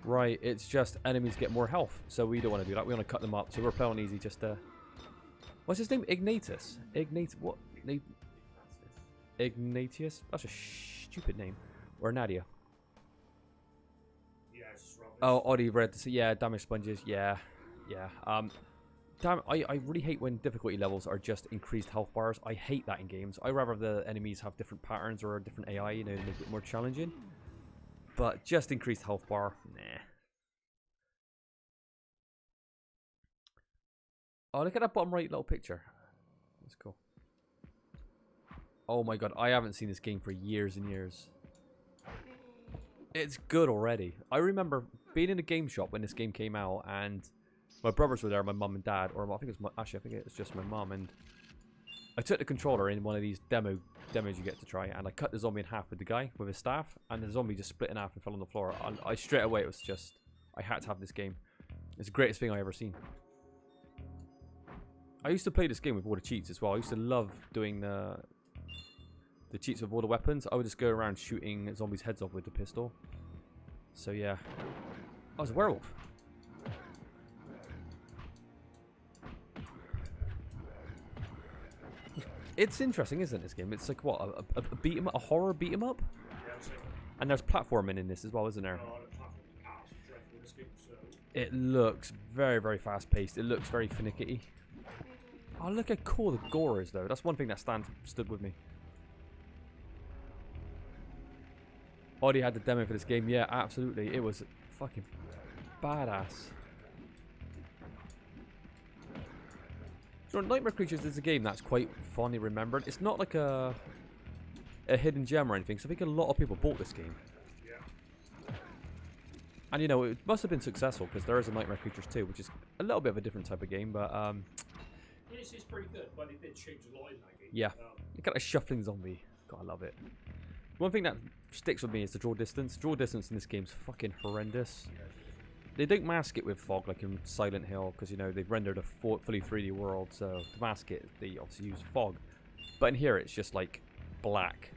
Right, it's just enemies get more health, so we don't want to do that. We want to cut them up, so we're playing on easy. Just what's his name? Ignatus. What? Ignatius? That's a stupid name. Or Nadia. Oh, Oddie read this. Yeah, damage sponges. Yeah. Damn, I really hate when difficulty levels are just increased health bars. I hate that in games. I rather the enemies have different patterns or a different AI, you know, to make it more challenging. But just increased health bar, nah. Oh, look at that bottom right little picture. That's cool. Oh my god, I haven't seen this game for years and years. It's good already. I remember being in a game shop when this game came out, and my brothers were there, my mum and dad, or I think it was actually I think it was just my mum, and I took the controller in one of these demos you get to try, and I cut the zombie in half with the guy with his staff, and the zombie just split in half and fell on the floor. And I straight away it was just I had to have this game. It's the greatest thing I ever seen. I used to play this game with all the cheats as well. I used to love doing the cheats with all the weapons. I would just go around shooting zombies' heads off with the pistol. So yeah. I was a werewolf. It's interesting, isn't it, this game? It's like, what, a beat 'em up, a horror beat 'em up? And there's platforming in this as well, isn't there? It looks very, very fast-paced. It looks very finicky. Oh, look how cool the gore is, though. That's one thing that stood with me. Already had the demo for this game. Yeah, absolutely. It was fucking badass. So Nightmare Creatures is a game that's quite fondly remembered. It's not like a hidden gem or anything, so I think a lot of people bought this game. And you know, it must have been successful because there is a Nightmare Creatures 2, which is a little bit of a different type of game, but it's pretty good, but it did change a lot in that game. Yeah, look at a shuffling zombie. God, I love it. One thing that sticks with me is the draw distance. Draw distance in this game's fucking horrendous. They don't mask it with fog like in Silent Hill because, you know, they've rendered a fully 3D world, so to mask it, they obviously use fog. But in here, it's just like black.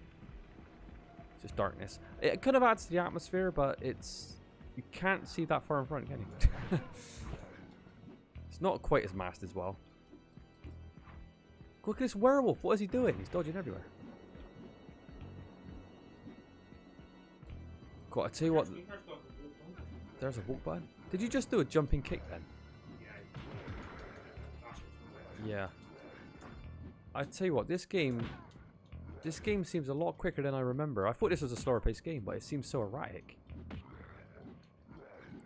It's just darkness. It kind of adds to the atmosphere, but it's... You can't see that far in front, can you? It's not quite as masked as well. Look at this werewolf. What is he doing? He's dodging everywhere. God, I tell you what. There's a walk button. Did you just do a jumping kick then? Yeah. I tell you what, this game seems a lot quicker than I remember. I thought this was a slower paced game, but it seems so erratic.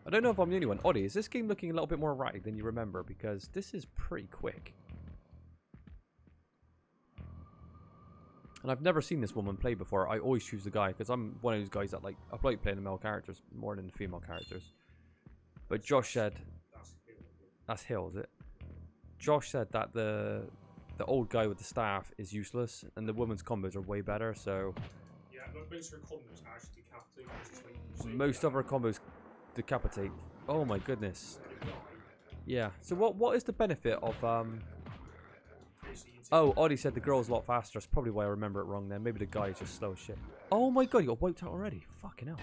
I don't know if I'm the only one. Oddie, is this game looking a little bit more erratic than you remember? Because this is pretty quick. And I've never seen this woman play before. I always choose the guy because I'm one of those guys that like I like playing the male characters more than the female characters. But Josh said that's Hill, is it? Josh said that the old guy with the staff is useless and the woman's combos are way better. So yeah, most of her combos actually decapitate. Most of her combos decapitate. Oh my goodness. Yeah. So what is the benefit of Oh, Oddie said the girl's a lot faster. That's probably why I remember it wrong then. Maybe the guy is just slow as shit. Oh my god, you got wiped out already. Fucking hell.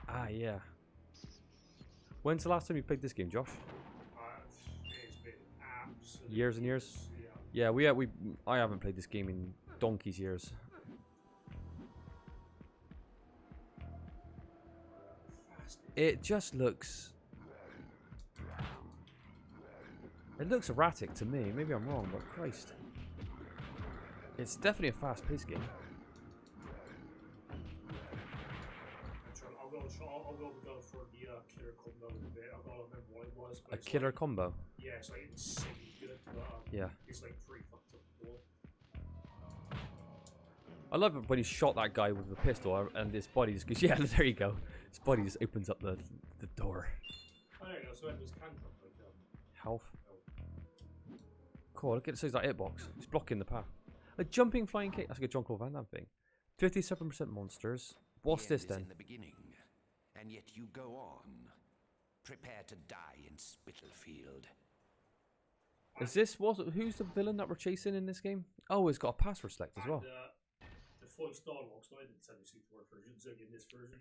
Ah, yeah. When's the last time you played this game, Josh? It's been absolutely years and years? Yeah, I haven't played this game in donkey's years. It just looks... It looks erratic to me. Maybe I'm wrong, but Christ. It's definitely a fast-paced game. I'll go for the killer combo in a bit. I've got to remember what it was. A killer combo? Yeah, it's like insanely good. But, yeah. It's like pretty fucked up before. I love it when he shot that guy with a pistol and his body just goes, yeah, there you go. His body just opens up the door. I don't know, so it was can drop like health. Cool, look at it, says that hitbox. It's blocking the path. A jumping flying kick. That's like a John Claude Van Damme thing. 57% monsters. What's this then? In the beginning, and yet you go on. Prepare to die in Spitalfield. Is this who's the villain that we're chasing in this game? Oh, it's got a password select as well. The voice dialogues, not in the 1064 version, so in this version.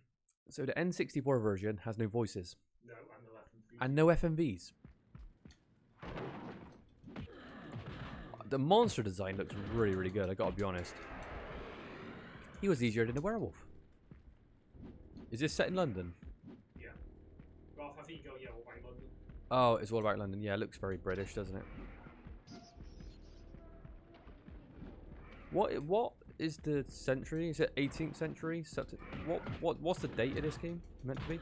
So the N64 version has no voices. No, and no FMV. And no FMVs. The monster design looks really, really good, I gotta be honest. He was easier than a werewolf. Is this set in London? Yeah. Well, I think you go, yeah, all by London. Oh, it's all about London. Yeah, it looks very British, doesn't it? What is the century? Is it 18th century? What's the date of this game meant to be?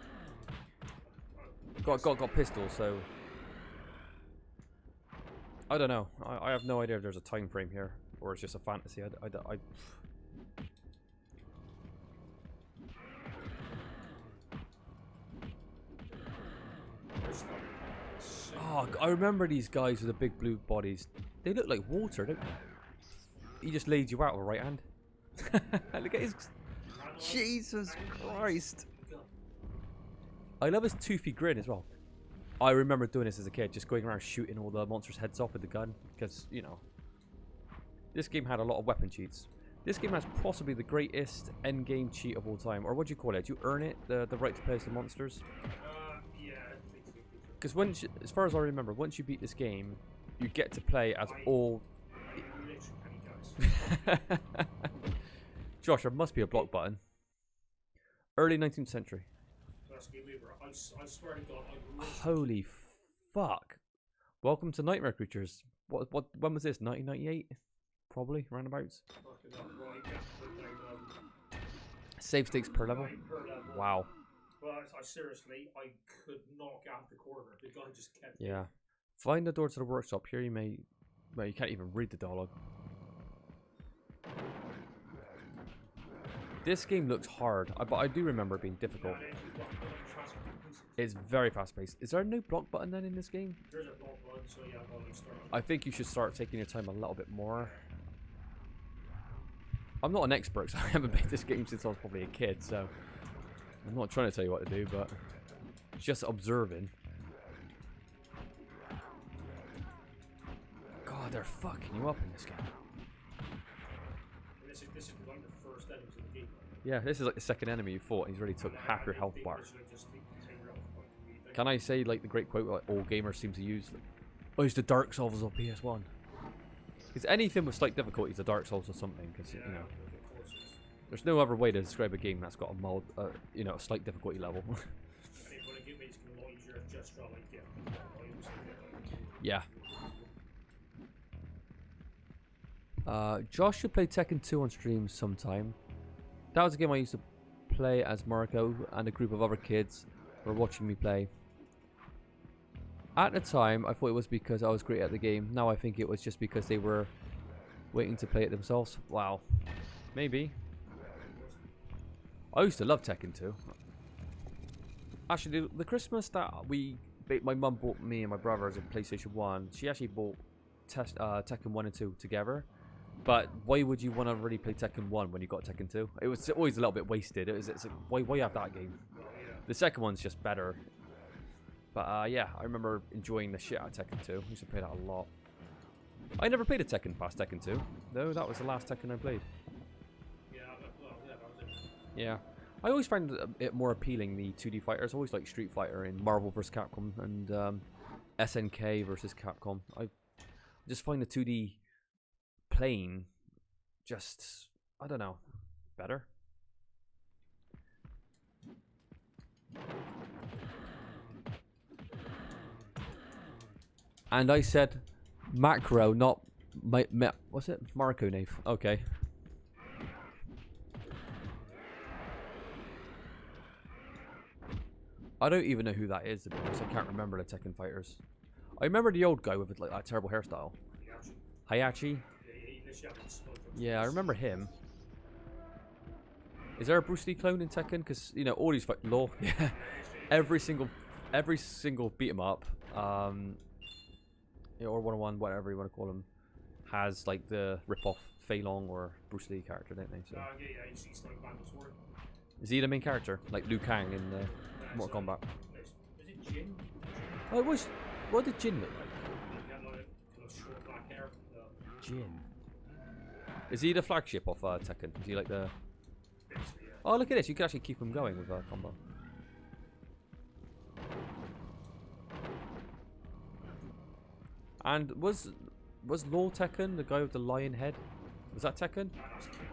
Got pistols, so I don't know. I have no idea if there's a time frame here or it's just a fantasy. Oh, I remember these guys with the big blue bodies. They look like water, don't they? He just laid you out with a right hand. Look at his... Jesus Christ. I love his toothy grin as well. I remember doing this as a kid, just going around shooting all the monsters' heads off with the gun. Because, you know, this game had a lot of weapon cheats. This game has possibly the greatest endgame cheat of all time. Or what do you call it? Do you earn it? The right to play as the monsters? Yeah. Because once, as far as I remember, once you beat this game, you get to play as all... Josh, there must be a block button. Early 19th century. I swear to God, holy fuck. Welcome to Nightmare Creatures. When was this? 1998? Probably, roundabouts. Save stakes per level? Wow. But I seriously, I could not get out the corner. The guy just kept... Yeah. Find the door to the workshop. Here you may... Well, you can't even read the dialogue. This game looks hard, but I do remember it being difficult. It's very fast paced. Is there no block button then in this game? There's a block button, so yeah, I think you should start taking your time a little bit more. I'm not an expert, so I haven't played this game since I was probably a kid, so I'm not trying to tell you what to do, but just observing. God, they're fucking you up in this game. This is like the first enemies of the game. Yeah, this is like the second enemy you fought, and he's already took half your health bar. Can I say, like, the great quote like all gamers seem to use? Like, oh, it's the Dark Souls of PS1. Because anything with slight difficulty is a Dark Souls or something. Because you know, there's no other way to describe a game that's got a mild, you know, a slight difficulty level. Yeah. Josh should play Tekken 2 on stream sometime. That was a game I used to play as Marco, and a group of other kids were watching me play. At the time, I thought it was because I was great at the game. Now I think it was just because they were waiting to play it themselves. Wow. Maybe. I used to love Tekken 2. Actually, the Christmas that my mum bought me and my brothers a PlayStation 1, she actually bought Tekken 1 and 2 together. But why would you want to really play Tekken 1 when you got Tekken 2? It was always a little bit wasted. It's like, why have that game? The second one's just better. But yeah, I remember enjoying the shit out of Tekken 2. I used to play that a lot. I never played a Tekken past Tekken 2. Though that was the last Tekken I played. Yeah. I always find it more appealing, the 2D fighters. I always like Street Fighter and Marvel vs. Capcom and SNK versus Capcom. I just find the 2D playing just, I don't know, better. And I said macro, not what's it? Marco Nave. Okay. I don't even know who that is, to be honest. I can't remember the Tekken fighters. I remember the old guy with like that terrible hairstyle. Hayachi? Yeah, I remember him. Is there a Bruce Lee clone in Tekken? Because, you know, all these law. Yeah. Every single beat 'em up, yeah, or 101, whatever you want to call them, has like the rip-off Fei Long or Bruce Lee character, don't they? So. Is he the main character, like Liu Kang in Mortal Kombat? Is it Jin? Oh, it was. What did Jin look like? Jin. Is he the flagship of Tekken? Is he like the... Basically, yeah. Oh, look at this. You can actually keep him going with combo. And was Law Tekken the guy with the lion head? Was that Tekken? That's King.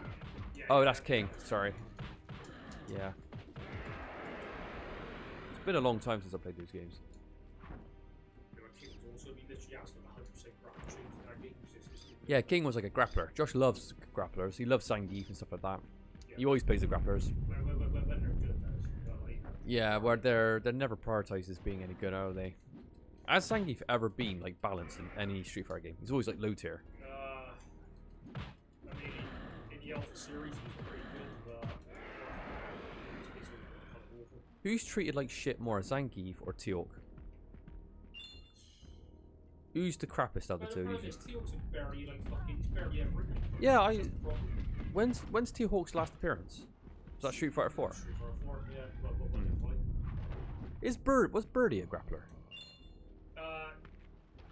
Yeah, Oh, yeah, that's King. Sorry. Yeah. It's been a long time since I played those games. King was also literally asked like 100% grapple change in that game. Yeah, King was like a grappler. Josh loves grapplers. He loves Zangief and stuff like that. Yeah. He always plays the grapplers. When they're good, though. Like, Yeah, where they're never prioritized as being any good, are they? Has Zangief ever been like balanced in any Street Fighter game? He's always like low tier. I mean, in the Alpha series, he was pretty good, but it's basically kind of awful. Who's treated like shit more, Zangief or Teal'c? Who's the crappiest of the two? Well, this Teal'c's barely like fucking. He's barely ever in it. Yeah, That's the problem. when's Teal'c's last appearance? Was that Street Fighter 4? Street Fighter 4, yeah. Well, when they fight. Was Birdie a grappler?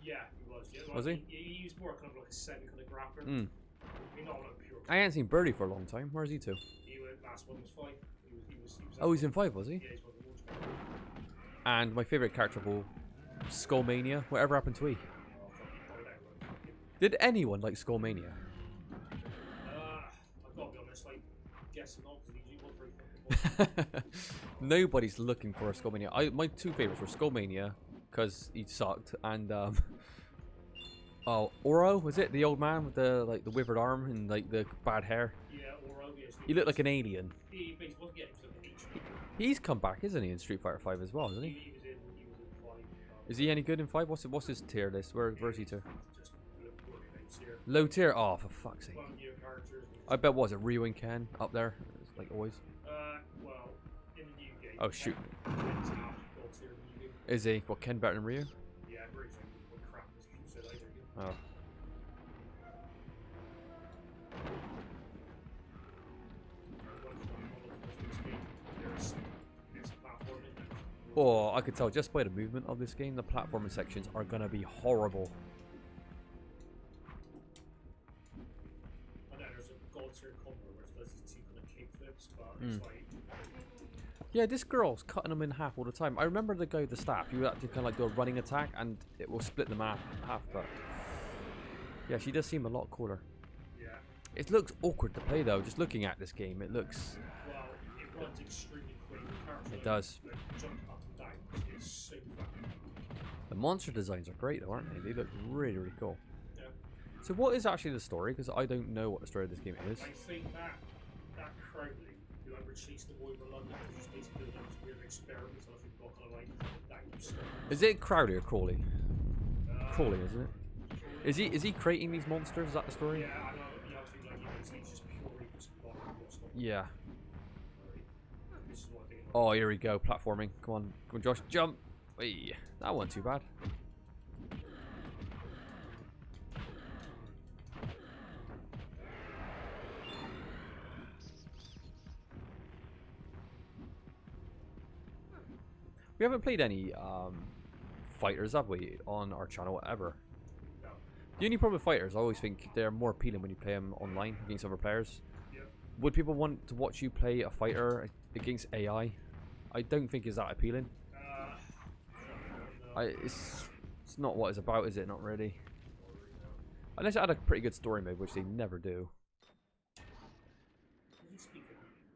Yeah, he was. Yeah, like, Was he? He was more kind of like a second kind of grappler. Hmm. I mean, not like pure. I ain't seen Birdie for a long time. Where's he to? He was, last one was 5. He was Oh, he's in 5, was he? Yeah, he's one of the most. And my favourite character of all, Skullmania. Whatever happened to he? Oh, fucking died out, right? Did anyone like Skullmania? I've got to be honest, like, guessing not, because he was pretty fucking good. Nobody's looking for a Skullmania. My two favourites were Skullmania, because he sucked, and oh, Oro, was it? The old man with the like the withered arm and like the bad hair. Yeah, Oro, yes. He looked like an alien. He basically was getting to the H. He's come back, isn't he, in Street Fighter 5 as well, isn't he? He was in 5. Is he any good in 5? What's his tier list? Where's he to? Just working out here. Low tier? Oh, for fuck's sake. One of your characters. I bet, was it Ryu and Ken up there? It's like always. Well, in the new game. Oh, shoot. Ken's half gold tier in the new game. Is he? What, Ken better than Ryu? Yeah, very funny. What crap was he said either again. Oh. Oh, I could tell just by the movement of this game, the platforming sections are gonna be horrible. And then there's a gold tier combo where it does these two kind of kick flips, but it's like. Yeah, this girl's cutting them in half all the time. I remember the guy with the staff. You actually kind of like do a running attack and it will split them half. But yeah, she does seem a lot cooler. Yeah. It looks awkward to play though. Just looking at this game, it looks. Well, it runs extremely quick. The character, It does. Like, jump up and down. It's so fast. The monster designs are great though, aren't they? They look really, really cool. Yeah. So what is actually the story? Because I don't know what the story of this game is. I think that Crowley, who ever chased the boy over London, was just basically doing this weird experiments. And I think got kind of like that stuff. Is it Crowley or Crawley? Crawley, isn't it? Is he creating these monsters? Is that the story? Yeah, I know. The other thing, like, you know, it's just purely just stuff. Yeah. This is what I think. Oh, here we go. Platforming. Come on, Josh, jump. Hey, that wasn't too bad. We haven't played any fighters, have we, on our channel ever? No. The only problem with fighters, I always think they're more appealing when you play them online against other players. Yeah. Would people want to watch you play a fighter against AI? I don't think it's that appealing. No. It's not what it's about, is it? Not really. Unless it had a pretty good story mode, which they never do.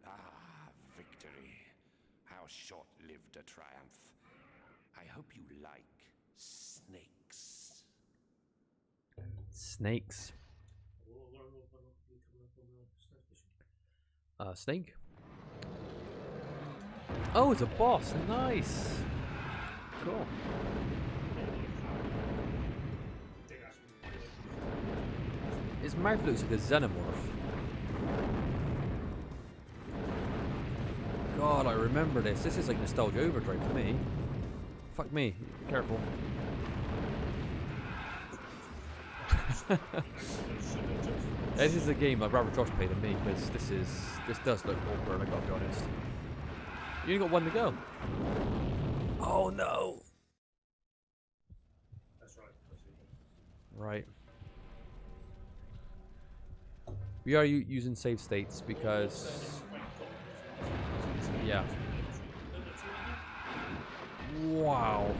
Ah, victory. How short-lived a triumph. I hope you like snakes. Snakes. Snake? Oh, it's a boss. Nice. Cool. His mouth looks like a xenomorph. God, I remember this. This is like nostalgia overdrive for me. Fuck me. Careful. This is a game I'd rather Josh play than me, because this does look awkward, I gotta be honest. You only got one to go. Oh no! That's right. Right. We are using save states because yeah. Wow.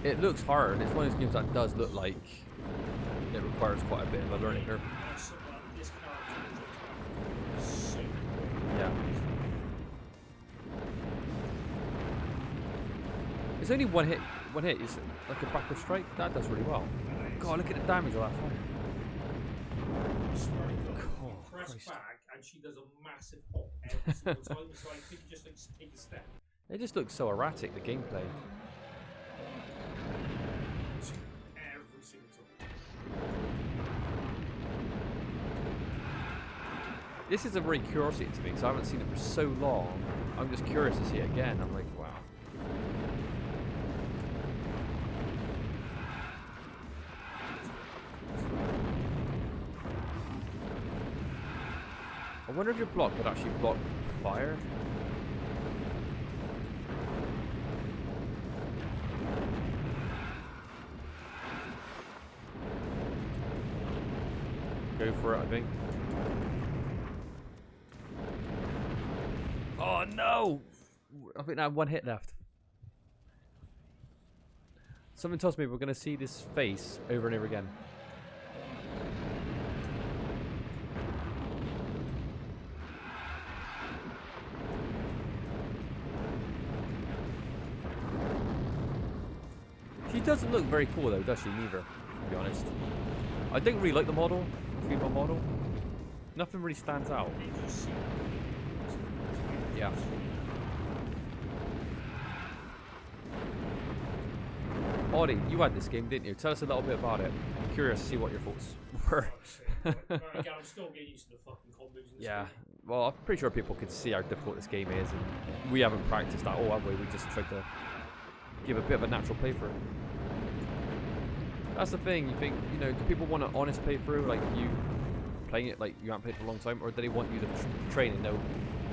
It looks hard, and it's one of those games that does look like it requires quite a bit of a learning curve. Yeah. It's only one hit. One hit is like a backward strike. That does really well. God, look at the damage of that fire. Press back, and she does a massive hop every single time. So I think you just like take a step. It just looks so erratic, the gameplay. Every single time. This is a very curiosity to me because I haven't seen it for so long. I'm just curious to see it again. I'm like, wow. I wonder if your block would actually block fire. Go for it, I think. Oh no! I think I have one hit left. Something tells me we're going to see this face over and over again. She doesn't look very cool though, does she? Neither, to be honest. I don't really like the model, the female model. Nothing really stands out. Yeah. Audie, you had this game, didn't you? Tell us a little bit about it. I'm curious to see what your thoughts were. Again, I'm still getting used to the fucking combos in this Yeah. game. Well, I'm pretty sure people can see how difficult this game is, and we haven't practiced at all, have we? We just tried to give a bit of a natural playthrough. That's the thing. You think, you know, do people want an honest playthrough, like you playing it like you haven't played for a long time, or do they want you to train and know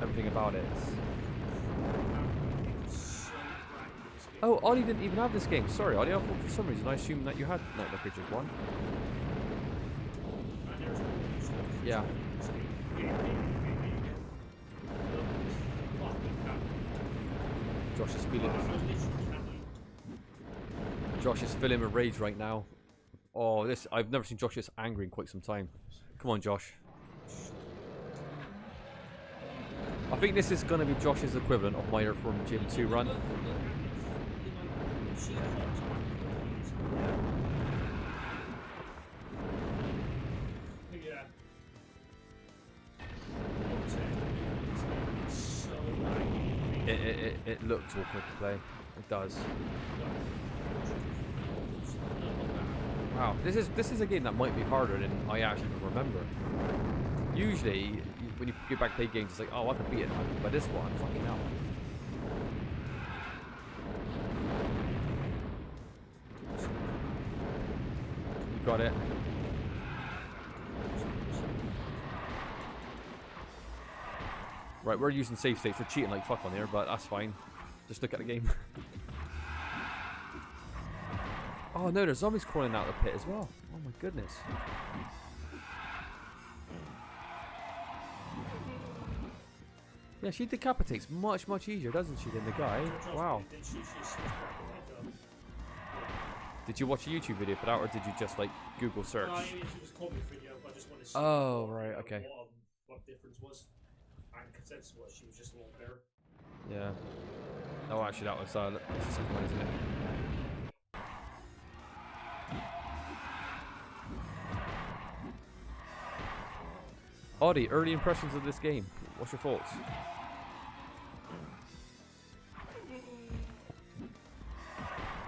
everything about it? Oh, Ollie didn't even have this game. Sorry, Ollie. I thought for some reason I assumed that you had Nightmare Creatures 1. Yeah. Josh is feeling a rage right now. Oh, this I've never seen Josh this angry in quite some time. Come on, Josh. I think this is going to be Josh's equivalent of my From Gym 2 run. It looks awkward to play. It does. Wow, this is a game that might be harder than I actually remember. Usually, when you go back to play games, it's like, oh, I can beat it, but this one, fucking hell. You got it. Right, we're using save states. We're cheating like fuck on here, but that's fine. Just look at the game. Oh no, there's zombies crawling out of the pit as well. Oh my goodness. Yeah, she decapitates much easier, doesn't she, than the guy? Wow. Did you watch a YouTube video for that, or did you just like Google search? Oh right, okay. What difference was? And consensus was she was just a lot better. Yeah. Oh, actually, that was this is the second one, isn't it? Audie, early impressions of this game. What's your thoughts?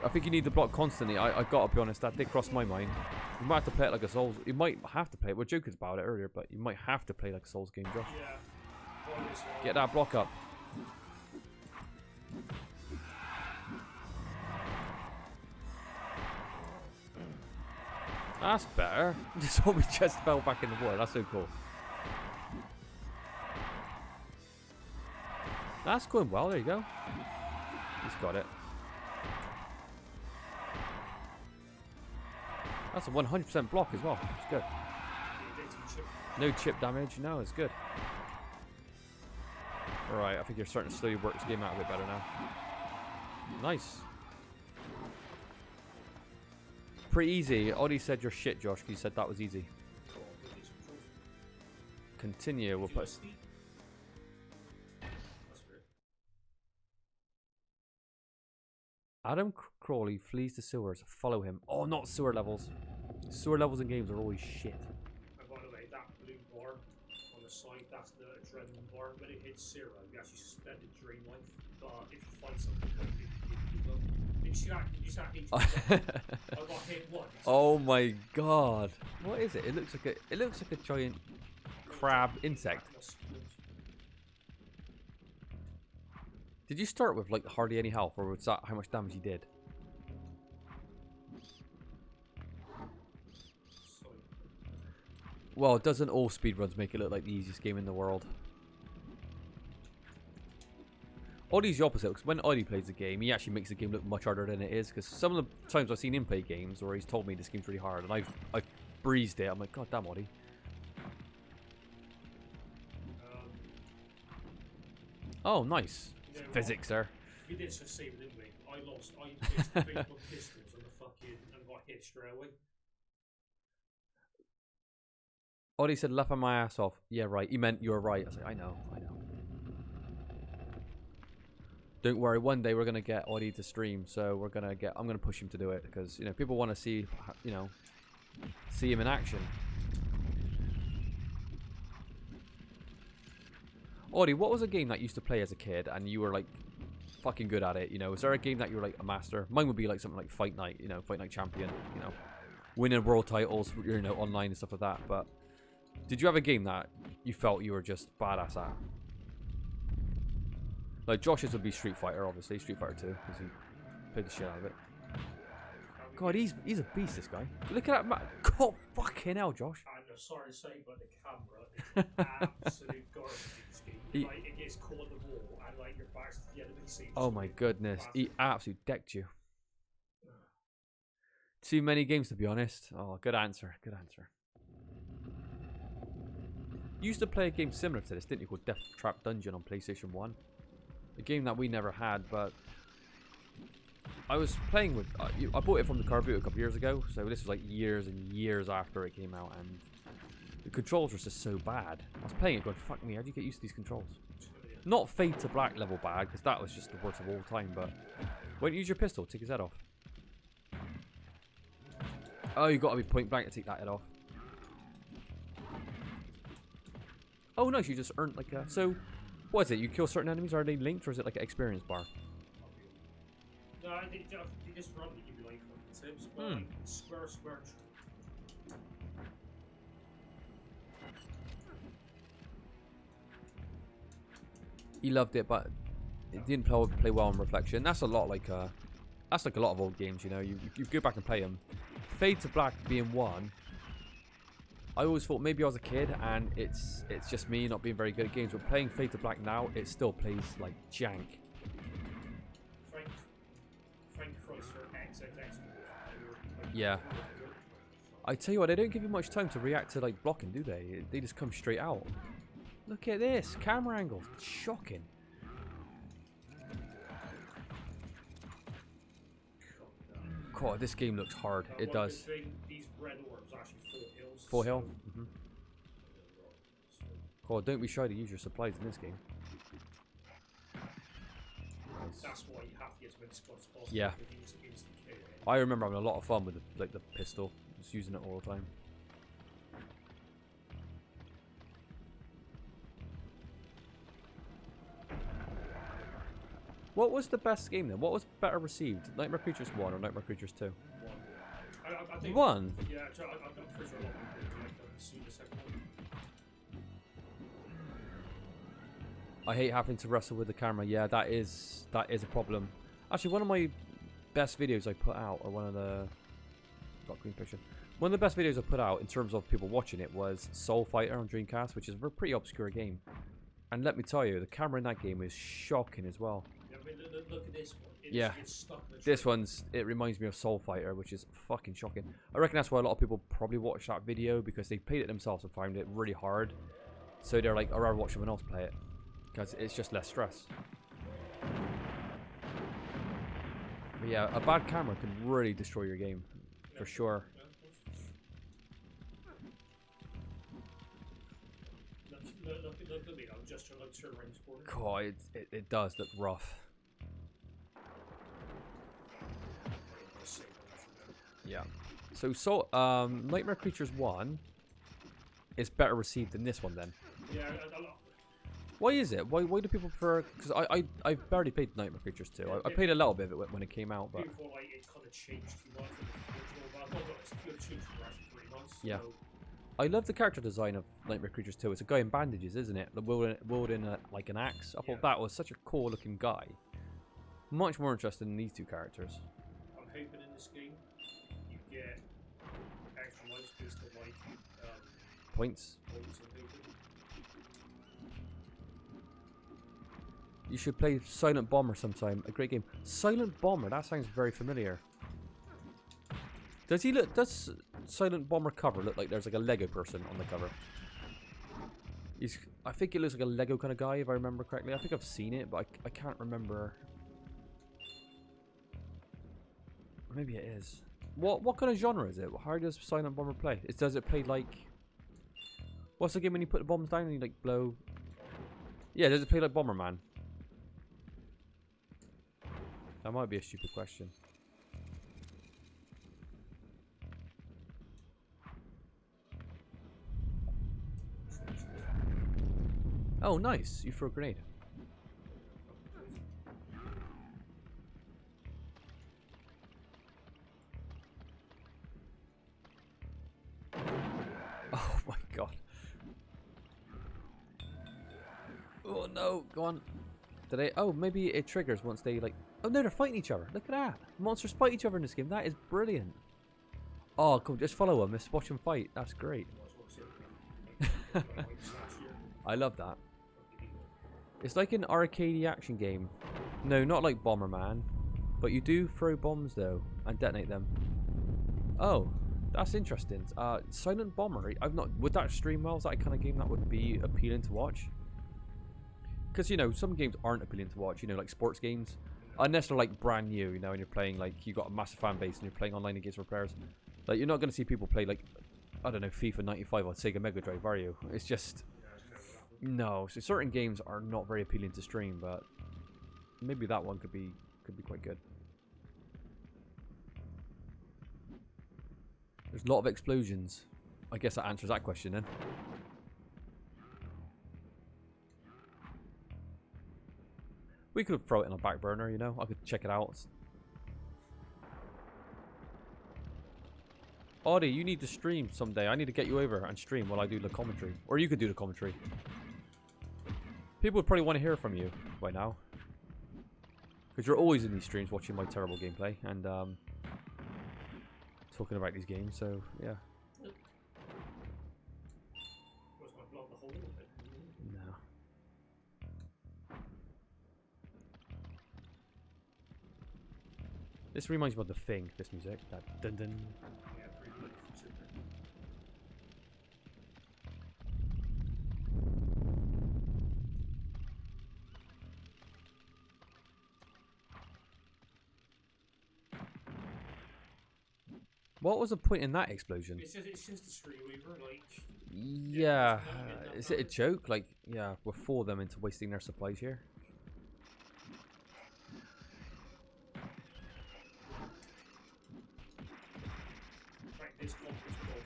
I think you need to block constantly. I gotta be honest, that did cross my mind. You might have to play it like a Souls. You might have to play it. We're joking about it earlier, but you might have to play like a Souls game, Josh. Yeah. Get that block up. That's better. The zombie just fell back in the water. That's so cool. That's going well. There you go. He's got it. That's a 100% block as well. It's good. No chip damage. No, it's good. Alright, I think you're starting to slowly work this game out a bit better now. Nice. Pretty easy. Oddie said you're shit, Josh, because you said that was easy. Continue. We'll put... Adam Crawley flees the sewers. Follow him. Oh, not sewer levels. Sewer levels in games are always shit. And by the way, that blue bar on the side, that's the adrenaline bar. When it hits 0, you actually spend a dream life. But if you find something, you see that I got hit once. Oh my god. What is it? It looks like a giant crab insect. Did you start with like hardly any health, or was that how much damage you did? Well, doesn't all speedruns make it look like the easiest game in the world? Oddie's the opposite, because when Oddie plays the game, he actually makes the game look much harder than it is, because some of the times I've seen him play games where he's told me this game's really hard, and I've breezed it. I'm like, god damn, Oddie. Oh, nice. You know Physics there. We did just save it, didn't we? I lost the big pistols and the fucking and got hit straight away. Oddie said, laughing my ass off. Yeah, right. He meant you were right. I was like, I know. Don't worry, one day we're gonna get Oddie to stream, so I'm gonna push him to do it, because you know people want to see, you know, see him in action. Oddie, what was a game that you used to play as a kid and you were like fucking good at it? You know, is there a game that you were like a master? Mine would be like something like Fight Night, you know, Fight Night Champion, you know, winning world titles, you know, online and stuff like that. But did you have a game that you felt you were just badass at? Like Josh's would be Street Fighter, obviously, Street Fighter 2, because he played the shit out of it. God, he's a beast, this guy. Look at that man. God, fucking hell, Josh. I'm sorry to say, but the camera is absolute garbage in this game. Like, it gets caught in the wall, and like your back's to the enemy scene. Oh my goodness, he absolutely decked you. Too many games, to be honest. Oh, good answer, good answer. You used to play a game similar to this, didn't you, called Death Trap Dungeon on PlayStation 1? A game that we never had, but I was playing with... I bought it from the car boot a couple years ago, so this was like years and years after it came out, and the controls were just so bad. I was playing it going, fuck me, how do you get used to these controls? Not Fade to Black level bad, because that was just the worst of all time, but... Why don't you use your pistol? Take his head off. Oh, you got to be point blank to take that head off. Oh, nice, you just earned like a... So... What is it? You kill certain enemies? Are they linked, or is it like an experience bar? No, they just randomly give you like tips, but like square. He loved it, but it didn't play well on reflection. That's a lot like a lot of old games, you know. You go back and play them. Fade to Black being one. I always thought maybe I was a kid and it's just me not being very good at games, but playing Fade to Black now, it still plays like jank. Frank Chrysler XXX. Yeah. I tell you what, they don't give you much time to react to like blocking, do they? They just come straight out. Look at this camera angle, shocking. God, this game looks hard. It does. These red orbs are actually 4 hills. 4 hill. God, don't be shy to use your supplies in this game. That's why you have to get as many spots as possible. Yeah. I remember having a lot of fun with the pistol, just using it all the time. What was the best game then? What was better received? Nightmare Creatures 1 or Nightmare Creatures 2? I think, 1? Yeah, I'm pretty sure a lot of people like to see the second one. I hate having to wrestle with the camera. Yeah, that is a problem. Actually, one of my best videos I put out, or one of the... Got green picture. One of the best videos I put out in terms of people watching it was Soul Fighter on Dreamcast, which is a pretty obscure game. And let me tell you, the camera in that game is shocking as well. Yeah, I mean, look at this one. Yeah. Get stuck in the This train. one's, it reminds me of Soul Fighter, which is fucking shocking. I reckon that's why a lot of people probably watch that video, because they played it themselves and found it really hard. So they're like, I'd rather watch someone else play it, because it's just less stress. But yeah, a bad camera can really destroy your game, for sure. Yeah, of course. Look at me, I'm just trying to turn around this corner. God, it does look rough. Yeah. So Nightmare Creatures 1 is better received than this one then. Yeah, Why is it? Why do people prefer? Because I barely played Nightmare Creatures 2. I played a little bit of it when it came out, but people like it kind of changed too much from the original, but no, it's good changed for actually 3 months. Yeah. So I love the character design of Nightmare Creatures 2. It's a guy in bandages, isn't it? Wielding like an axe. I thought that was such a cool looking guy. Much more interested in these two characters. I'm hoping in this game you get extra lives based on like Points. points and hoping. You should play Silent Bomber sometime. A great game. Silent Bomber. That sounds very familiar. Does he look? Does Silent Bomber cover look like there's like a Lego person on the cover? I think it looks like a Lego kind of guy, if I remember correctly. I think I've seen it, but I can't remember. Or maybe it is. What kind of genre is it? How does Silent Bomber play? Does it play like? What's the game when you put the bombs down and you like blow? Yeah, does it play like Bomberman? That might be a stupid question. Oh, nice. You throw a grenade. Oh my god. Oh no, go on. Did I? Oh, maybe it triggers once they like... Oh no, they're fighting each other. Look at that. Monsters fight each other in this game. That is brilliant. Oh, cool. Just follow them. Just watch them fight. That's great. I love that. It's like an arcade action game. No, not like Bomberman. But you do throw bombs though and detonate them. Oh, that's interesting. Silent Bomber. I've not. Would that stream well? Is that a kind of game that would be appealing to watch? Because, you know, some games aren't appealing to watch, you know, like sports games. Unless they're, like, brand new, you know, and you're playing, like, you've got a massive fan base and you're playing online against other players. Like, you're not going to see people play, like, I don't know, FIFA 95 on Sega Mega Drive, are you? It's just... No. So certain games are not very appealing to stream, but maybe that one could be quite good. There's a lot of explosions. I guess that answers that question, then. We could throw it in a back burner, you know. I could check it out. Audie, you need to stream someday. I need to get you over and stream while I do the commentary. Or you could do the commentary. People would probably want to hear from you by now. Because you're always in these streams watching my terrible gameplay and talking about these games, so yeah. No. This reminds me of The Thing, this music. That dun dun. What was the point in that explosion? It's just a screenweaver, like... Yeah. Is it a joke? Like, yeah, we'll fool them into wasting their supplies here. This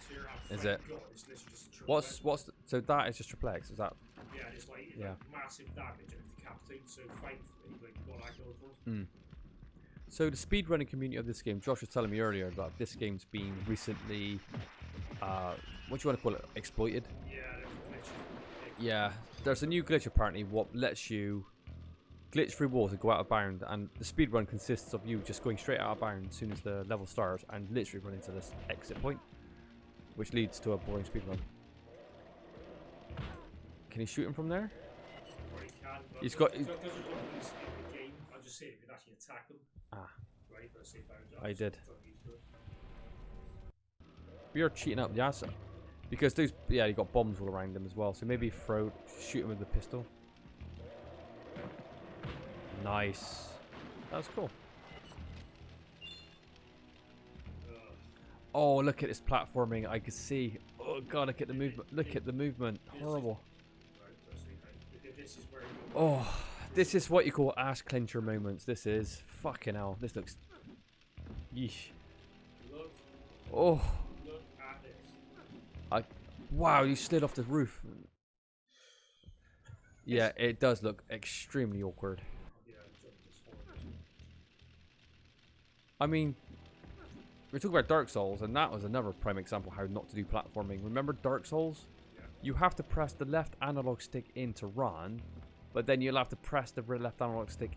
here, is it? God, it's just What's so that is just triple X, is that? Yeah, it's like, yeah. Massive damage and decapitate, so thankfully, like, got that going for us. So the speedrunning community of this game, Josh was telling me earlier that this game's been recently, what do you want to call it, exploited? Yeah, there's a glitch. Yeah, there's a new glitch apparently what lets you glitch through walls and go out of bound, and the speedrun consists of you just going straight out of bound as soon as the level starts and literally run into this exit point, which leads to a boring speedrun. Can he shoot him from there? Well, he can, but He's got... because of the game, I just just see if you can actually attack them. Ah. Right, let's see if I did. don't need to do it. We are cheating up the asset. Because those, yeah, you got bombs all around them as well. So maybe shoot him with the pistol. Nice. That's cool. Oh, look at this platforming. I can see. Oh god, look at the movement. Look at the movement. Horrible. Right, let's see. This is where you Oh, this is what you call ass clencher moments. This is fucking hell. This looks. Yeesh. look Oh. at this. Wow, you slid off the roof. Yeah, it does look extremely awkward. Yeah, jump this horrible. I mean, we're talking about Dark Souls, and that was another prime example of how not to do platforming. Remember Dark Souls? Yeah. You have to press the left analog stick in to run, but then you'll have to press the left analog stick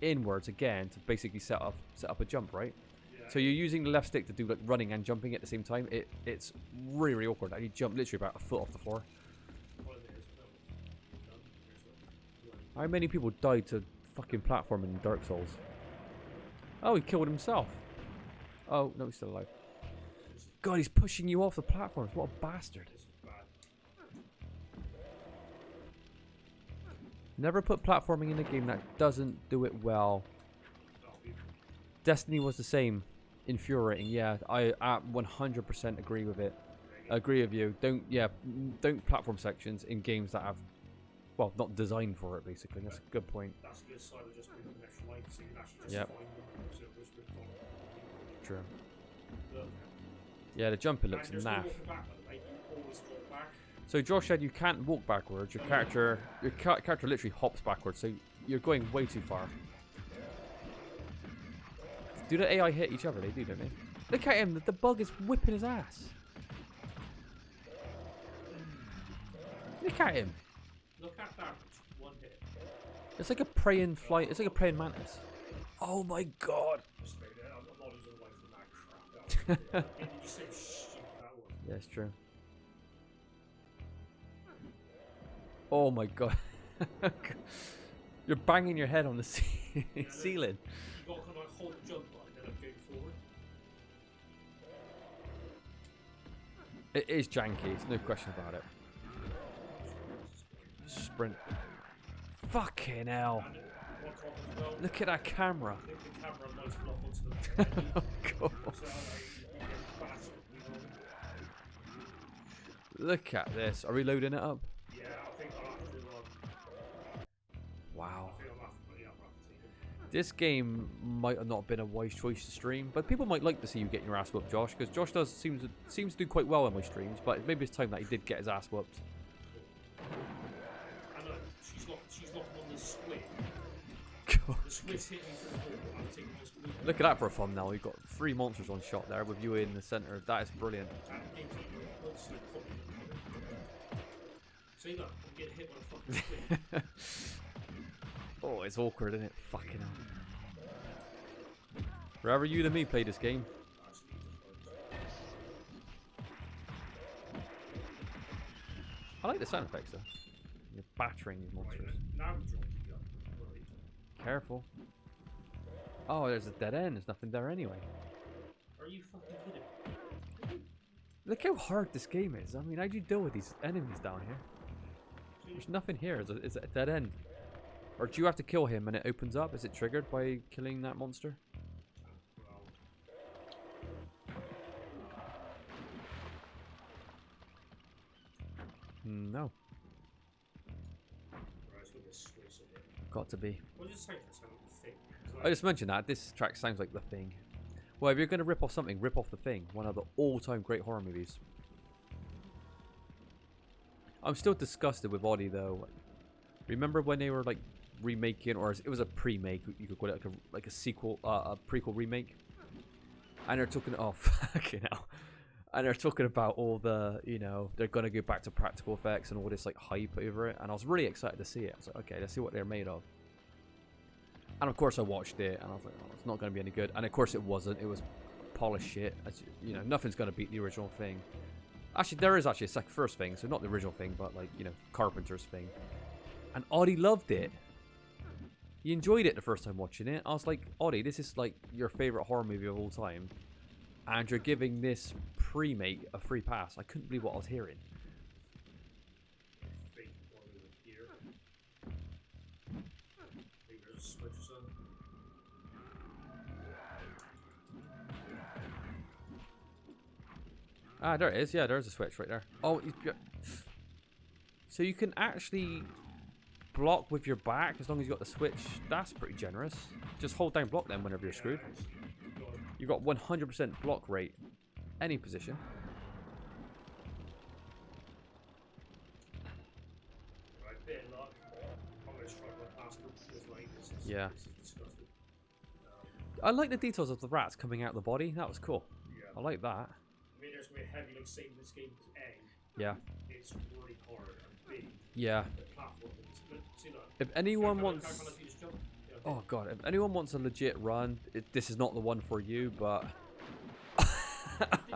inwards again to basically set up a jump, right? Yeah. So you're using the left stick to do like running and jumping at the same time. It's really, really awkward. You jump literally about a foot off the floor. Well, there's no. How many people died to fucking platforming in Dark Souls? Oh, he killed himself. Oh, no, he's still alive. God, he's pushing you off the platforms. What a bastard. This is bad. Never put platforming in a game that doesn't do it well. Destiny was the same. Infuriating, yeah. I 100% agree with it. Agree with you. Don't platform sections in games that have, well, not designed for it, basically. That's a good point. That's the side of just putting an extra light so you can actually just Yep. find them. So it was good fun. True. Look. Yeah, the jumping looks And there's no naff. walking back, by the way. You always walk back. So Josh said you can't walk backwards. Your character literally hops backwards. So you're going way too far. Do the AI hit each other? They do, don't they? Look at him. The bug is whipping his ass. Look at him. Look at that. One hit. It's like a praying flight. It's like a praying mantis. Oh my god. Just stay there. I'm not losing away from that crap. Did you say shit that one? Yeah, it's true. Oh my god. You're banging your head on the ceiling. You got to kind of like hold the jump line and then go forward. It is janky. There's no question about it. Sprint. Fucking hell. And one comment as well. Look at that camera. The camera might lock onto the Oh god. so like, you get battered. Look at this. Are we loading it up? Yeah, I think I'll have to. Wow. I think I'll have to put it up after seeing. This game might have not been a wise choice to stream, but people might like to see you getting your ass whooped, Josh, because Josh seems to do quite well in my streams, but maybe it's time that he did get his ass whooped. And she's locking on the squid. God. The squid's hitting me through the hole. I'm taking this blue. Look at that for a thumbnail. You've got 3 monsters on shot there with you in the centre. That is brilliant. And game's like, what's the point? See that? I'm getting hit by a fucking squid. Oh, it's awkward, isn't it? Fucking hell. Rather you than me play this game. I like the sound effects though. You're battering these monsters. Now we drop the gun. Right. Careful. Oh, there's a dead end. There's nothing there anyway. Are you fucking kidding me? Look how hard this game is. I mean, how do you deal with these enemies down here? There's nothing here. It's a dead end. Or do you have to kill him and it opens up? Is it triggered by killing that monster? Well, No. right, it's gonna be a squish in here. Got to be. What did you say for some thing? I just mentioned that. This track sounds like The Thing. Well, if you're going to rip off something, rip off The Thing. One of the all-time great horror movies. I'm still disgusted with Oddie, though. Remember when they were, like, remaking, or it was a pre-make, you could call it like a sequel, a prequel remake? And they're talking, oh, fucking hell. And they're talking about all the, you know, they're going to go back to practical effects and all this, like, hype over it. And I was really excited to see it. I was like, okay, let's see what they're made of. And of course I watched it, and I was like, oh, it's not going to be any good. And of course it wasn't. It was polished shit. As you know, nothing's going to beat the original Thing. Actually, there is actually a first Thing, so not the original Thing, but like, you know, Carpenter's Thing. And Audie loved it. You enjoyed it the first time watching it. I was like, Oddie, this is like your favorite horror movie of all time, and you're giving this pre-mate a free pass. I couldn't believe what I was hearing. Big one over here. I think there's a switch or something. Ah, there it is. Yeah, there's a switch right there. Oh, so you can actually block with your back as long as you got the switch. That's pretty generous. Just hold down block then whenever you're screwed. You've got 100% block rate. Any position. Right, bit of luck. I'm going to struggle past them. This is Yeah. This is disgusting. I like the details of the rats coming out of the body. That was cool. Yeah. I like that. I mean, there's going to be a heavy like save in this game because A, Yeah. it's really hard, and B, Yeah. the platform is split. See that? If anyone Can I wants... see this jump? Yeah, okay. Oh god, if anyone wants a legit run, this is not the one for you, but... See that? I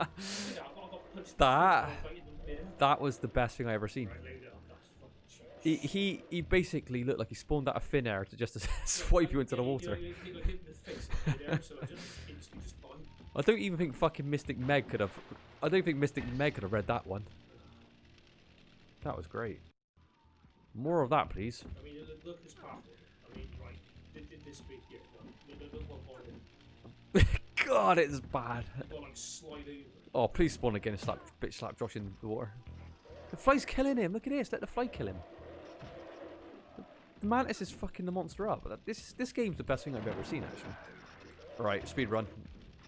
got punched That- in the bin. That was the best thing I ever seen. Right, lay down. That's fucking shit. He basically looked like he spawned out of thin air to just swipe you into the water. You got hit in the face there, so I just instantly just died. I don't even think fucking Mystic Meg could have... I don't think Mystic Meg could have read that one. That was great. More of that, please. I mean, look at this platform. I mean, right, this big here. Look what volume. God, it's bad. Got like slide over. Oh, please spawn again and slap Josh in the water. The fly's killing him. Look at this. Let the fly kill him. The mantis is fucking the monster up. This game's the best thing I've ever seen, actually. Alright, speed run.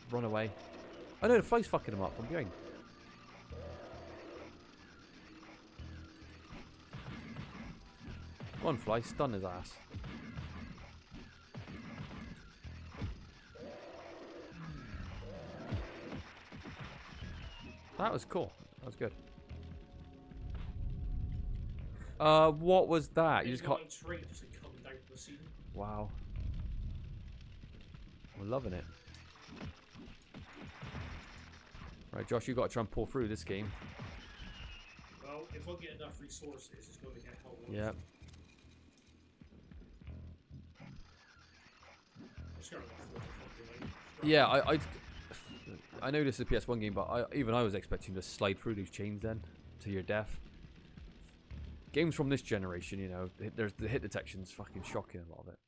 Run away. I know, the fly's fucking him up from behind. Go on, fly. Stun his ass. That was cool. That was good. What was that? You just caught... Tree just coming down from the ceiling. Wow. I'm loving it. Right, Josh, you got to try and pull through this game. Well, if I get enough resources, it's going to get held on. Yeah. I'm scared of that fucking Yeah, I know this is a PS1 game, but even I was expecting to slide through these chains then to your death. Games from this generation, you know, there's the hit detection's fucking shocking, a lot of it.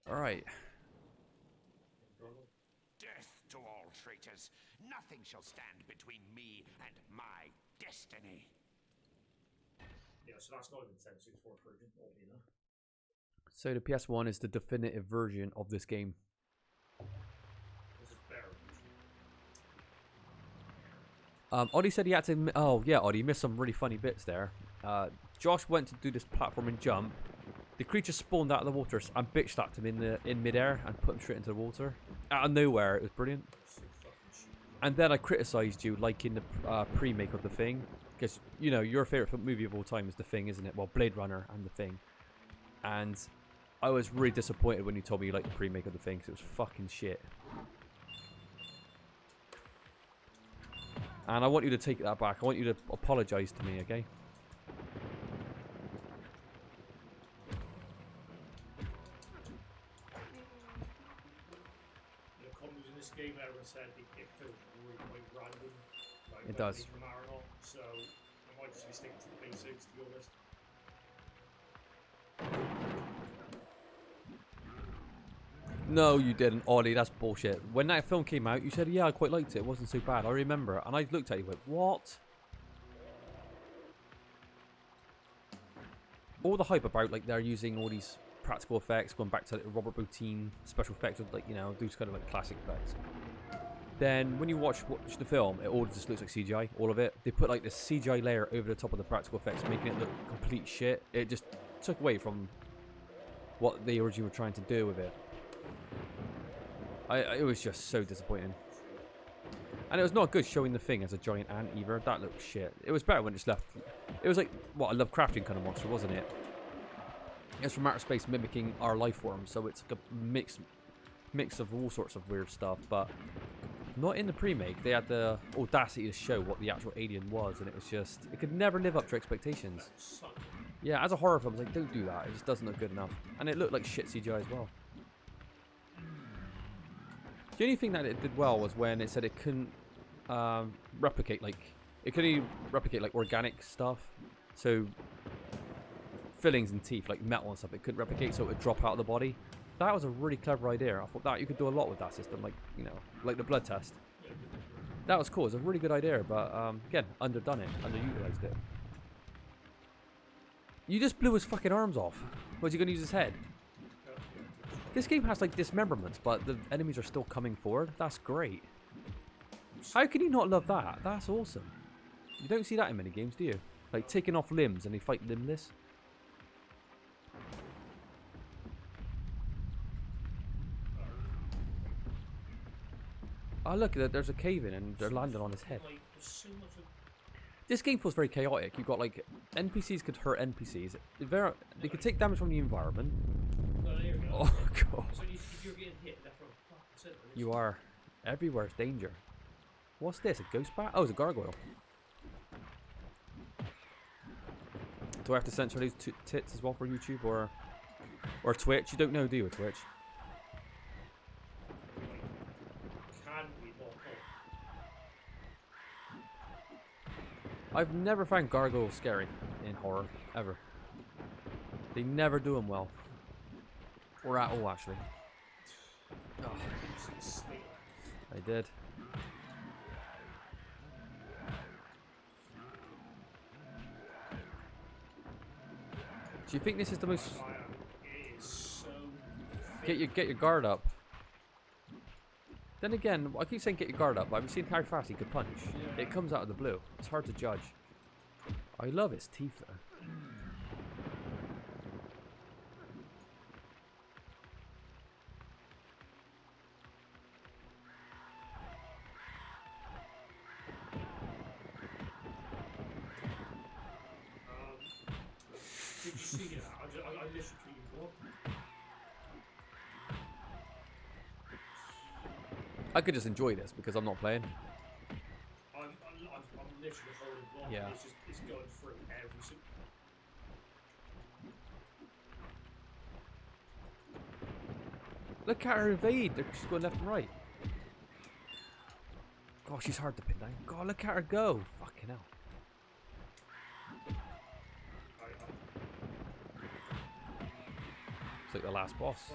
Alright. Death to all traitors. Nothing shall stand between me and my destiny. Yeah, so that's not an intense 64 version, you know. So the PS1 is the definitive version of this game. This is better. Oddie said he had to... Oh, yeah, Oddie, you missed some really funny bits there. Josh went to do this platforming jump. The creature spawned out of the water and bitch slapped him in midair and put him straight into the water. Out of nowhere, it was brilliant. And then I criticised you liking the pre-make of The Thing. Because, you know, your favourite movie of all time is The Thing, isn't it? Well, Blade Runner and The Thing. And I was really disappointed when you told me you liked the pre-make of The Thing, because it was fucking shit. And I want you to take that back. I want you to apologise to me, okay? The combos in this game, everyone said it feels really quite random. Like, It does. From Marinol, so I might just be sticking to the basics, to be honest. No, you didn't, Ollie. That's bullshit. When that film came out, you said, yeah, I quite liked it. It wasn't so bad. I remember. And I looked at you and went, what? All the hype about, like, they're using all these practical effects, going back to like, Robert Bottin special effects, with, like, you know, those kind of, like, classic effects. Then, when you watch the film, it all just looks like CGI, all of it. They put, like, this CGI layer over the top of the practical effects, making it look complete shit. It just took away from what they originally were trying to do with it. It was just so disappointing. And it was not good showing The Thing as a giant ant either. That looked shit. It was better when it's left. It was like, what, a Lovecraftian kind of monster, wasn't it? It's from outer space mimicking our life form, so it's like a mix of all sorts of weird stuff, but not in the pre-make. They had the audacity to show what the actual alien was, and it was just, it could never live up to expectations. Yeah, as a horror film, I was like, don't do that. It just doesn't look good enough. And it looked like shit CGI as well. The only thing that it did well was when it said it couldn't replicate, like, it could only replicate, like, organic stuff. So, fillings and teeth, like metal and stuff, it couldn't replicate, so it would drop out of the body. That was a really clever idea. I thought that you could do a lot with that system, like, you know, like the blood test. That was cool. It was a really good idea, but, again, underdone it, underutilized it. You just blew his fucking arms off. Was he going to use his head? This game has, like, dismemberments, but the enemies are still coming forward. That's great. How can you not love that? That's awesome. You don't see that in many games, do you? Like, taking off limbs and they fight limbless. Oh, look, there's a cave in and they're landing on his head. This game feels very chaotic. You've got, like, NPCs could hurt NPCs. They could take damage from the environment. Oh, God. So if you're getting hit left or fucking center, You are. Everywhere's danger. What's this? A ghost bat? Oh, it's a gargoyle. Do I have to censor those tits as well for YouTube or Twitch? You don't know, do you, Twitch? can we not? I've never found gargoyles scary in horror, ever. They never do them well. Or at all, actually. Oh, I did. Do you think this is the most... It is so... Get your guard up. Then again, I keep saying get your guard up, but have you seen how fast he could punch? Yeah. It comes out of the blue. It's hard to judge. I love his teeth, though. Did you see that? I literally couldn't even walk. I could just enjoy this because I'm not playing. I'm literally holding block. Yeah. It's going through every single... Look at her evade. She's going left and right. God, she's hard to pin down. God, look at her go. Fucking hell. It's like the last boss.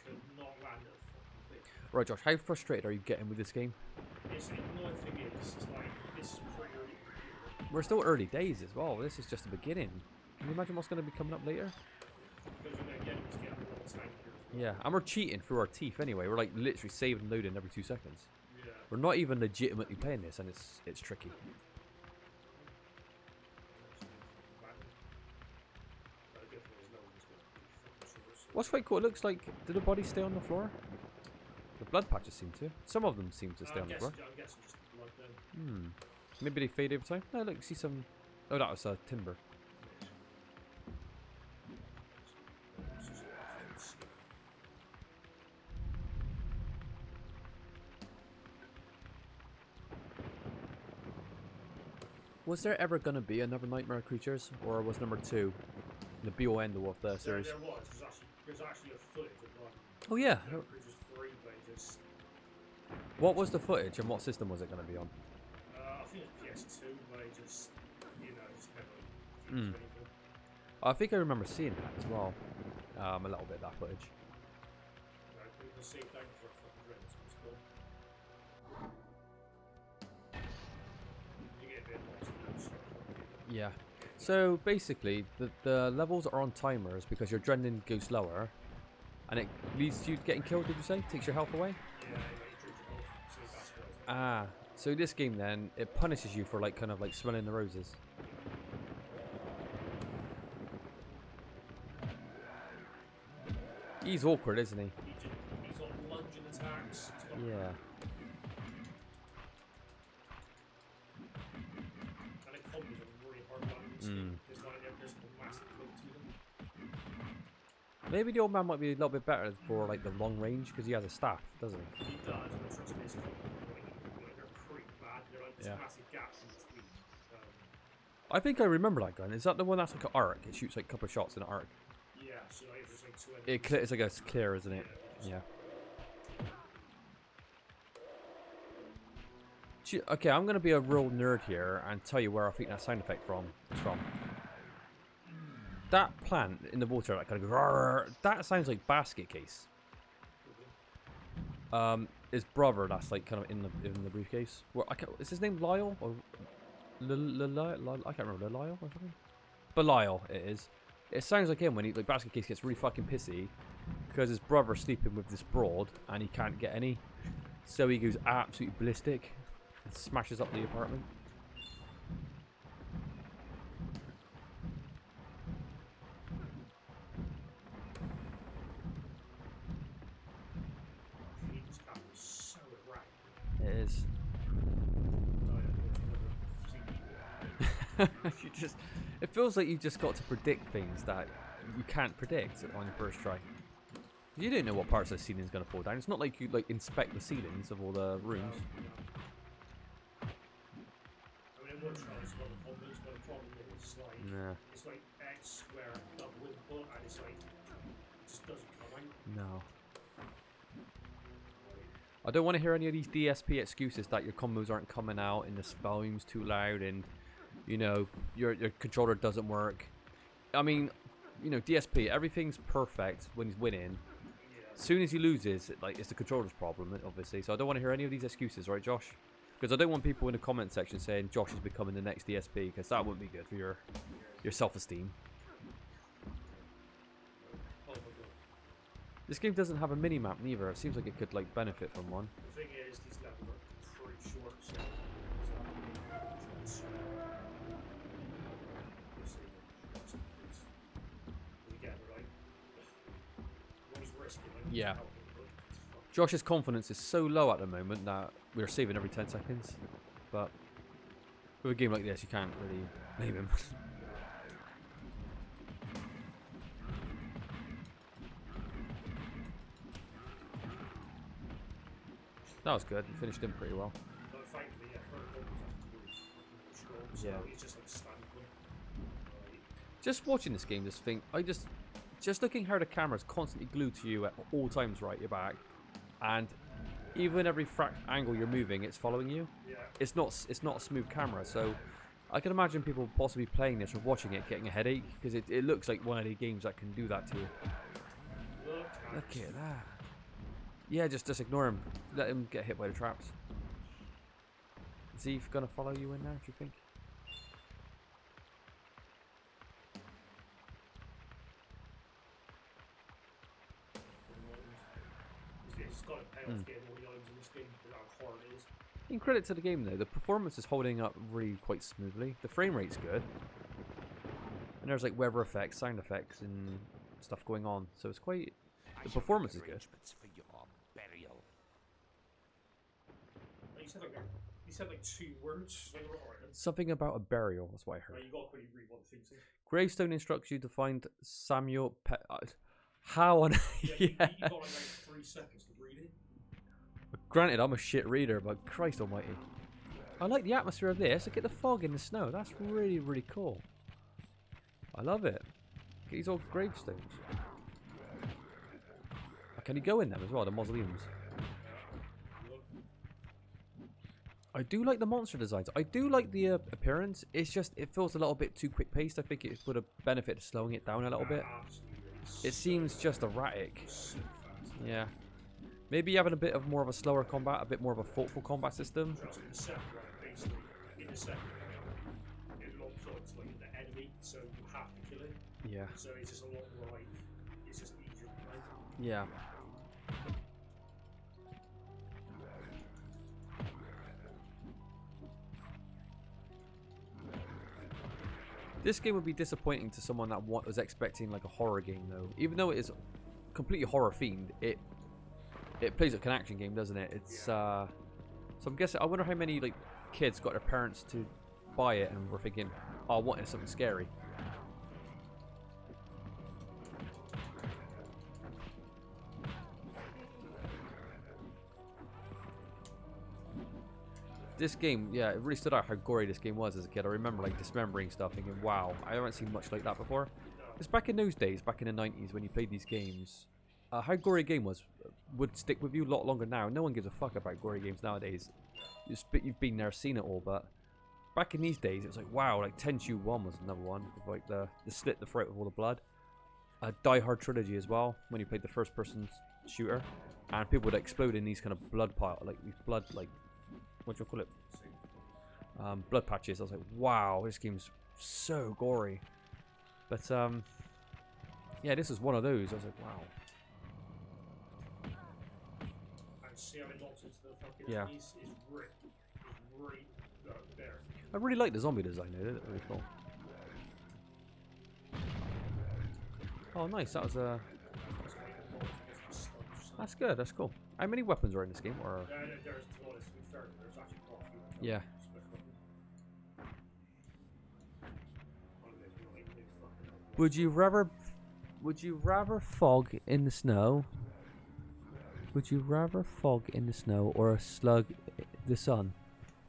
Could not land a fucking thing. Right, Josh, how frustrated are you getting with this game? It's the annoying thing is, it's like, this is pretty early. We're still early days as well. This is just the beginning. Can you imagine what's going to be coming up later? Because you're going to get it to get a little tank here. Yeah, and we're cheating through our teeth anyway. We're like literally saving and loading every 2 seconds. Yeah. We're not even legitimately playing this, and it's tricky. What's quite cool, it looks like, did the body stay on the floor? The blood patches seem to. Some of them seem to stay on the floor. I'm guessing just the blood then. Maybe they fade over time. No, look, see some... Oh, that was timber. Was there ever going to be another Nightmare Creatures? Or was number 2 the be-all end-all of the series? There was. There's actually a footage of one. Oh, yeah. Creatures 3, but it just... What was the footage and what system was it going to be on? I think it's PS2, but it just, just never used anything. I think I remember seeing that as well. A little bit of that footage. People say thank you for fucking drinks, it's cool. You get a bit lost in Yeah. So basically, the levels are on timers because your adrenaline goes lower, and it leads to you getting killed. Did you say? Takes your health away. Yeah, you drink your health, so that's what Ah. So this game then it punishes you for like kind of like smelling the roses. He's awkward, isn't he? he's got lunging attacks. He's got Yeah. And it combos are really hard landings. There's a massive hook to them. Maybe the old man might be a little bit better for like the long range because he has a staff, doesn't he? He does, but trust me, it's they're pretty bad. They're like, there's Yeah. massive gaps in between. I think I remember that gun. Is that the one that's like an arc? It shoots like a couple of shots in an arc. Yeah, so like, if there's like 2 It's like it's clear, isn't it? Yeah. Okay, I'm gonna be a real nerd here and tell you where I think that sound effect is from. That plant in the water that kind of goes, that sounds like basket case. His brother, that's like kind of in the briefcase. Well, is his name Lyle or I can't remember, Lyle or something. Belial, it is. It sounds like him when he, like, basket case gets really fucking pissy because his brother's sleeping with this broad and he can't get any, so he goes absolutely ballistic and smashes up the apartment. This camera is so erratic. It is. Oh, You just, it feels like you just got to predict things that you can't predict on your first try. You don't know what parts of the ceiling's gonna fall down. It's not like you like inspect the ceilings of all the rooms. I mean, it works well, it's got the combos, but the problem is, like, Nah. it's like X square double input, and it's like, it just doesn't come out. No. I don't want to hear any of these DSP excuses that your combos aren't coming out and the volume's too loud and, you know, your controller doesn't work. I mean, you know, DSP, everything's perfect when he's winning. As soon as he loses, it's the controller's problem, obviously. So I don't want to hear any of these excuses, right, Josh? Because I don't want people in the comment section saying Josh is becoming the next DSP, because that wouldn't be good for your self-esteem. Oh my god. This game doesn't have a mini-map neither. It seems like it could, like, benefit from one. The thing is, these levels are pretty short, so Yeah. Josh's confidence is so low at the moment that we're saving every 10 seconds. But with a game like this, you can't really blame him. That was good. You finished him pretty well. Yeah. Just watching this game, just looking how the camera's constantly glued to you at all times, right, your back, and even every angle you're moving, it's following you. Yeah. It's not a smooth camera, so I can imagine people possibly playing this or watching it getting a headache because it looks like one of the games that can do that to you. Look at that. Yeah, just ignore him. Let him get hit by the traps. Is he gonna follow you in there, do you think? It's got to pay off getting all the items in this game, but how hard it is. In credit to the game though, the performance is holding up really quite smoothly. The frame rate's good. And there's like weather effects, sound effects and stuff going on. So it's quite, the performance is good. For your burial. You said like 2 words. Something about a burial, that's what I heard. You got to quickly read what the thing says. Gravestone instructs you to find Samuel how on... Yeah, you got like 3 seconds to read it. Granted, I'm a shit reader, but Christ almighty. I like the atmosphere of this. Look at the fog in the snow. That's really, really cool. I love it. Look at these old gravestones. Can you go in them as well, the mausoleums? I do like the monster designs. I do like the appearance. It's just, it feels a little bit too quick paced. I think it would have benefited slowing it down a little bit. It seems just erratic. Yeah. Maybe having a bit of more of a slower combat, a bit more of a thoughtful combat system. In the second round, it locks on to like the enemy, so you have to kill it. Yeah. So it's just a lot more like, it's just easier to play. Yeah. This game would be disappointing to someone that was expecting like a horror game though. Even though it is completely horror themed, it plays like an action game, doesn't it? It's so I'm guessing, I wonder how many like kids got their parents to buy it and were thinking, oh, I wanted something scary. This game, yeah, it really stood out how gory this game was as a kid. I remember like dismembering stuff, thinking, "Wow, I haven't seen much like that before." Because back in those days, back in the 90s, when you played these games, how gory a game was would stick with you a lot longer now. No one gives a fuck about gory games nowadays. You've been there, seen it all, but back in these days, it was like, wow, like 10-2-1 was another one, with like the slit the throat with all the blood. Die Hard trilogy as well, when you played the first-person shooter, and people would explode in these kind of blood pile, like these blood, like what do you call it? Blood patches. I was like, wow, this game's so gory. But yeah, this is one of those. I was like, wow. And see how it knocks into the fucking Yeah. enemies is really there. I really like the zombie design. They did it really cool. Oh, nice. That was a. That's good. That's cool. How many weapons are in this game? Or There's, to be honest, to be fair, there's actually quite a few. yeah. Would you rather fog in the snow? Would you rather fog in the snow or a slug the sun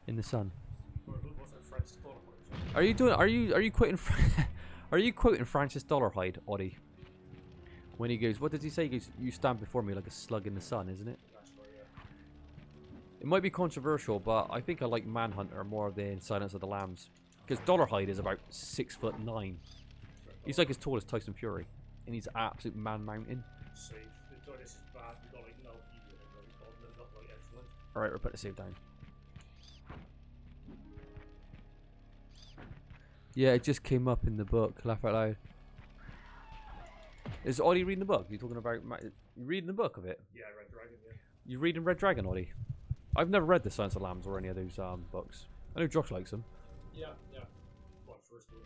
in the sun? Are you quoting are you quoting Francis Dollarhide, Oddie? When he goes, what did he say? He goes, "You stand before me like a slug in the sun," isn't it? It might be controversial, but I think I like Manhunter more than Silence of the Lambs. Because Dollarhide is about 6'9". He's like as tall as Tyson Fury. And he's absolute man mountain. Alright, we're putting a save down. Yeah, it just came up in the book. Laugh out loud. Is Oddie reading the book? You talking about... You reading the book of it? Yeah, Red Dragon, yeah. You reading Red Dragon, Oddie? I've never read the Silence of the Lambs or any of those books. I know Josh likes them. Yeah, yeah. What, first one?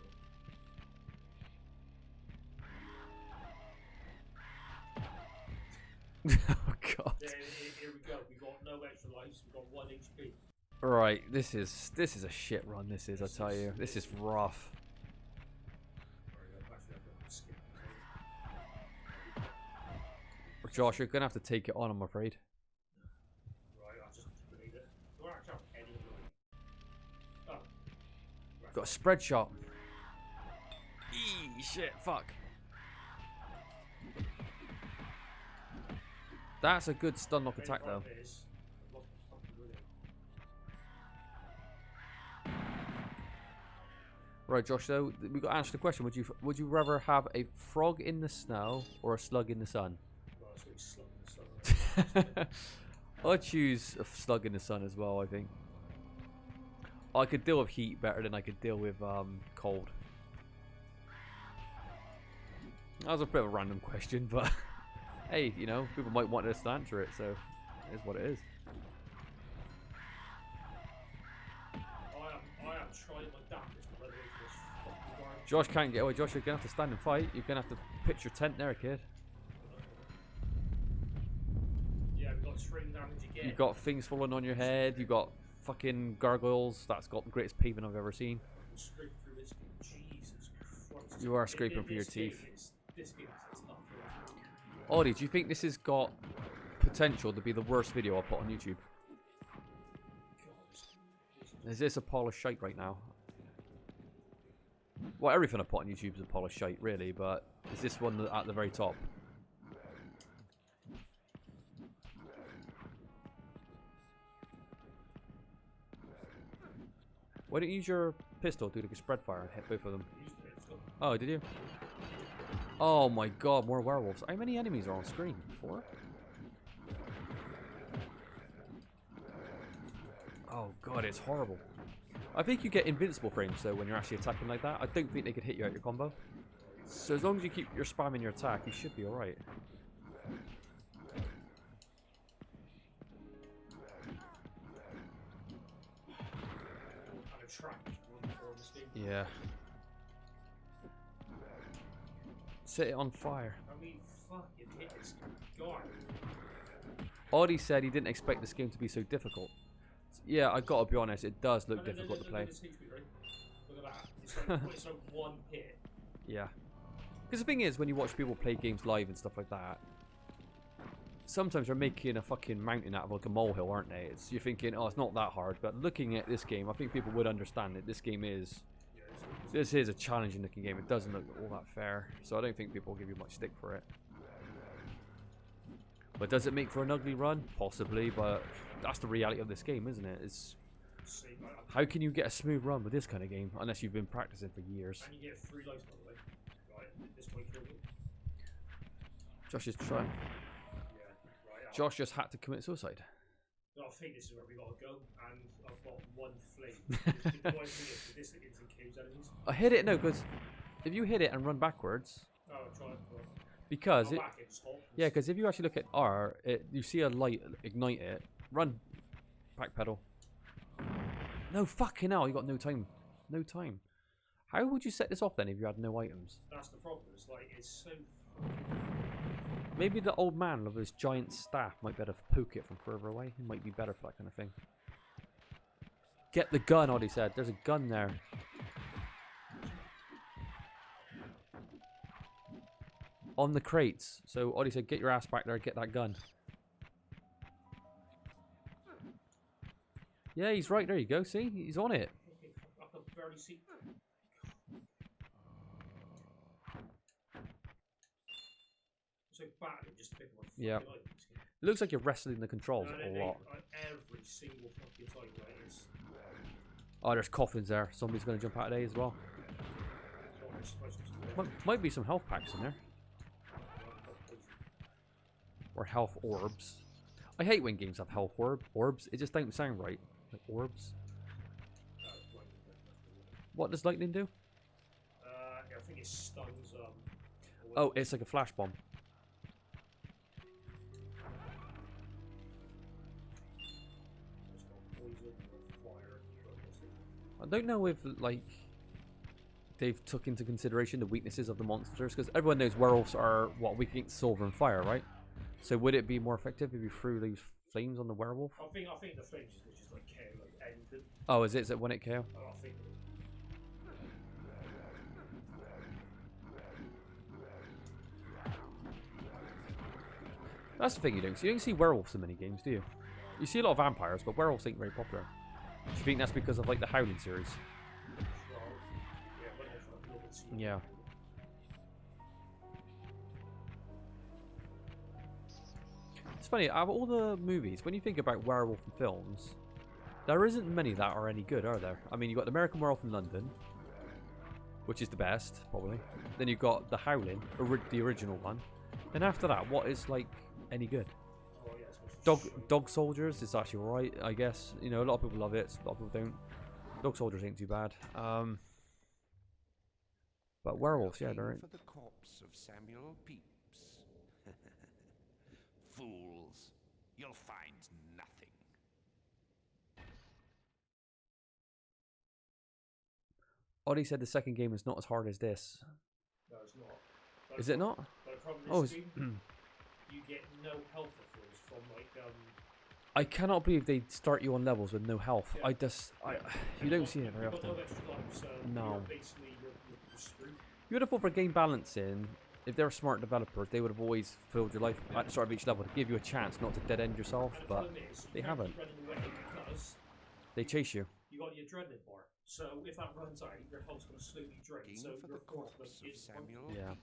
Oh god. Yeah, here we go. We got no extra lives. We got 1 HP. Right, this is a shit run. This is, I tell you, this is rough. Josh, you're gonna have to take it on, I'm afraid. Right, I'll just delete it. Do I actually have any of them? Oh. Got a spread shot. Eee, shit, fuck. That's a good stun lock attack though. Right, Josh. So we got to answer the question: Would you rather have a frog in the snow or a slug in the sun? I'd choose a slug in the sun as well. I think I could deal with heat better than I could deal with cold. That was a bit of a random question, but hey, you know, people might want us to answer it, so it is what it is. I am trying my damnedest to run away from this fucking guard. Josh can't get away. Josh, you're gonna have to stand and fight. You're gonna have to pitch your tent there, kid. Yeah, we got string damage again. You got things falling on your head. You got fucking gargoyles. That's got the greatest pavement I've ever seen. Scrape through this. Jesus Christ. You are scraping for your teeth. This game is tough. Audie, do you think this has got potential to be the worst video I put on YouTube? Is this a pile of shite right now? Well, everything I put on YouTube is a pile of shite, really, but is this one at the very top? Why don't you use your pistol, do like a spread fire and hit both of them? Oh, did you? Oh my god, more werewolves. How many enemies are on screen? 4? Oh god, it's horrible. I think you get invincible frames though when you're actually attacking like that. I don't think they could hit you out your combo. So as long as you keep your spamming your attack, you should be alright. Yeah. Set it on fire. I mean, fucking hit this guard. Audie said he didn't expect this game to be so difficult. Yeah, I gotta be honest, it does look difficult to play. Look at that. It's like 1 hit. Yeah. Because the thing is, when you watch people play games live and stuff like that, sometimes they're making a fucking mountain out of like a molehill, aren't they? You're thinking, oh, it's not that hard. But looking at this game, I think people would understand that this game is... This is a challenging looking game. It doesn't look all that fair. So I don't think people will give you much stick for it. But does it make for an ugly run? Possibly, but that's the reality of this game, isn't it? It's... How can you get a smooth run with this kind of game unless you've been practicing for years? And you get 3 lives, by the way. Right, this might kill you. Josh is trying. Yeah, right. Josh just had to commit suicide. No, I think this is where we gotta go, and I've got 1 flame. This into caves enemies. I hit it, no, because if you hit it and run backwards, Oh, try it. because it, Back, it's hot. yeah, because if you actually look at R, you see a light ignite it. Run, back pedal. No fucking hell, you got no time, no time. How would you set this off then if you had no items? That's the problem. It's like it's so. Maybe the old man with his giant staff might be able to poke it from further away. It might be better for that kind of thing. Get the gun, Oddie said. There's a gun there. On the crates. So Oddie said, get your ass back there, get that gun. Yeah, he's right there. You go. See, he's on it. I can barely see. So battling just to pick up my Yeah. items. It looks like you're wrestling the controls a lot. Every single fucking time where it's. Oh, there's coffins there. Somebody's going to jump out of there as well. Might be some health packs in there. Or health orbs. I hate when games have health orbs. It just don't sound right. Like orbs. What does lightning do? I think it stuns. Oh, it's like a flash bomb. I don't know if like they've took into consideration the weaknesses of the monsters, because everyone knows werewolves are what weak against silver and fire, right? So would it be more effective if you threw these flames on the werewolf? I think the flames is just like KO like anything. Oh, is it? Is it when it KO? I think. That's the thing you don't see. You don't see werewolves in many games, do you? You see a lot of vampires, but werewolves ain't very popular. Do you think that's because of like the Howling series? Yeah. It's funny, out of all the movies, when you think about werewolf films, there isn't many that are any good, are there? I mean, you've got the American Werewolf in London, which is the best, probably. Then you've got the Howling, the original one. Then after that, what is like any good? Dog Soldiers is actually alright, I guess. You know, a lot of people love it, a lot of people don't. Dog Soldiers ain't too bad. But werewolves, yeah, they're right. For the corpse of Samuel Pepys. Fools, you'll find nothing. Oddie said the second game is not as hard as this. No, it's not. Is it not? But the problem Oh, is, you get no health refills from like I cannot believe they start you on levels with no health. Yeah. You don't see it very often. No. You're screwed. You would have thought for game balancing, if they're smart developers, they would have always filled your life at the start of each level to give you a chance not to dead end yourself, And the but problem is, they you can't haven't. keep running away because They chase you. you got the adrenaline bar. So if that runs out, your health's going to slowly drain. So For your the corpse of is Samuel Yeah.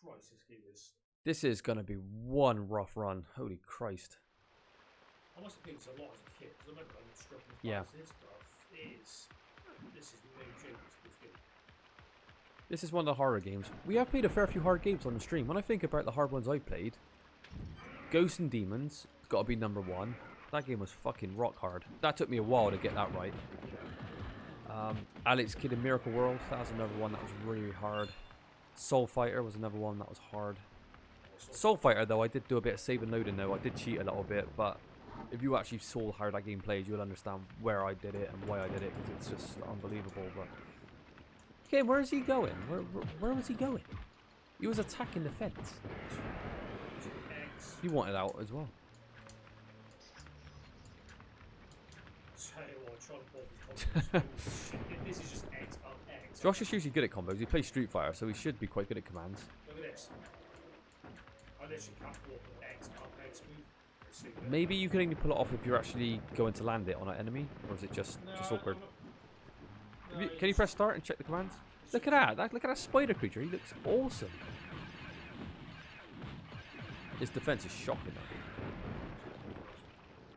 Christ, this game is. This is going to be one rough run. Holy Christ. I must have played this a lot as a kid because I remember I'm struggling with Yeah. this stuff. This is no joke. This game. This is one of the horror games. We have played a fair few hard games on the stream. When I think about the hard ones I played, Ghosts and Demons has got to be #1. That game was fucking rock hard. That took me a while to get that right. Alex Kidd in Miracle World, that was another one that was really hard. Soul Fighter was another one that was hard. Soul Fighter though, I did do a bit of save and loading though. I did cheat a little bit, but if you actually saw how that game plays, you'll understand where I did it and why I did it, because it's just unbelievable. But okay, where is he going? Where was he going? He was attacking the fence. You wanted out as well. This is just X up X. Josh is usually good at combos. He plays Street Fighter, so he should be quite good at commands. Look at this. I literally can't pull off an X, up X move. I see that. Maybe you can only pull it off if you're actually going to land it on an enemy, or is it just awkward? No, Can you press start and check the commands? Look at that! Look at that spider creature. He looks awesome. His defense is shocking.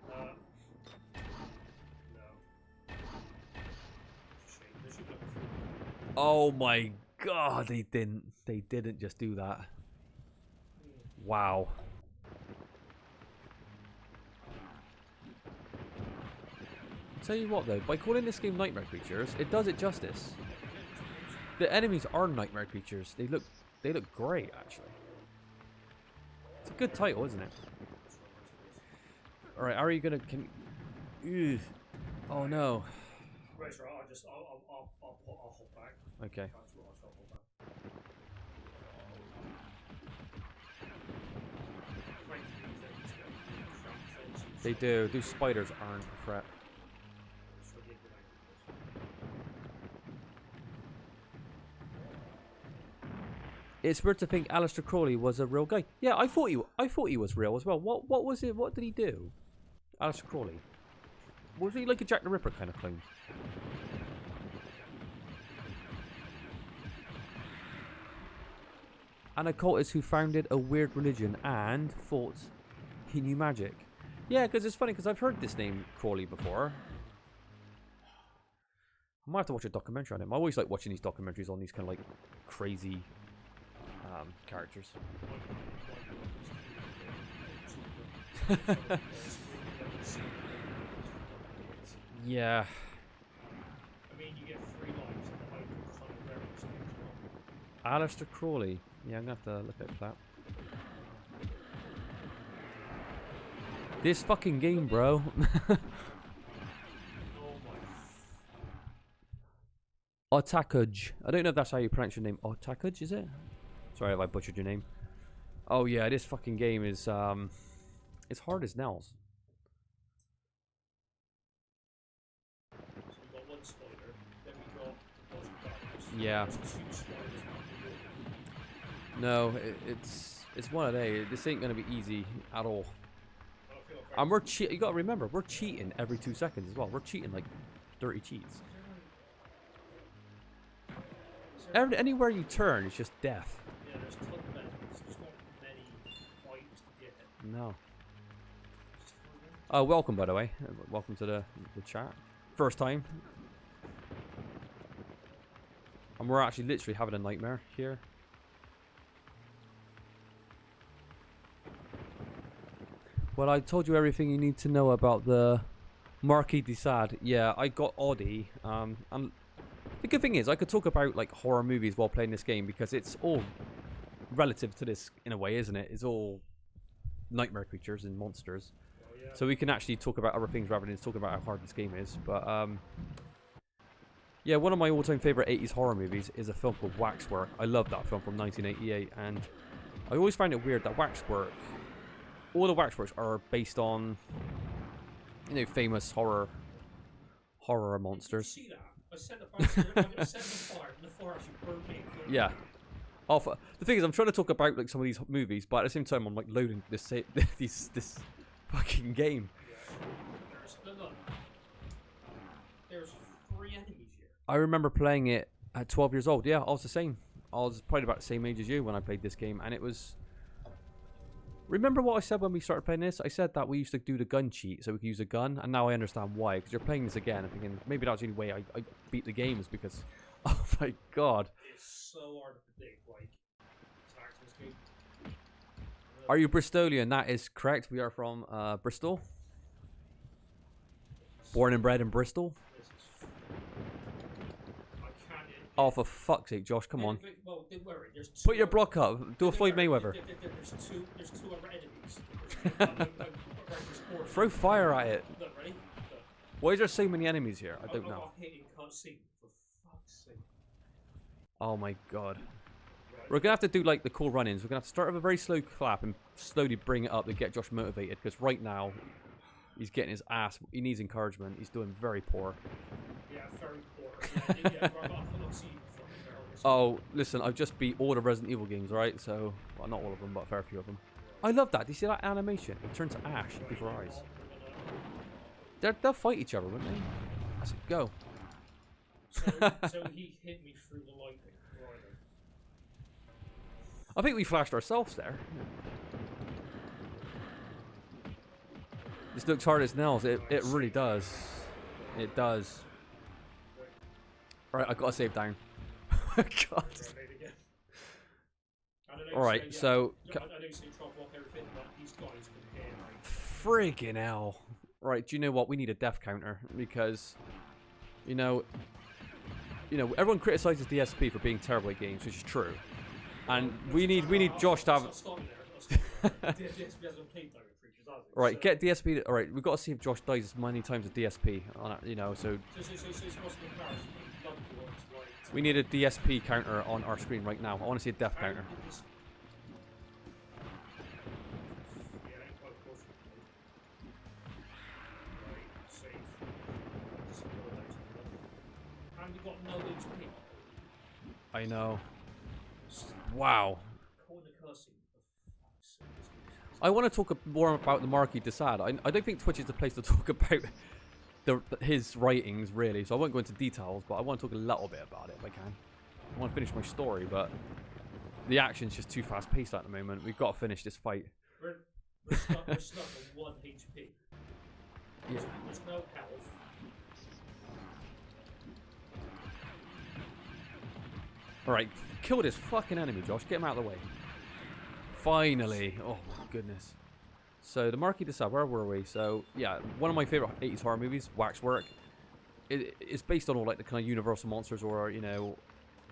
No. Oh my god! They didn't. They didn't just do that. Wow. Tell you what though, by calling this game Nightmare Creatures, it does it justice. The enemies are nightmare creatures. They look great actually. It's a good title, isn't it? All right, are you gonna? Ugh. Oh no. Right, sir, I'll hold back. Okay. They do. Those spiders aren't a threat. It's weird to think Aleister Crowley was a real guy. Yeah, I thought he was real as well. What was it? What did he do? Aleister Crowley. Was he like a Jack the Ripper kind of clone? An occultist who founded a weird religion and thought he knew magic. Yeah, because it's funny because I've heard this name Crowley before. I might have to watch a documentary on him. I always like watching these documentaries on these kind of like crazy characters. Yeah. I mean, you get 3 lines and Aleister Crowley. Yeah, I'm gonna have to look at that. This fucking game, bro. Otakuj. I don't know if that's how you pronounce your name. Otakuj, is it? Sorry if I butchered your name. Oh yeah, this fucking game is it's hard as nails. So we got 1 spider, then we got yeah. No, it's one a day. This ain't gonna be easy at all. And we're you gotta remember, we're cheating every 2 seconds as well. We're cheating like dirty cheats. Anywhere you turn, it's just death. Yeah, there's tons of enemies. There's not many items to get. No. Oh, welcome by the way. Welcome to the chat. First time. And we're actually literally having a nightmare here. Well, I told you everything you need to know about the Marquis de Sade. Yeah, I got Audi. And the good thing is, I could talk about like horror movies while playing this game because it's all relative to this in a way, isn't it? It's all nightmare creatures and monsters. Oh, yeah. So we can actually talk about other things rather than talk about how hard this game is. But yeah, one of my all-time favorite 80s horror movies is a film called Waxwork. I love that film from 1988, and I always find it weird that Waxwork, all the Waxworks are based on, you know, famous horror monsters. Did you see that? I set the fire, and the fire actually burned me. Yeah. The thing is, I'm trying to talk about like some of these movies, but at the same time, I'm like loading this fucking game. Yeah. There's 3 enemies here. I remember playing it at 12 years old. Yeah, I was the same. I was probably about the same age as you when I played this game, and it was. Remember what I said when we started playing this? I said that we used to do the gun cheat so we could use a gun, and now I understand why. Because you're playing this again and thinking maybe that's the only way I beat the game is because, oh my god. It's so hard to predict, like, tactics game. Are you Bristolian? That is correct. We are from Bristol. Born and bred in Bristol. Oh, for fuck's sake, Josh, come on. Well, don't worry. There's 2 Put your block up. Do a Floyd Mayweather. There's 2 other enemies. Throw fire at it. Look, ready? Look. Why is there so many enemies here? I don't know. I got hit in cutscene, for fuck's sake. Oh my god. We're gonna have to do like the cool run-ins. We're gonna have to start with a very slow clap and slowly bring it up to get Josh motivated. Because right now, he's getting his ass. He needs encouragement. He's doing very poor. Yeah, very poor. Yeah, I've not seen you before. Oh, listen, I've just beat all the Resident Evil games, right? So, well, not all of them, but a fair few of them. I love that. Do you see that animation? He turns to ash before our eyes. They'll fight each other, wouldn't they? I said, go. So he hit me through the lightning. Right then. I think we flashed ourselves there. This looks hard as nails. It really does. It does. Right, I gotta save down. God. Alright, so. I know you say drop off everything, but these guys can hear like. Friggin' hell. Right, do you know what? We need a death counter because, you know, everyone criticizes DSP for being terrible at games, which is true. And we need Josh to have. Right, get DSP. Alright, we've got to see if Josh dies as many times as DSP on it, you know, so. We need a DSP counter on our screen right now. I want to see a death counter. I know. Wow. I want to talk more about the Marquis de Sade. I don't think Twitch is the place to talk about his writings, really, so I won't go into details, but I want to talk a little bit about it if I can. I want to finish my story, but the action's just too fast-paced at the moment. We've got to finish this fight. We're stuck on 1 HP. Yeah. There's no health. Alright, kill this fucking enemy, Josh. Get him out of the way. Finally. Oh, my goodness. So, the Marquis de Sade, where were we? So, yeah, one of my favorite 80s horror movies, Waxwork. It's based on all, like, the kind of universal monsters or, you know,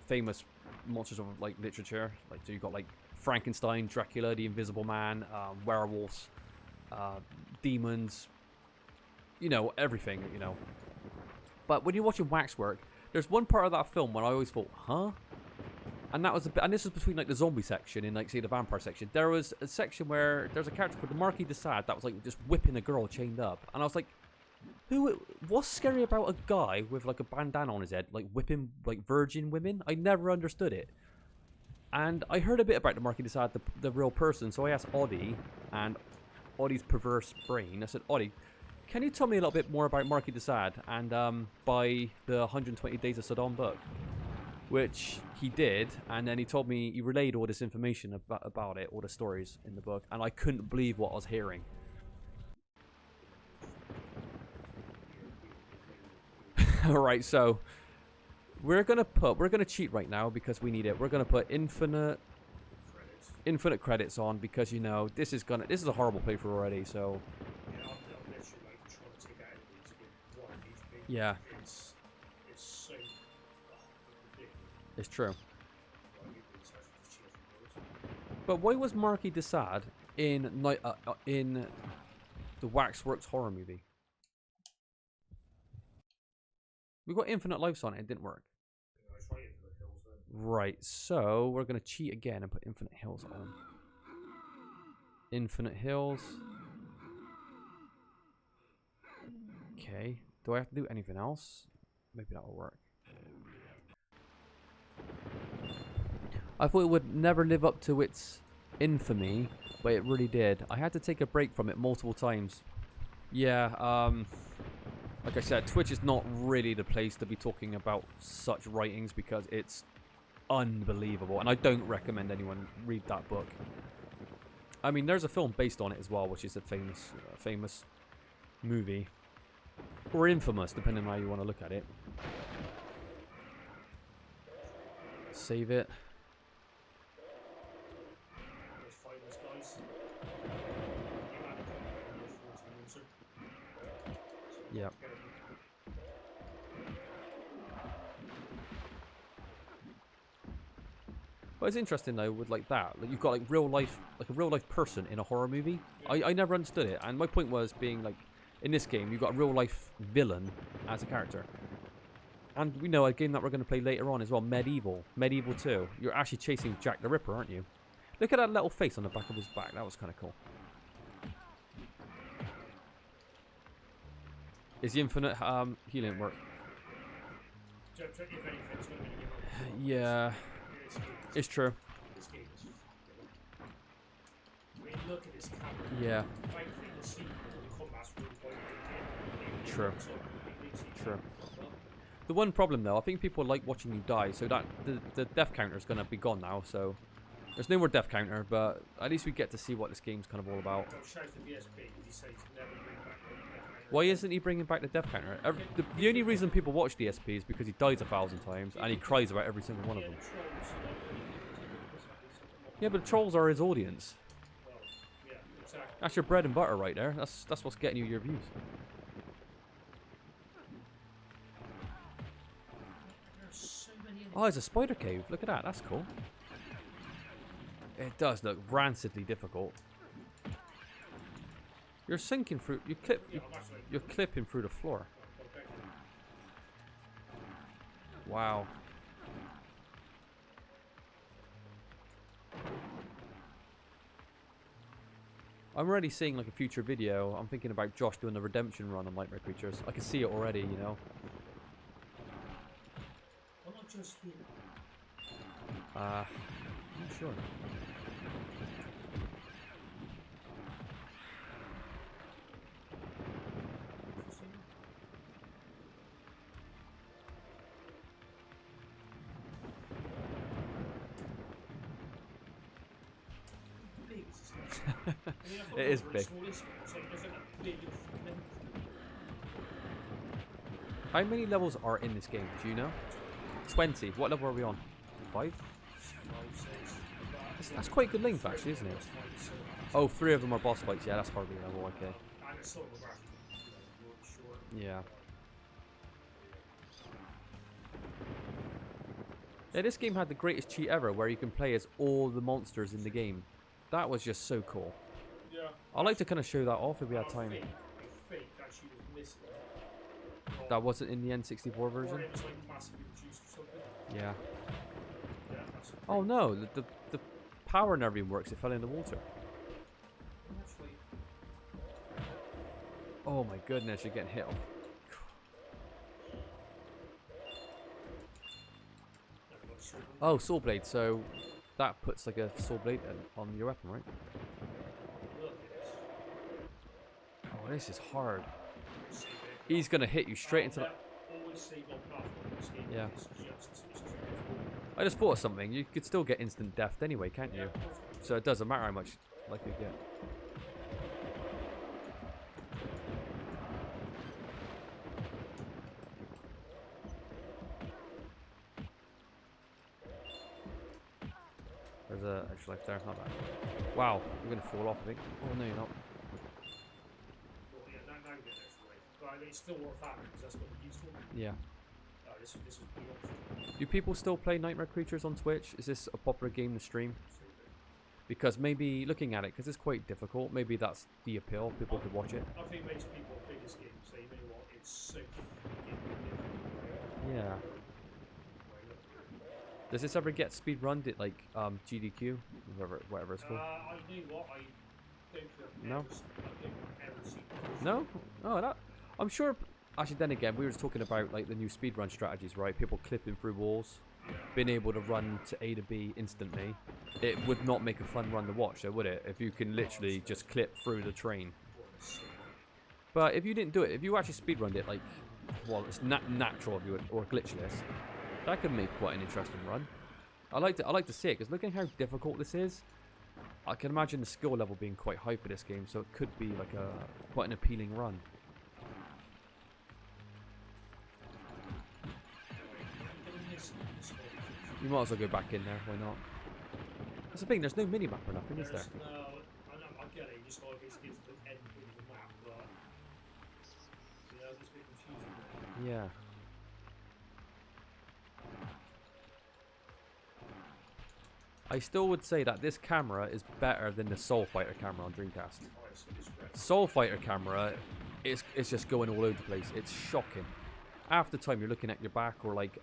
famous monsters of, like, literature. Like, so you've got, like, Frankenstein, Dracula, the Invisible Man, werewolves, demons, you know, everything, you know. But when you're watching Waxwork, there's one part of that film where I always thought, huh? And that was and this was between like the zombie section and like say the vampire section. There was a section where there's a character called the Marquis de Sade that was like just whipping a girl chained up, and I was like, what's scary about a guy with like a bandana on his head like whipping like virgin women? I never understood it. And I heard a bit about the Marquis de Sade, the real person, so I asked Oddie and Oddie's perverse brain. I said, Oddie, can you tell me a little bit more about Marquis de Sade and by the 120 Days of Sodom book? Which he did, and then he told me, he relayed all this information about it, all the stories in the book, and I couldn't believe what I was hearing. Alright, so we're gonna cheat right now because we need it. We're gonna put infinite credits on because, you know, this is a horrible playthrough already, so yeah. It's true. But why was Marquis de Sade in the Waxworks horror movie? We got infinite lives on it. It didn't work. Right. So we're gonna cheat again and put infinite hills on. Infinite hills. Okay. Do I have to do anything else? Maybe that will work. I thought it would never live up to its infamy, but it really did. I had to take a break from it multiple times. Yeah, like I said, Twitch is not really the place to be talking about such writings because it's unbelievable, and I don't recommend anyone read that book. I mean, there's a film based on it as well, which is a famous movie. Or infamous, depending on how you want to look at it. Save it. Yeah. But it's interesting though with like that. Like you've got like a real life person in a horror movie. I never understood it, and my point was being like in this game you've got a real life villain as a character. And we know a game that we're going to play later on as well, Medieval 2. You're actually chasing Jack the Ripper, aren't you? Look at that little face on the back of his back. That was kind of cool. Is the infinite healing work? Yeah, it's true. look at this camera. Yeah. Thankfully, the sequel, the combat's really quite good. True. True. True. The one problem though, I think people like watching you die, so that the death counter is gonna be gone now. So there's no more death counter, but at least we get to see what this game's kind of all about. Don't shout the DSP because he says he's never bring back the death counter. Why isn't he bringing back the death counter? The only reason people watch DSP is because he dies 1,000 times and he cries about every single one of them. Yeah, but the trolls are his audience. Well, yeah, exactly. That's your bread and butter right there. That's what's getting you your views. There's so many. Oh, it's a spider cave. Look at that. That's cool. It does look rancidly difficult. You're sinking through. You're clipping through the floor. Wow. I'm already seeing like a future video. I'm thinking about Josh doing the redemption run on Nightmare Creatures. I can see it already, you know. I'm not just here. I'm not sure. It is big. How many levels are in this game? Do you know? 20. What level are we on? 5? That's quite good length actually, isn't it? Oh, 3 of them are boss fights. Yeah, that's hardly level. Okay. Yeah. Yeah, this game had the greatest cheat ever, where you can play as all the monsters in the game. That was just so cool. Yeah. I'd like to kind of show that off if we had time. I think that she was missing. That wasn't in the N64 version? Or it was like massively reduced or something. Yeah. Yeah, that's Oh no, the power never even works. It fell in the water. actually. Oh my goodness, you're getting hit off. Oh, saw blade. So that puts like a saw blade on your weapon, right? Oh, this is hard. He's gonna hit you straight into that. Yeah. I just thought of something. You could still get instant death anyway, can't you? So it doesn't matter how much like you get. There's a extra life there, not bad. Wow, you're gonna fall off, I think. Oh no, you're not. But it's still worth having because that's what it's useful. Yeah. This was the option. Do people still play Nightmare Creatures on Twitch? Is this a popular game to stream? Because maybe looking at it, because it's quite difficult, maybe that's the appeal. People could watch it. I think it makes people play this game say, you know what, it's so Yeah. Does this ever get speedrunned at like GDQ, whatever it's called? I knew what I don't think No. I've ever seen. No? Oh, that. I'm sure. Actually, then again, we were just talking about like the new speedrun strategies, right? People clipping through walls, being able to run to A to B instantly. It would not make a fun run to watch, though, would it? If you can literally just clip through the train. But if you didn't do it, if you actually speedrunned it, like, well, it's natural if you would, or glitchless, that could make quite an interesting run. I like to see it because looking how difficult this is, I can imagine the skill level being quite high for this game, so it could be like quite an appealing run. You might as well go back in there, why not? That's the thing, there's no minimap or nothing, is there? No, I get it, you just like it's the end of the map, but yeah, it's a bit confusing. Yeah. I still would say that this camera is better than the Soul Fighter camera on Dreamcast. Soul Fighter camera, it's just going all over the place. It's shocking. Half the time you're looking at your back or like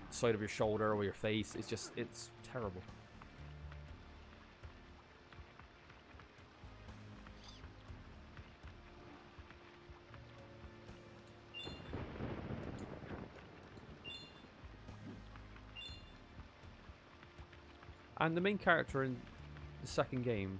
side of your shoulder or your face. It's terrible. And the main character in the second game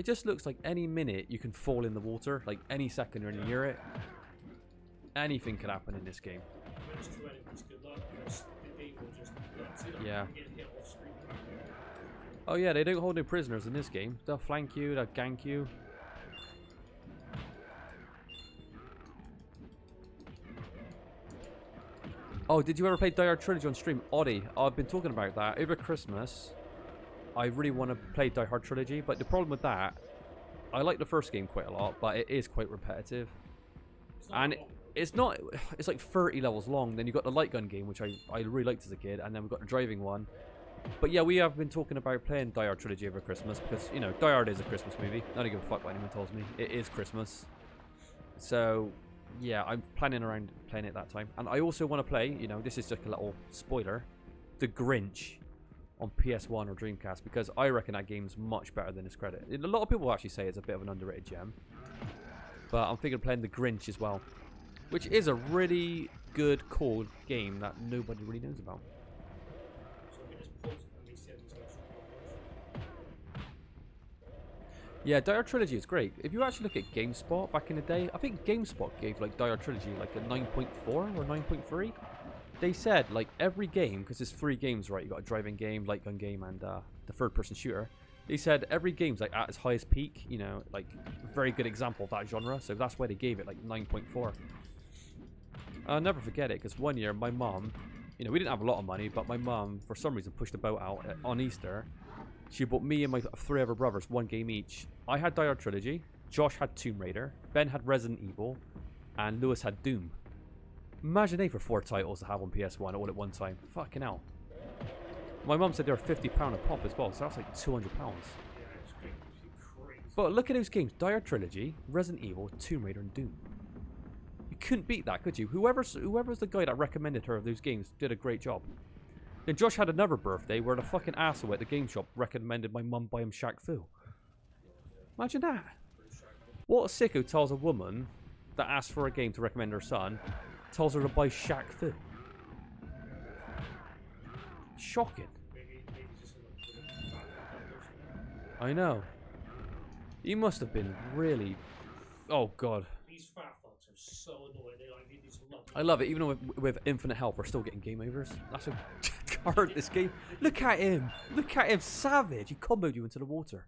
It just looks like any minute you can fall in the water, like any second you're near it. Anything could happen in this game. Yeah. Oh yeah, they don't hold no prisoners in this game. They'll flank you, they'll gank you. Oh, did you ever play Die Hard Trilogy on stream? Oddie, I've been talking about that. Over Christmas, I really want to play Die Hard Trilogy, but the problem with that, I like the first game quite a lot, but it is quite repetitive. And it's not, it's like 30 levels long. Then you've got the light gun game, which I really liked as a kid, and then we've got the driving one. But yeah, we have been talking about playing Die Hard Trilogy over Christmas, because, you know, Die Hard is a Christmas movie. I don't give a fuck what anyone tells me. It is Christmas. So, yeah, I'm planning around playing it that time. And I also want to play, you know, this is just a little spoiler, The Grinch on PS1 or Dreamcast, because I reckon that game's much better than its credit. A lot of people actually say it's a bit of an underrated gem. But I'm thinking of playing The Grinch as well, which is a really good, cool game that nobody really knows about. Yeah, Die Hard Trilogy is great. If you actually look at GameSpot back in the day, I think GameSpot gave like Die Hard Trilogy like a 9.4 or 9.3. They said like every game, because there's 3 games, right? You got a driving game, light gun game, and the third-person shooter. They said every game's like at its highest peak. You know, like a very good example of that genre. So that's why they gave it like 9.4. I'll never forget it because one year my mom, you know, we didn't have a lot of money, but my mom for some reason pushed the boat out on Easter. She bought me and my 3 other brothers 1 game each. I had Die Hard Trilogy, Josh had Tomb Raider, Ben had Resident Evil, and Lewis had Doom. Imagine they for 4 titles to have on PS1 all at one time. Fucking hell. My mum said they were £50 a pop as well, so that's like £200. But look at those games. Die Hard Trilogy, Resident Evil, Tomb Raider, and Doom. You couldn't beat that, could you? Whoever's the guy that recommended her those games did a great job. Then Josh had another birthday where the fucking asshole at the game shop recommended my mum buy him Shaq Fu. Imagine that. What a sicko tells a woman that asks for a game to recommend her son, tells her to buy Shaq Fu. Shocking. I know. He must have been really... Oh, God. These fat fucks are so annoying. They like need these lumps. I love it. Even with infinite health, we're still getting game overs. That's how hard this game. Look at him. Look at him. Savage. He comboed you into the water.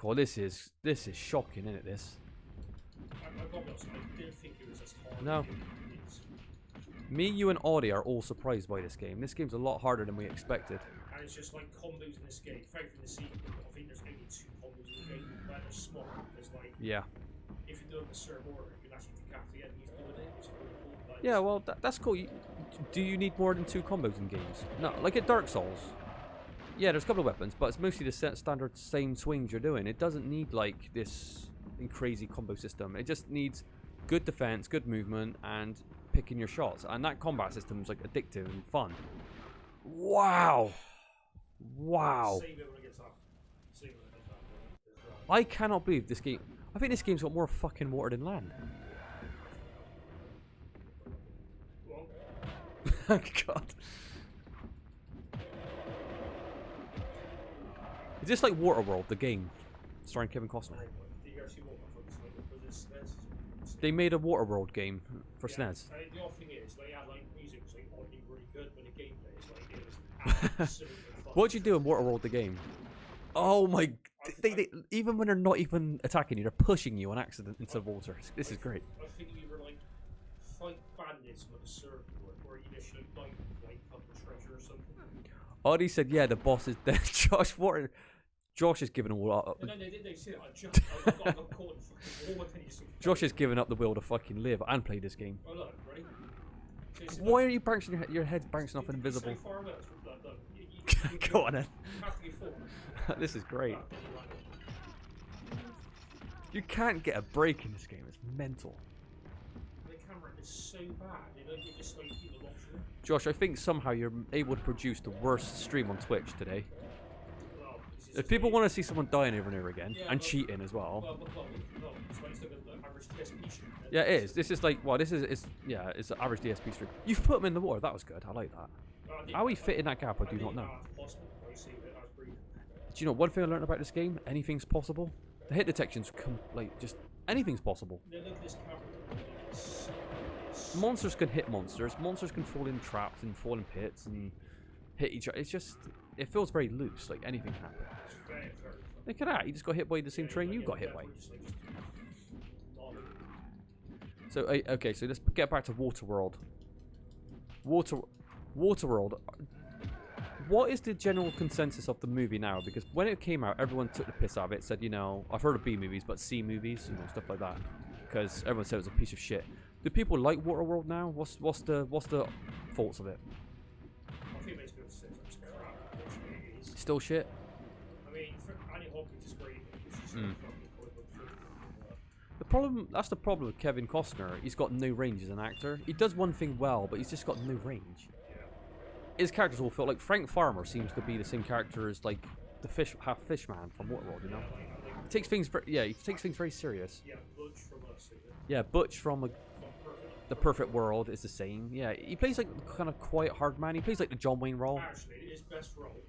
God, this is shocking, isn't it, this? I got I didn't think it was as hard. No. Me, you, and Audie are all surprised by this game. This game's a lot harder than we expected. And it's just like combos in this game. Thank you for the sequel. I think there's only 2 combos in the game, but they're small. There's like, yeah. If you're doing the serve order, you can actually decapitate enemies doing it. It's really cool. Like, Yeah, well, that's cool. Do you need more than 2 combos in games? No, like at Dark Souls. Yeah, there's a couple of weapons, but it's mostly the standard same swings you're doing. It doesn't need like this crazy combo system. It just needs good defense, good movement, and picking your shots. And that combat system is like addictive and fun. Wow. Wow. Save it when it gets up. Save it when it gets up. I cannot believe this game. I think this game's got more fucking water than land. Well, God. Is this like Waterworld, the game, starring Kevin Costner? did you actually walk up for this SNES? They made a Waterworld game for SNES. And the odd thing is, they had like music was like oddly really good, but the gameplay is like it was absolutely fun. What'd you do in Waterworld, the game? Oh my... They even when they're not even attacking you, they're pushing you on accident into the water. This is great. I think you were like fight bandits with a surfboard, or you just like up the treasure or something. Audie said, yeah, the boss is dead. Josh is giving all up. And then they said, I got caught in fucking wall, and you sort of Josh is giving up the will to fucking live and play this game. Oh look, ready? So you see, Why are you bouncing your head's bouncing off invisible? So far away, it's look. Go on then. You have to get forward. This is great. You can't get a break in this game. It's mental. The camera is so bad. You just like keep the lock through. Josh, I think somehow you're able to produce the worst stream on Twitch today. Well, If people want to see someone dying over and over again, Yeah, and but- cheating as well. Well, it's like still got the average DSP stream. Yeah, it is. This is like, well, it's the average DSP stream. You've put him in the water. That was good. I like that. How he fit in that gap, I do not know. you know one thing I learned about this game? Anything's possible. The hit detection's like just anything's possible. Now look at this camera. It's Monsters can hit monsters. Monsters can fall in traps and fall in pits and hit each other. It's just it feels very loose. Like anything can happen. very, very fun. Look at that. You just got hit by the same train you got hit by. So okay, so let's get back to Waterworld. Waterworld. What is the general consensus of the movie now? Because when it came out, everyone took the piss out of it. Said, you know, I've heard of B movies, but C movies, you know, stuff like that. Because everyone said it was a piece of shit. Do people like Waterworld now? What's the faults of it? I think it makes good sense. It's crap. It's Still shit. I mean, Annie Hopkins is great. She's fucking cool, but That's the problem with Kevin Costner. He's got no range as an actor. He does one thing well, but he's just got no range. His characters all feel like Frank Farmer seems to be the same character as like the half fish man from Waterworld, you know. He takes things he takes things very serious. Yeah, Butch from Us. Is it? Yeah, Butch from The Perfect World is the same. Yeah, he plays like kind of quiet hard man. He plays like the John Wayne role. Actually, his best role.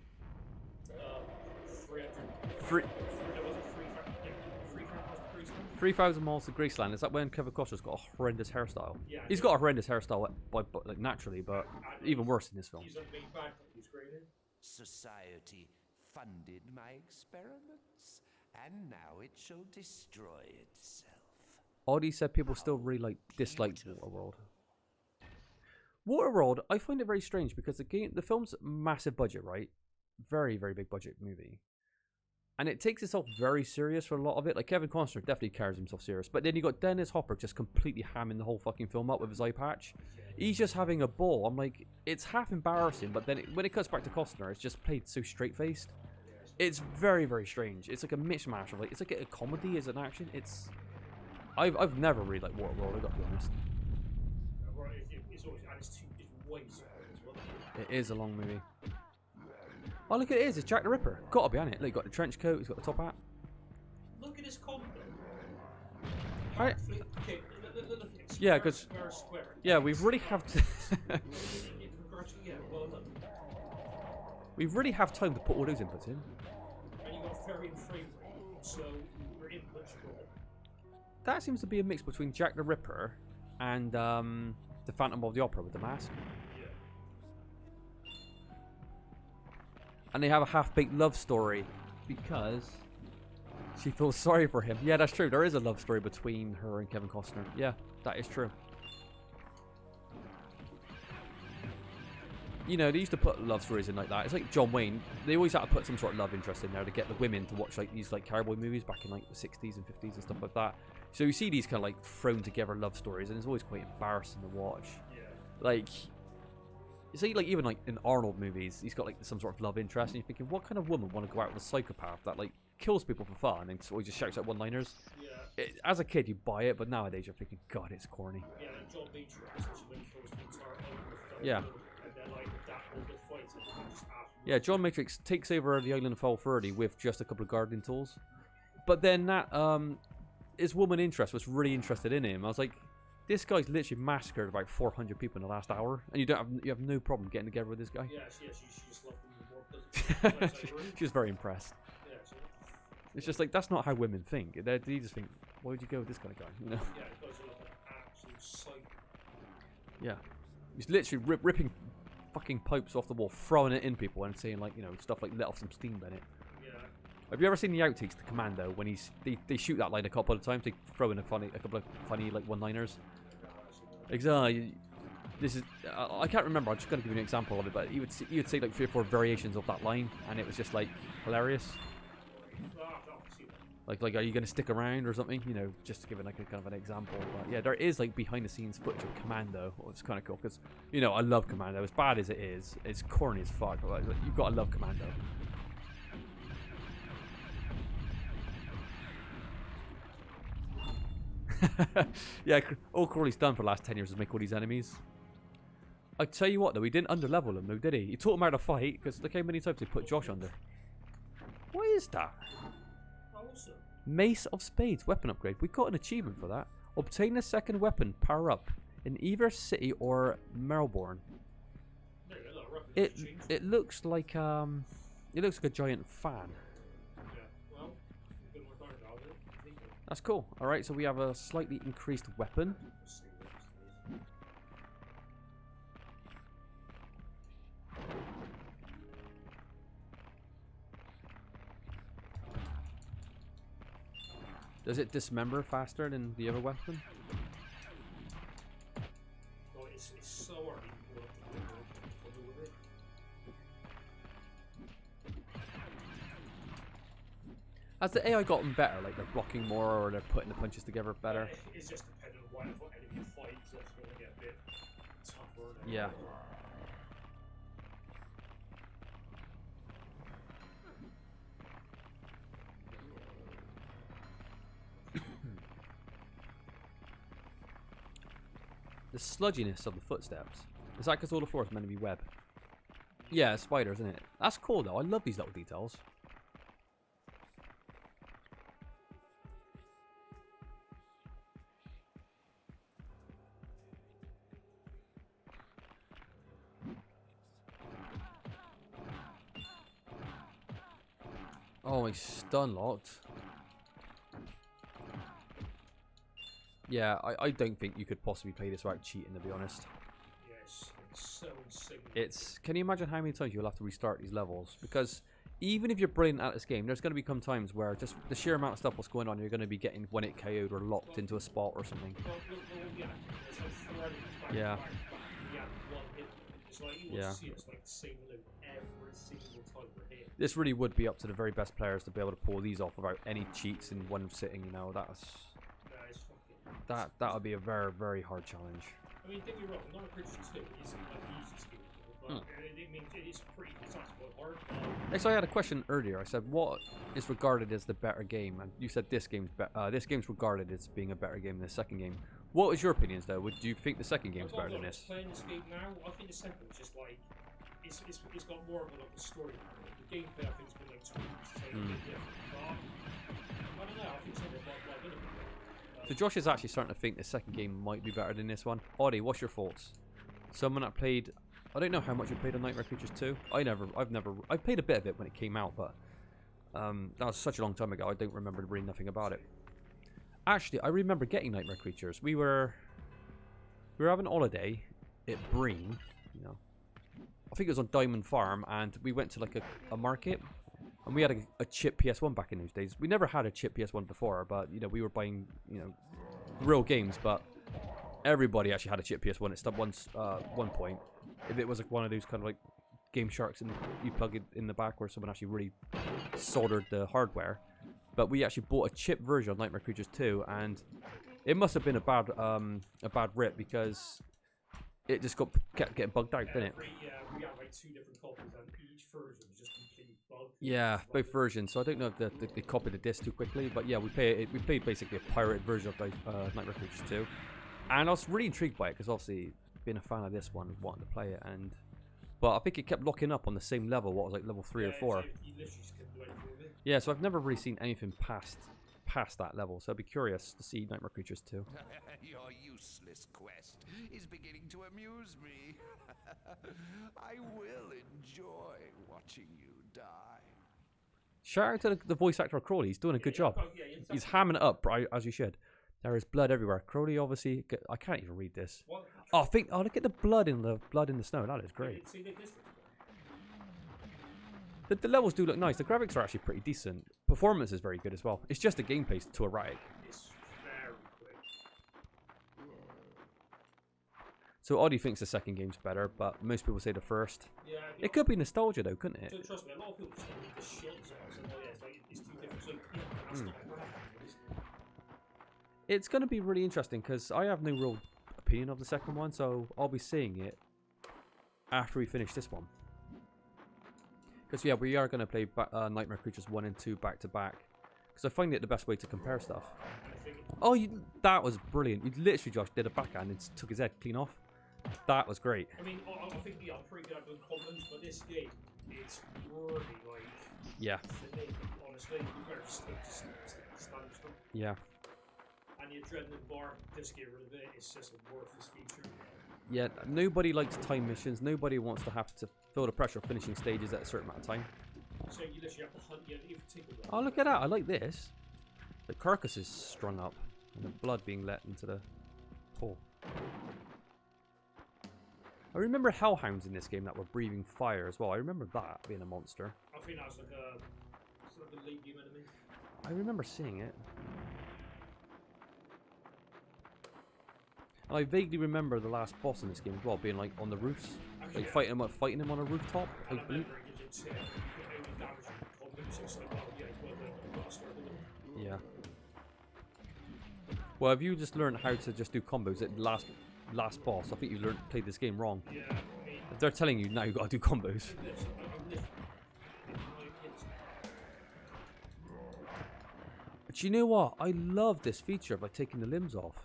3,000 Miles to Graceland. Is that when Kevin Costner's got a horrendous hairstyle? Yeah, he's got a horrendous hairstyle, like naturally, but even worse in this film. He's a big bad. He's great in. Society funded my experiments, and now it shall destroy itself. Audie said people still really disliked Waterworld. Waterworld, I find it very strange because the film's massive budget, right? Very, very big budget movie. And it takes itself very serious for a lot of it. Like Kevin Costner definitely carries himself serious. But then you got Dennis Hopper just completely hamming the whole fucking film up with his eye patch. He's just having a ball. I'm like, it's half embarrassing, but then when it cuts back to Costner, it's just played so straight-faced. It's very, very strange. It's like a mishmash of like, it's like a comedy as an action. I've never really liked Waterworld, I gotta be honest. It's always, and it's way too long as well. It is a long movie. Oh, look at it is. It's Jack the Ripper. Gotta be on it. Look, he's got the trench coat. He's got the top hat. Look at his combo. How, Okay, yeah, because yeah, we really have to. We really have time to put all those inputs in. And you got very frame rate, so your inputs go. That seems to be a mix between Jack the Ripper and the Phantom of the Opera with the mask. And they have a half-baked love story because she feels sorry for him. Yeah, that's true. There is a love story between her and Kevin Costner. Yeah, that is true. You know, they used to put love stories in like that. It's like John Wayne. They always had to put some sort of love interest in there to get the women to watch like these like cowboy movies back in like the 60s and 50s and stuff like that. So you see these kind of like thrown together love stories, and it's always quite embarrassing to watch. Yeah. Like, you see, like even like in Arnold movies, he's got like some sort of love interest, and you're thinking, what kind of woman want to go out with a psychopath that like kills people for fun and always just shouts out one-liners? Yeah. As a kid, you buy it, but nowadays you're thinking, God, it's corny. Yeah, and John Beach essentially went through the entire island. Yeah. And then like that whole bit fights and just Yeah, John Matrix takes over the island of Fall 30 with just a couple of gardening tools. But then that his woman interest was really interested in him. I was like, this guy's literally massacred about 400 people in the last hour, and you have no problem getting together with this guy. Yeah, she just loved him more because She was very impressed. yeah, so, It's just like, that's not how women think. They just think, why would you go with this kind of guy? You know? yeah, the guy's like an absolute psycho. Yeah. He's literally ripping fucking pipes off the wall, throwing it in people, and saying like, you know, stuff like let off some steam, Bennett. Yeah. Have you ever seen the outtakes to Commando when they shoot that line a couple of times? They throw in a couple of funny like one-liners. Exactly. This is I can't remember. I'm just gonna give you an example of it, but he would say like 3 or 4 variations of that line, and it was just like hilarious. Like are you gonna stick around or something? You know, just to give it like a kind of an example. But yeah, there is like behind-the-scenes footage of Commando. It's kind of cool because you know I love Commando. As bad as it is, it's corny as fuck. But, like, you've got to love Commando. Yeah, all Crawley's done for the last 10 years is make all these enemies. I tell you what though, he didn't underlevel him though, did he? He taught him how to fight, because look how many times he put Josh under. What is that? Also, Mace of Spades weapon upgrade. We got an achievement for that. Obtain a second weapon power up in either city or Melbourne. there you go, It looks like a giant fan. That's cool. Alright, so we have a slightly increased weapon. Let's see what this is. Does it dismember faster than the other weapon? Well, it's so hard to go up the window with it. Has the AI gotten better? Like they're blocking more or they're putting the punches together better? It's just dependent on what enemy you fight, so it's going to get a bit tougher. Yeah. The sludginess of the footsteps. Is that because all the floor is meant to be web? Yeah, spiders, isn't it? That's cool though. I love these little details. Oh, he's stun locked. Yeah, I don't think you could possibly play this without cheating, to be honest. Yes, it's so insane. It's. Can you imagine how many times you'll have to restart these levels? Because even if you're brilliant at this game, there's going to become times where just the sheer amount of stuff what's going on, you're going to be getting one hit KO'd or locked into a spot or something. Yeah. It's like you Yeah. see it's like the same loop every single time we're here. This really would be up to the very best players to be able to pull these off without any cheats in one sitting. You know, that's It's fucking. that would be a very, very hard challenge. I mean, don't get me wrong, Night Bridge 2 isn't like the easiest game, but it means it's pretty. It's actually quite hard. Actually, I had a question earlier. I said, "What is regarded as the better game?" And you said this game's regarded as being a better game than the second game. What was your opinions, though? Would you think the second game's better than this? Playing this game now, I think the second one's just like it's got more of a story. The gameplay, I think, has been like tweaked, so it's a bit different. But I don't know. I think some of it might be So Josh is actually starting to think the second game might be better than this one. Audie, what's your thoughts? Someone that played, I don't know how much you played on Nightmare Creatures 2. I played a bit of it when it came out, but that was such a long time ago. I don't remember really nothing about it. Actually, I remember getting Nightmare Creatures. We were having a holiday at Breen, you know. I think it was on Diamond Farm, and we went to like a market, and we had a chip PS1 back in those days. We never had a chip PS1 before, but you know we were buying real games. But everybody actually had a chip PS1 at one point. If it was like one of those kind of like Game Sharks, and you plug it in the back where someone actually really soldered the hardware. But we actually bought a chip version of Nightmare Creatures 2, and it must have been a bad rip because it just kept getting bugged out, didn't it? We had like 2 different copies, and each version was just completely bugged. Yeah, both versions. So I don't know if they copied the disc too quickly, but yeah, we played basically a pirated version of Nightmare Creatures 2, and I was really intrigued by it because obviously being a fan of this one, wanting to play it, but I think it kept locking up on the same level. What was like level 3 or 4? You literally just couldn't do anything with it. Yeah, so I've never really seen anything past that level. So I'd be curious to see Nightmare Creatures 2. Your useless quest is beginning to amuse me. I will enjoy watching you die. Shout out to the voice actor of Crowley. He's doing a good job. He's hamming it up, as you should. There is blood everywhere. Crowley, obviously, I can't even read this. Oh, look at the blood in the snow. That is great. The levels do look nice. The graphics are actually pretty decent. Performance is very good as well. It's just the gameplay's too erratic. It's very quick. So Audie thinks the second game's better, but most people say the first. Yeah, It could be nostalgia though, couldn't it? so trust me, a lot of people just think the shit as well. So, it's like it's too different. So, that's not bad. It's going to be really interesting because I have no real opinion of the second one, so I'll be seeing it after we finish this one. Because yeah, we are going to play Nightmare Creatures 1 and 2 back to back. Because I find it the best way to compare stuff. Oh, that was brilliant. You literally, Josh, did a backhand and took his head clean off. That was great. I mean, I think I'm pretty good at doing combos, but this game, it's really like... Yeah. Honestly, you better just stand stuff. Yeah. And the adrenaline bar, just get rid of it. It's just a worthless feature. Yeah, nobody likes time missions. Nobody wants to have to feel the pressure of finishing stages at a certain amount of time. So you literally have to hunt. You have to take away. Oh, look at that. I like this. The carcass is strung up, and the blood being let into the pool. I remember hellhounds in this game that were breathing fire as well. I remember that being a monster. I think that's like a legion enemy. I remember seeing it. And I vaguely remember the last boss in this game as well being like on the roofs, Actually, like fighting him on a rooftop. I and I believe. remember it gives you 10, you get only damage from combos, it's like, oh yeah, well, the master of them. Yeah. Well, if you just learned how to just do combos at last boss, I think you played this game wrong. Yeah, I mean, If they're telling you now you got to do combos. I'm But you know what? I love this feature by taking the limbs off.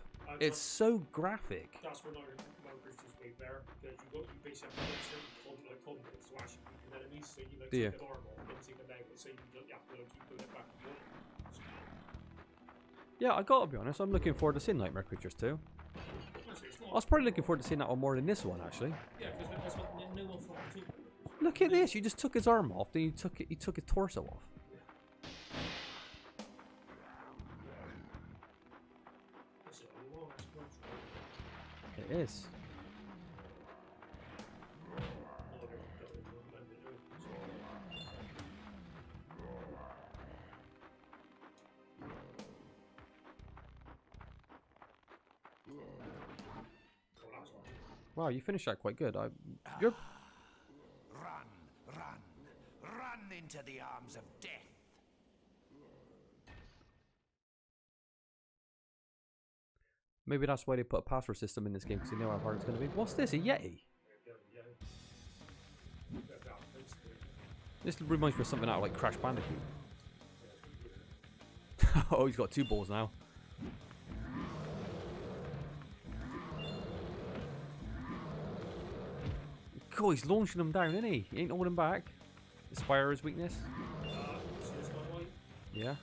It's so graphic. That's when I remember it's just way better, because you basically have to certain combos to actually beat the enemies, so you like Yeah. take an arm off, then take a leg, so you have to keep doing it back and forth. Yeah, I gotta be honest, I'm looking forward to seeing Nightmare Creatures too. Honestly, it's I not, was probably looking forward to seeing that one more than this one actually. yeah, because there's no one from the team. Look at this, you just took his arm off, then you took his torso off. This is a long ass monster. It is. Wow, you finished that quite good. You're Run into the arms of death. maybe that's why they put a password system in this game because they know how hard it's going to be. What's this? A Yeti? This reminds me of something out of like Crash Bandicoot. Oh, he's got 2 balls now. Cool, he's launching them down, isn't he? He ain't holding back. Is fire his weakness? Yeah.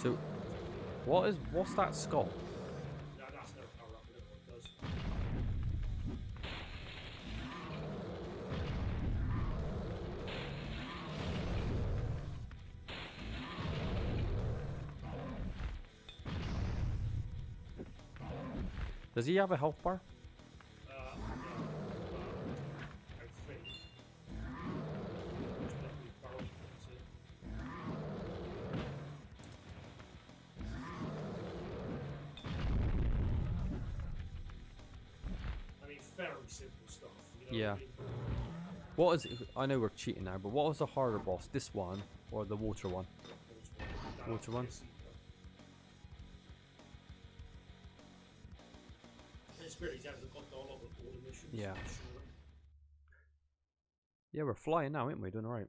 So, what's that skull? That's never power up, but it does. Does he have a health bar? I think. There's definitely power up, that's it. I mean, very simple stuff. You know Yeah. what I mean? What is it? I know we're cheating now, but what was the harder boss? This one or the water one? Water one? It's really hasn't got all of all the missions. Yeah. Sure. Yeah, we're flying now, aren't we? Doing alright.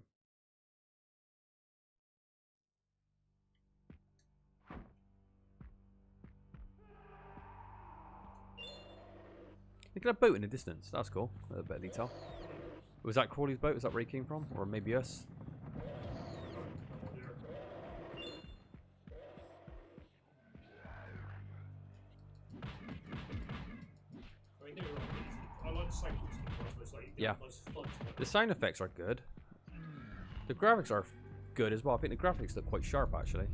Look at that boat in the distance. That's cool. A bit of detail. Was that Crawley's boat? Was that where he came from? Or maybe us? I mean, don't get me wrong, I like the sound of this because it's like Yeah. nice fun to it. The sound effects are good. The graphics are good as well. I think the graphics look quite sharp actually.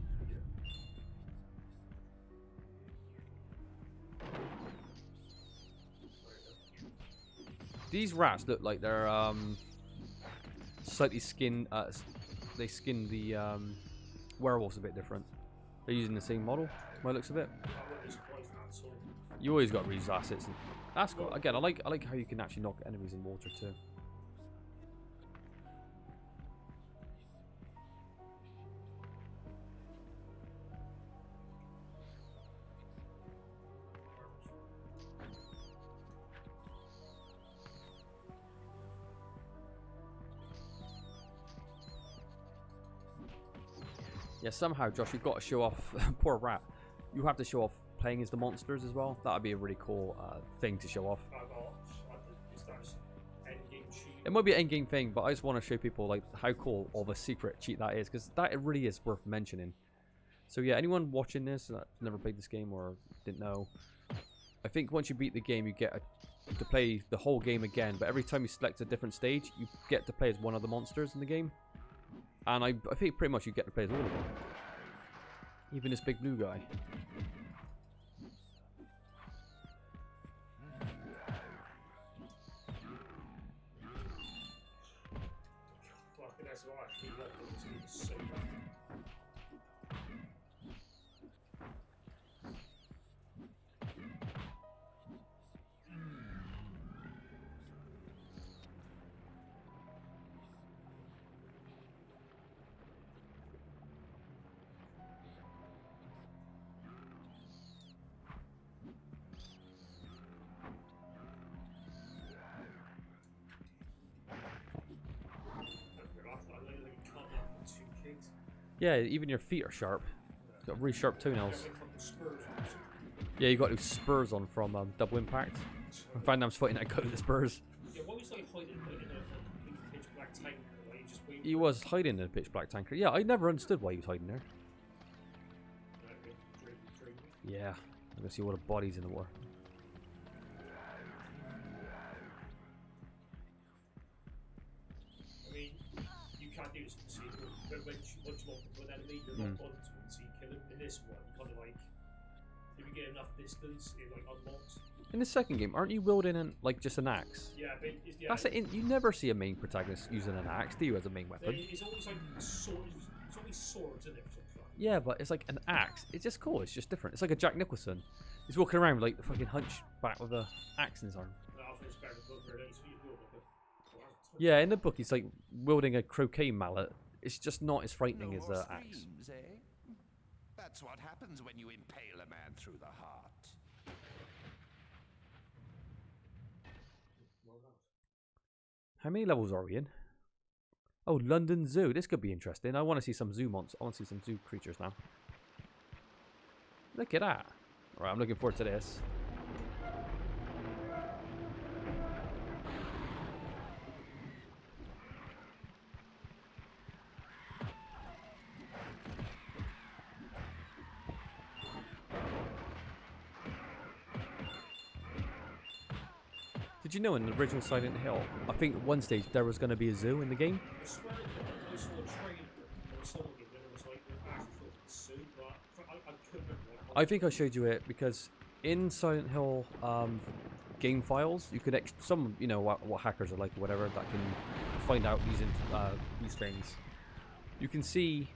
These rats look like they're slightly skinned. They skinned the werewolves a bit different. They're using the same model, by the looks of it. I wouldn't be surprised at all. You always got to reuse assets. And that's cool. Again, I like how you can actually knock enemies in water too. Yeah, somehow, Josh, you've got to show off. Poor rat. You have to show off playing as the monsters as well. That'd be a really cool thing to show off. Is that endgame cheat? It might be an endgame thing, but I just want to show people like how cool of a secret cheat that is, because that really is worth mentioning. So yeah, anyone watching this that's never played this game or didn't know, I think once you beat the game, you get to play the whole game again, but every time you select a different stage, you get to play as one of the monsters in the game. And I think pretty much you get to play as all of them. Even this big blue guy. Fucking that's right. He loved it. He was so bad. Yeah, even your feet are sharp. Got really sharp toenails. Yeah, you got those spurs on from Double Impact. Van Damme's fighting that guy with the spurs. Yeah, what was like hiding in a pitch black tanker? Like, you just wait He was hiding in a pitch black tanker. Yeah, I never understood why he was hiding there. Yeah, I'm gonna see all the bodies in the war. I mean, you can't do this in the sequel. But once you lock into an enemy, you're locked onto it until you kill him. In this one, you kind of like, if you get enough distance, it like unlocks. In the second game, aren't you wielding like just an axe? Yeah, but yeah, That's it. You never see a main protagonist using an axe, do you, as a main weapon? it's always like swords. It's always swords, isn't it? Or something. Yeah, but it's like an axe. It's just cool. It's just different. It's like a Jack Nicholson. He's walking around with like the fucking hunchback with a axe in his arm. Yeah, in the book, he's like wielding a croquet mallet. It's just not as frightening as an axe. Dreams, eh? That's what happens when you impale a man through the heart. How many levels are we in? Oh, London Zoo. This could be interesting. I want to see some zoo monsters. I want to see some zoo creatures now. Look at that. Alright, I'm looking forward to this. Did you know in the original Silent Hill, I think at one stage there was going to be a zoo in the game? I swear I saw a trailer or something when it was like actually the suit, but I couldn't remember. I think I showed you it because in Silent Hill game files, you could some what hackers are like or whatever that can find out these things. You can see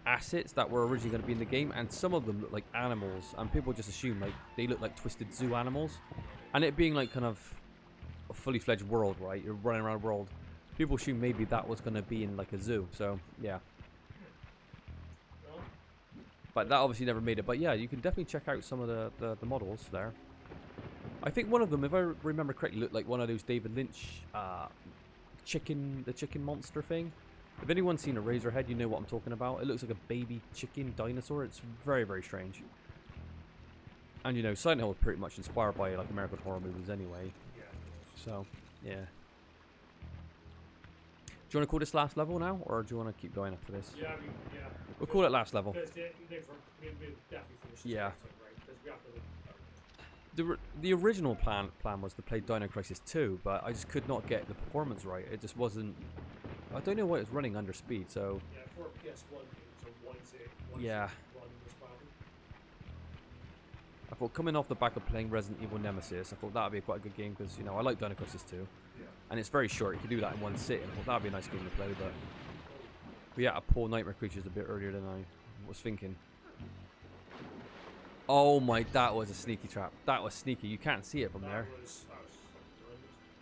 assets that were originally going to be in the game, and some of them look like animals, and people just assume like they look like twisted zoo animals, and it being like kind of a fully fledged world, right? You're running around a world. People assume maybe that was going to be in like a zoo, so yeah. But that obviously never made it. But yeah, you can definitely check out some of the models there. I think one of them, if I remember correctly, looked like one of those David Lynch the chicken monster thing. If anyone's seen a Razorhead, you know what I'm talking about. It looks like a baby chicken dinosaur. It's very, very strange. And Silent Hill was pretty much inspired by like American horror movies anyway. So, yeah. Do you want to call this last level now, or do you want to keep going after this? Yeah, I mean, yeah. We'll call it last level. Yeah. The original plan was to play Dino Crisis 2, but I just could not get the performance right. It just wasn't. I don't know why it was running under speed. So. Yeah, for a PS1, so why is it yeah. running this badly? I thought coming off the back of playing Resident Evil Nemesis, I thought that would be quite a good game because I like Dino Crisis 2, and it's very short. You can do that in one sitting. I thought that would be a nice game to play, but yeah, Poor Nightmare Creatures a bit earlier than I was thinking. Oh my, that was a sneaky trap. That was sneaky. You can't see it from there.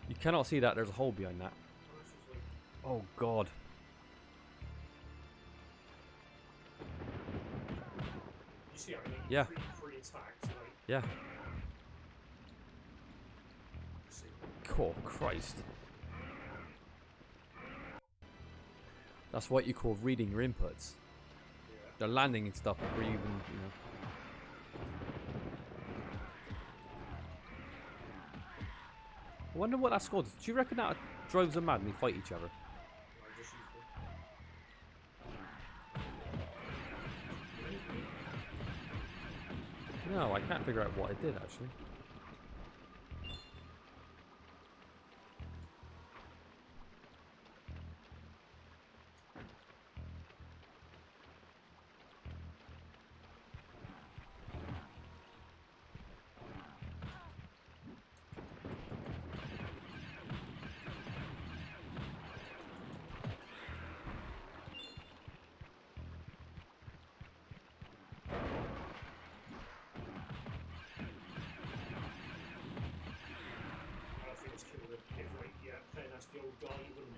You cannot see that. There's a hole behind that. Oh god. You see how I mean? Yeah. Free attacks, like, Yeah. Oh Christ. That's what you call reading your inputs. They're landing and stuff before you even, I wonder what that score does. Do you reckon that drives them mad and they fight each other? No, I can't figure out what it did actually.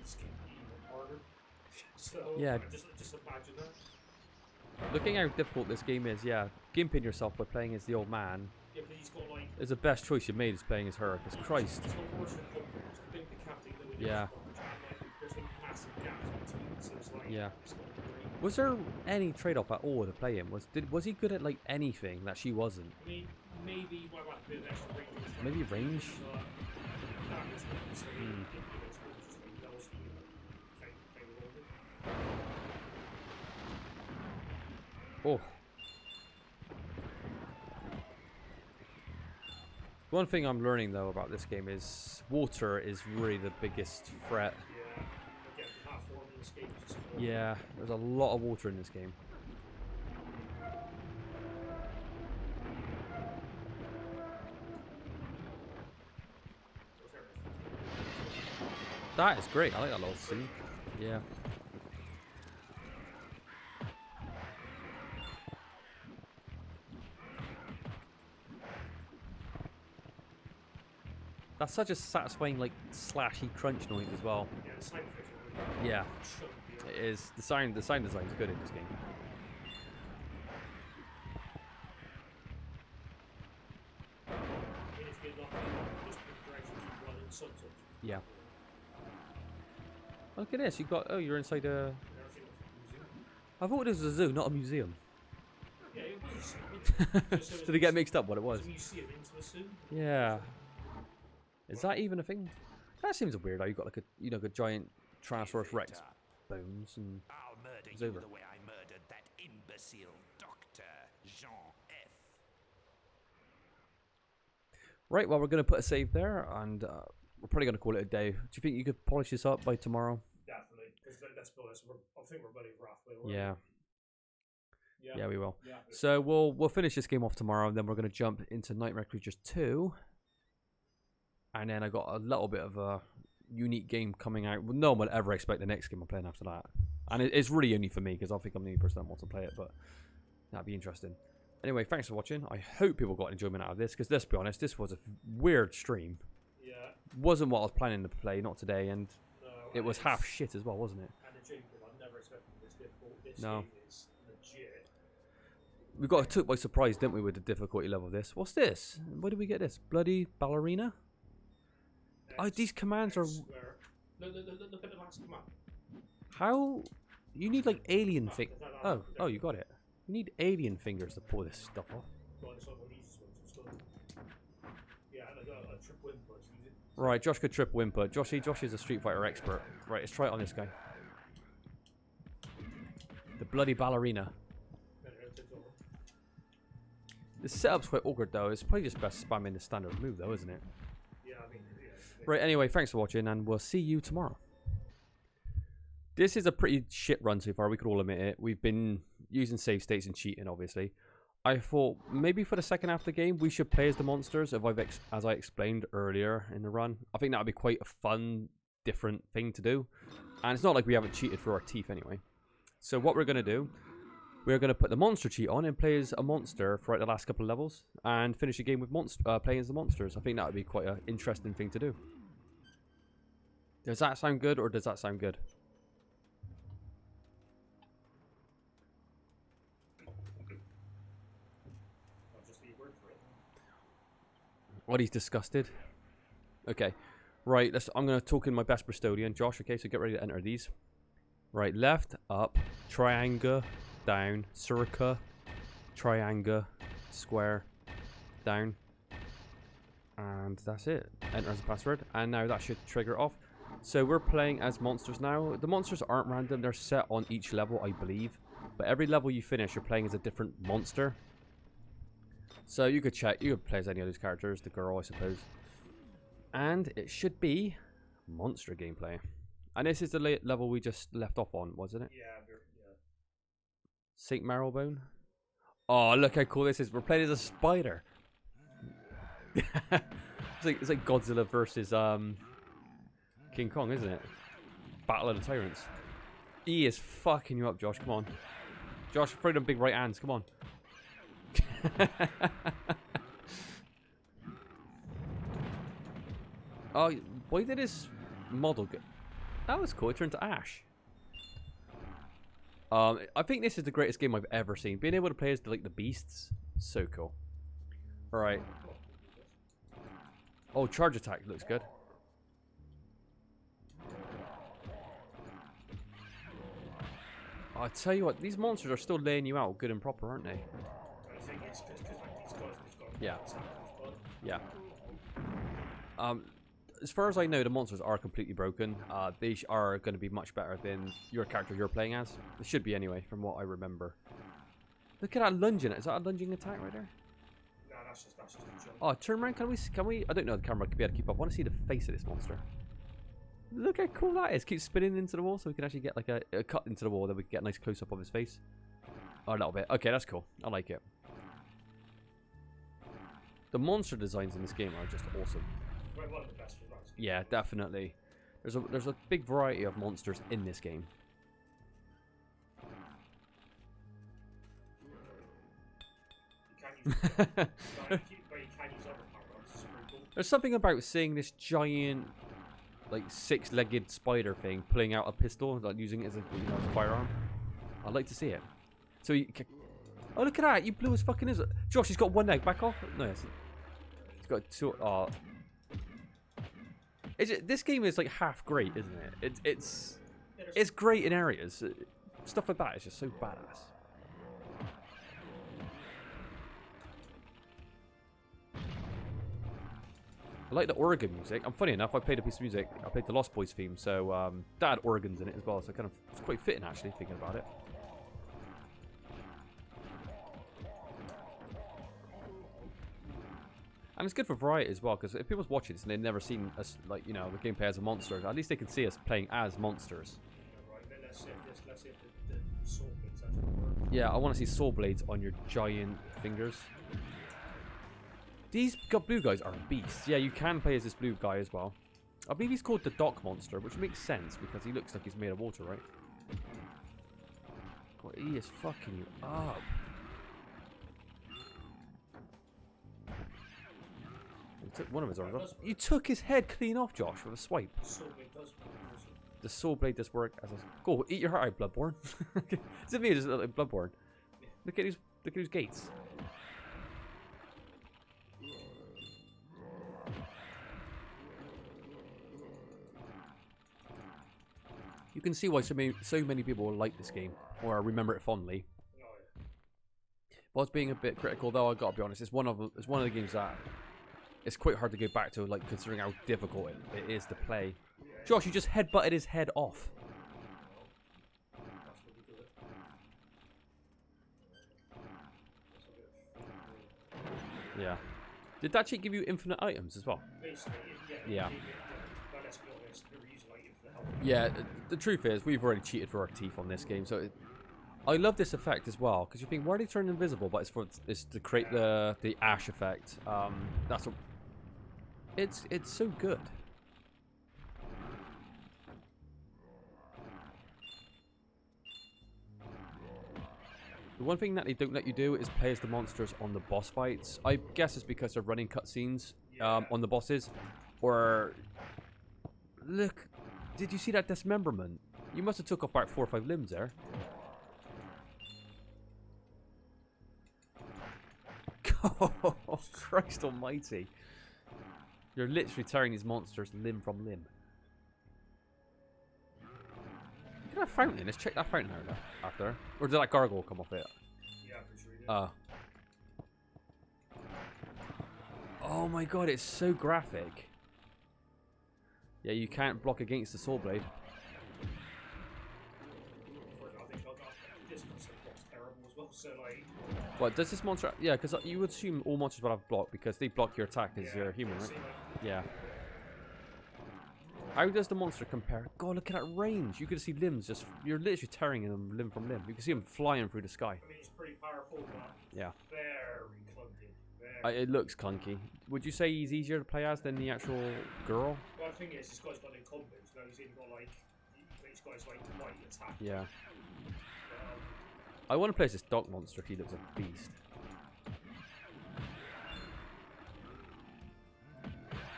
this game even harder. So Yeah. I just imagine that. Looking how difficult this game is, yeah. Gimping yourself by playing as the old man Yeah, but he's got like. is the best choice you made is playing as her, because Christ. He's got worse than Hogwarts. Don't decapitate the windows Yeah. barge, and like there's like massive gaps between. So it's like Yeah. it's not great. Was there any trade-off at all to play him? Was he good at like anything that she wasn't? I mean, maybe what about a bit of extra range? Maybe range? That was one, so Hmm. it's more just like bells, kind of older. Oh. One thing I'm learning though about this game is water is really the biggest threat. Yeah, again, the platform in this game is just horrible. Yeah, there's a lot of water in this game. That is great. I like that little scene. Yeah. That's such a satisfying, like, slashy crunch noise as well. Yeah, the sound effects are really Yeah, chunky. it is. The sound design is good in this game. And if you're lucky, just progression keep running sometimes. Yeah. Look at this. You got. Oh, you're inside a. And everything like a museum. I thought this was a zoo, not a museum. Yeah, it was a zoo. Did it get mixed up? What it was? It's a museum into a zoo. Yeah. Is that even a thing? That seems weird. How you got like a giant Tyrannosaurus Rex bones and. I'll murder It's you over. the way I murdered that imbecile Dr. Jean F. Right. Well, we're gonna put a save there, and we're probably gonna call it a day. Do you think you could polish this up by tomorrow? Definitely. Because let's be honest, I think we're about halfway. Yeah. Yeah. Yeah, we will. Yeah. So we'll finish this game off tomorrow, and then we're gonna jump into Nightmare Creatures 2. And then I got a little bit of a unique game coming out. Well, no one would ever expect the next game I'm playing after that. And it's really only for me, because I think I'm the only person that wants to play it, but that'd be interesting. Anyway, thanks for watching. I hope people got enjoyment out of this, because let's be honest, this was a weird stream. Yeah. Wasn't what I was planning to play, not today, and No, it was half shit as well, wasn't it? And the Jacob, I've never expected this difficult. This No. game is legit. We got took by surprise, didn't we, with the difficulty level of this? What's this? Where did we get this? Bloody ballerina? Oh, these commands are... Square. Look at the last command. How? You need like alien thing. that- Oh, you got it. You need alien fingers to pull this stuff off. God, it's not one of the easiest ones, it's good. Yeah, like a triple input. Use it. Right, Josh could triple input. Josh is a Street Fighter expert. Right, let's try it on this guy. The bloody ballerina. The setup's quite awkward though. It's probably just best spamming the standard move though, isn't it? Yeah, I mean, yeah. Right, anyway, thanks for watching, and we'll see you tomorrow. This is a pretty shit run so far, we could all admit it. We've been using save states and cheating, obviously. I thought maybe for the second half of the game, we should play as the monsters, as I explained earlier in the run. I think that would be quite a fun, different thing to do. And it's not like we haven't cheated through our teeth anyway. So what we're going to do, we're going to put the monster cheat on and play as a monster throughout the last couple of levels. And finish the game with playing as the monsters. I think that would be quite an interesting thing to do. Does that sound good, or does that sound good? I'll just leave word for it. What, he's disgusted? Okay. Right, I'm going to talk in my best Bristolian. Josh, okay, so get ready to enter these. Right, left, up, triangle, down, circle, triangle, square, down. And that's it. Enter as a password. And now that should trigger it off. So we're playing as monsters now. The monsters aren't random. They're set on each level, I believe. But every level you finish, you're playing as a different monster. So you could check. You could play as any of those characters. The girl, I suppose. And it should be monster gameplay. And this is the level we just left off on, wasn't it? Yeah, yeah. St. Marrowbone. Oh, look how cool this is. We're playing as a spider. it's like Godzilla versus King Kong, isn't it? Battle of the Tyrants. He is fucking you up, Josh. Come on. Josh, throw them big right hands. Come on. Oh, why did this model get... That was cool. It turned to ash. I think this is the greatest game I've ever seen. Being able to play as like the beasts, so cool. All right. Oh, charge attack looks good. I tell you what, these monsters are still laying you out good and proper, aren't they? I think it's because like, these guys have got Yeah. attack as well. Yeah. As far as I know, the monsters are completely broken. They are going to be much better than your character you're playing as. It should be anyway, from what I remember. Look at that lunging. Is that a lunging attack right there? No, that's just a jump. Oh, turn around. Can we? I don't know. The camera could be able to keep up. I want to see the face of this monster. Look how cool that is. Keep spinning into the wall, so we can actually get like a cut into the wall. Then we can get a nice close up of his face. Oh, a little bit. Okay, that's cool. I like it. The monster designs in this game are just awesome. We're one of the best for that. Yeah, definitely. There's a big variety of monsters in this game. You can use but you can use other power-ups. It's pretty cool. There's something about seeing this giant, like, six-legged spider thing pulling out a pistol, like using it as a, as a firearm. I'd like to see it. So you can... Oh, look at that! You blew his fucking... Josh, he's got one leg. Back off. No, he's got two... Oh. This game is like half great, isn't it? It's great in areas. Stuff like that is just so badass. I like the organ music. I'm funny enough. I played a piece of music. I played the Lost Boys theme, so that had organs in it as well. So kind of it's quite fitting actually, thinking about it. And it's good for variety as well, because if people's watching this and they've never seen us, like, the gameplay as a monster, at least they can see us playing as monsters. Yeah, right, then let's see if the sword blades actually work. Yeah, I want to see saw blades on your giant fingers. These blue guys are beasts. Yeah, you can play as this blue guy as well. I believe he's called the Dock Monster, which makes sense, because he looks like he's made of water, right? God, he is fucking you up. Took one of his arms off. You took his head clean off, Josh, with a swipe. The sword blade does work. The saw blade does work as a... Go, eat your heart out, Bloodborne. Is it me or does it look like Bloodborne? Yeah. Look at these gates. You can see why so many people like this game, or remember it fondly. Oh, yeah. Whilst being a bit critical, though, I gotta be honest, it's one of the games that it's quite hard to go back to, like, considering how difficult it is to play. Josh, you just headbutted his head off. That's what we do it. Yeah. Did that cheat give you infinite items as well? Basically, Yeah. But let's be honest, they're using like infinite health. Yeah, the truth is, we've already cheated for our teeth on this game, so I love this effect as well, because you think, why are they turning invisible? But it's to create the ash effect. That's what... It's so good. The one thing that they don't let you do is play as the monsters on the boss fights. I guess it's because they're running cutscenes on the bosses. Or... Look, did you see that dismemberment? You must have took off about 4 or 5 limbs there. Oh, Christ almighty. You're literally tearing these monsters limb from limb. Look at that fountain. Let's check that fountain out after. Or did that gargoyle come off it? Yeah, I'm pretty sure you did. Oh my god, it's so graphic. Yeah, you can't block against the saw blade. I think this concept looks terrible as well, so like... What, does this monster... Yeah, because you would assume all monsters would have block, because they block your attack as you're human, right? Yeah. How does the monster compare? God, look at that range. You can see limbs just... You're literally tearing them limb from limb. You can see them flying through the sky. I mean, it's pretty powerful, but Yeah. very clunky. Very... It looks clunky. Would you say he's easier to play as than the actual girl? Well, the thing is, this guy's got no combos. No, he's even got like... This guy's like mighty attack. Yeah. I want to play as this dog monster. He looks a beast.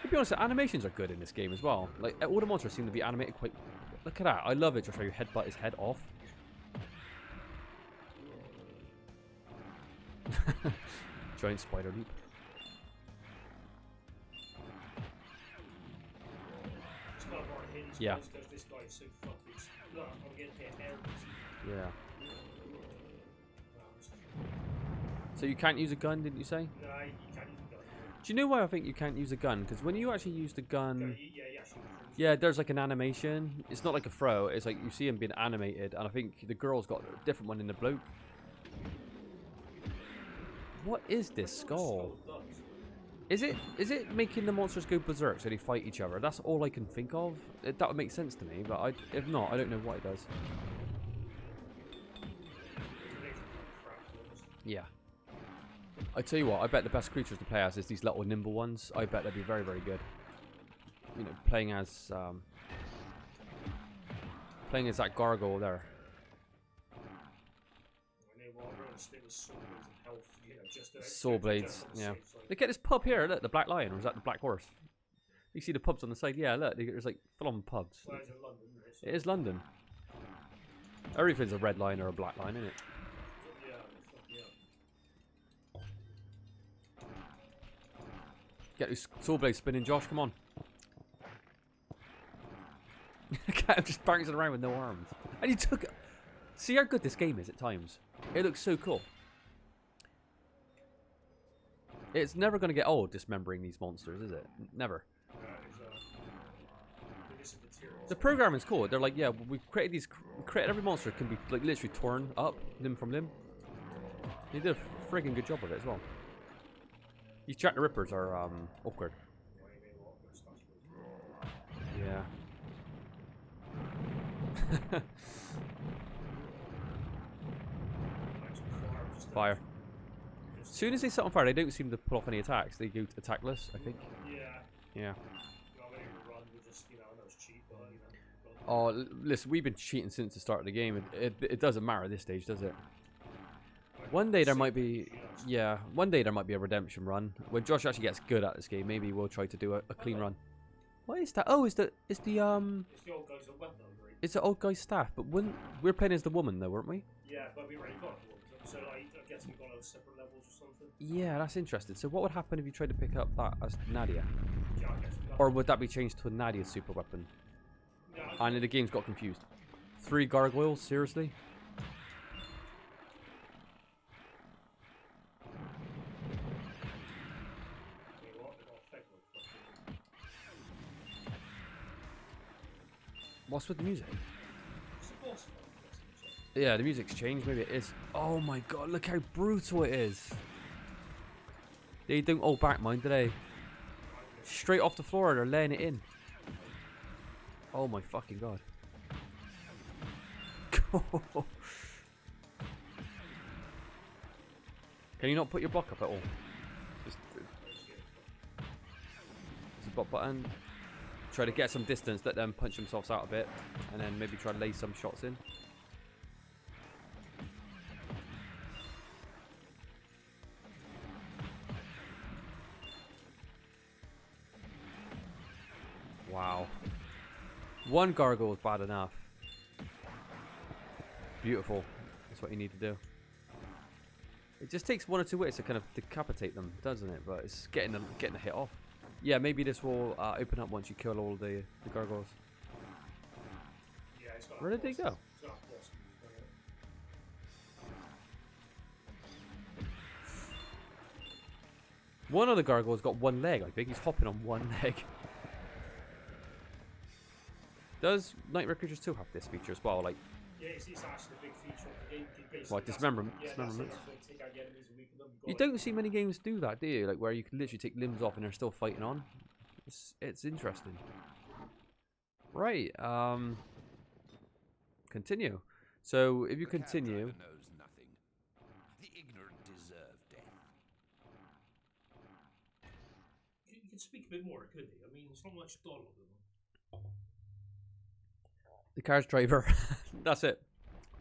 To be honest, the animations are good in this game as well. Like, all the monsters seem to be animated quite Look at that. I love it, Josh, how you headbutt his head off. Giant spider leap. It's not hard hitting these Yeah. guys because this guy is so fucking. Look, I'm getting hit every. Yeah. So you can't use a gun, didn't you say? No, you can't even go. Do you know why I think you can't use a gun? Because when you actually use the gun, Yeah, actually. yeah, there's like an animation. It's not like a throw. It's like you see him being animated, and I think the girl's got a different one in the bloke. What is this skull? Is it making the monsters go berserk so they fight each other? That's all I can think of. That would make sense to me, but if not, I don't know what it does. Yeah. I tell you what, I bet the best creatures to play as is these little nimble ones. I bet they'd be very, very good. You know, playing as that gargoyle there. Saw blades, yeah. Look at this pub here. Look, the Black Lion, or is that the Black Horse? You see the pubs on the side? Yeah, look, there's like full-on pubs. Well, it's in London, isn't it? So It is London. Everything's a red line or a black line, isn't it? yeah. Get those saw blades spinning, Josh. Come on. Cat just bouncing around with no arms. And he took it. See how good this game is at times. It looks so cool. It's never going to get old dismembering these monsters, is it? Never. The programming's cool. They're like, yeah, we created every monster can be like literally torn up limb from limb. They did a friggin' good job of it as well. These Jack the Rippers are awkward. Yeah. Fire. As soon as they set on fire, they don't seem to pull off any attacks. They go attackless, I think. Yeah. Oh, listen, we've been cheating since the start of the game. It doesn't matter at this stage, does it? One day there might be, yeah, one day there might be a redemption run. When Josh actually gets good at this game, maybe we'll try to do a clean run. What is that? Oh, it's the old guy's weapon. It's the old guy's staff, but we're playing as the woman though, weren't we? Yeah, but we already got the woman, so I guess we got on separate levels or something. Yeah, that's interesting. So what would happen if you tried to pick up that as Nadia? Yeah, I guess Or would that be changed to a Nadia super weapon? And the game's got confused. 3 gargoyles, seriously? What's with the music? Yeah, the music's changed. Maybe it is. Oh my god, look how brutal it is. They don't hold back, mind, do they? Straight off the floor, they're laying it in. Oh my fucking god. Can you not put your block up at all? Just a bot button. Try to get some distance, let them punch themselves out a bit, and then maybe try to lay some shots in. Wow. One gargoyle is bad enough. Beautiful. That's what you need to do. It just takes 1 or 2 hits to kind of decapitate them, doesn't it? But it's getting the hit off. Yeah, maybe this will open up once you kill all the gargoyles. Yeah, where did they go? One of the gargoyles got 1 leg, I think. He's hopping on 1 leg. Does Nightmare Creatures 2 have this feature as well? Like, yeah, it's actually a big feature of the game. what, dismemberment? Dismemberments? You don't see many games do that, do you? Like, where you can literally take limbs off and they're still fighting on. It's interesting. Right, continue. So, if you continue... knows nothing. The ignorant deserve death. You can speak a bit more, couldn't you? I mean, it's not much dialogue in them. The car's driver. That's it.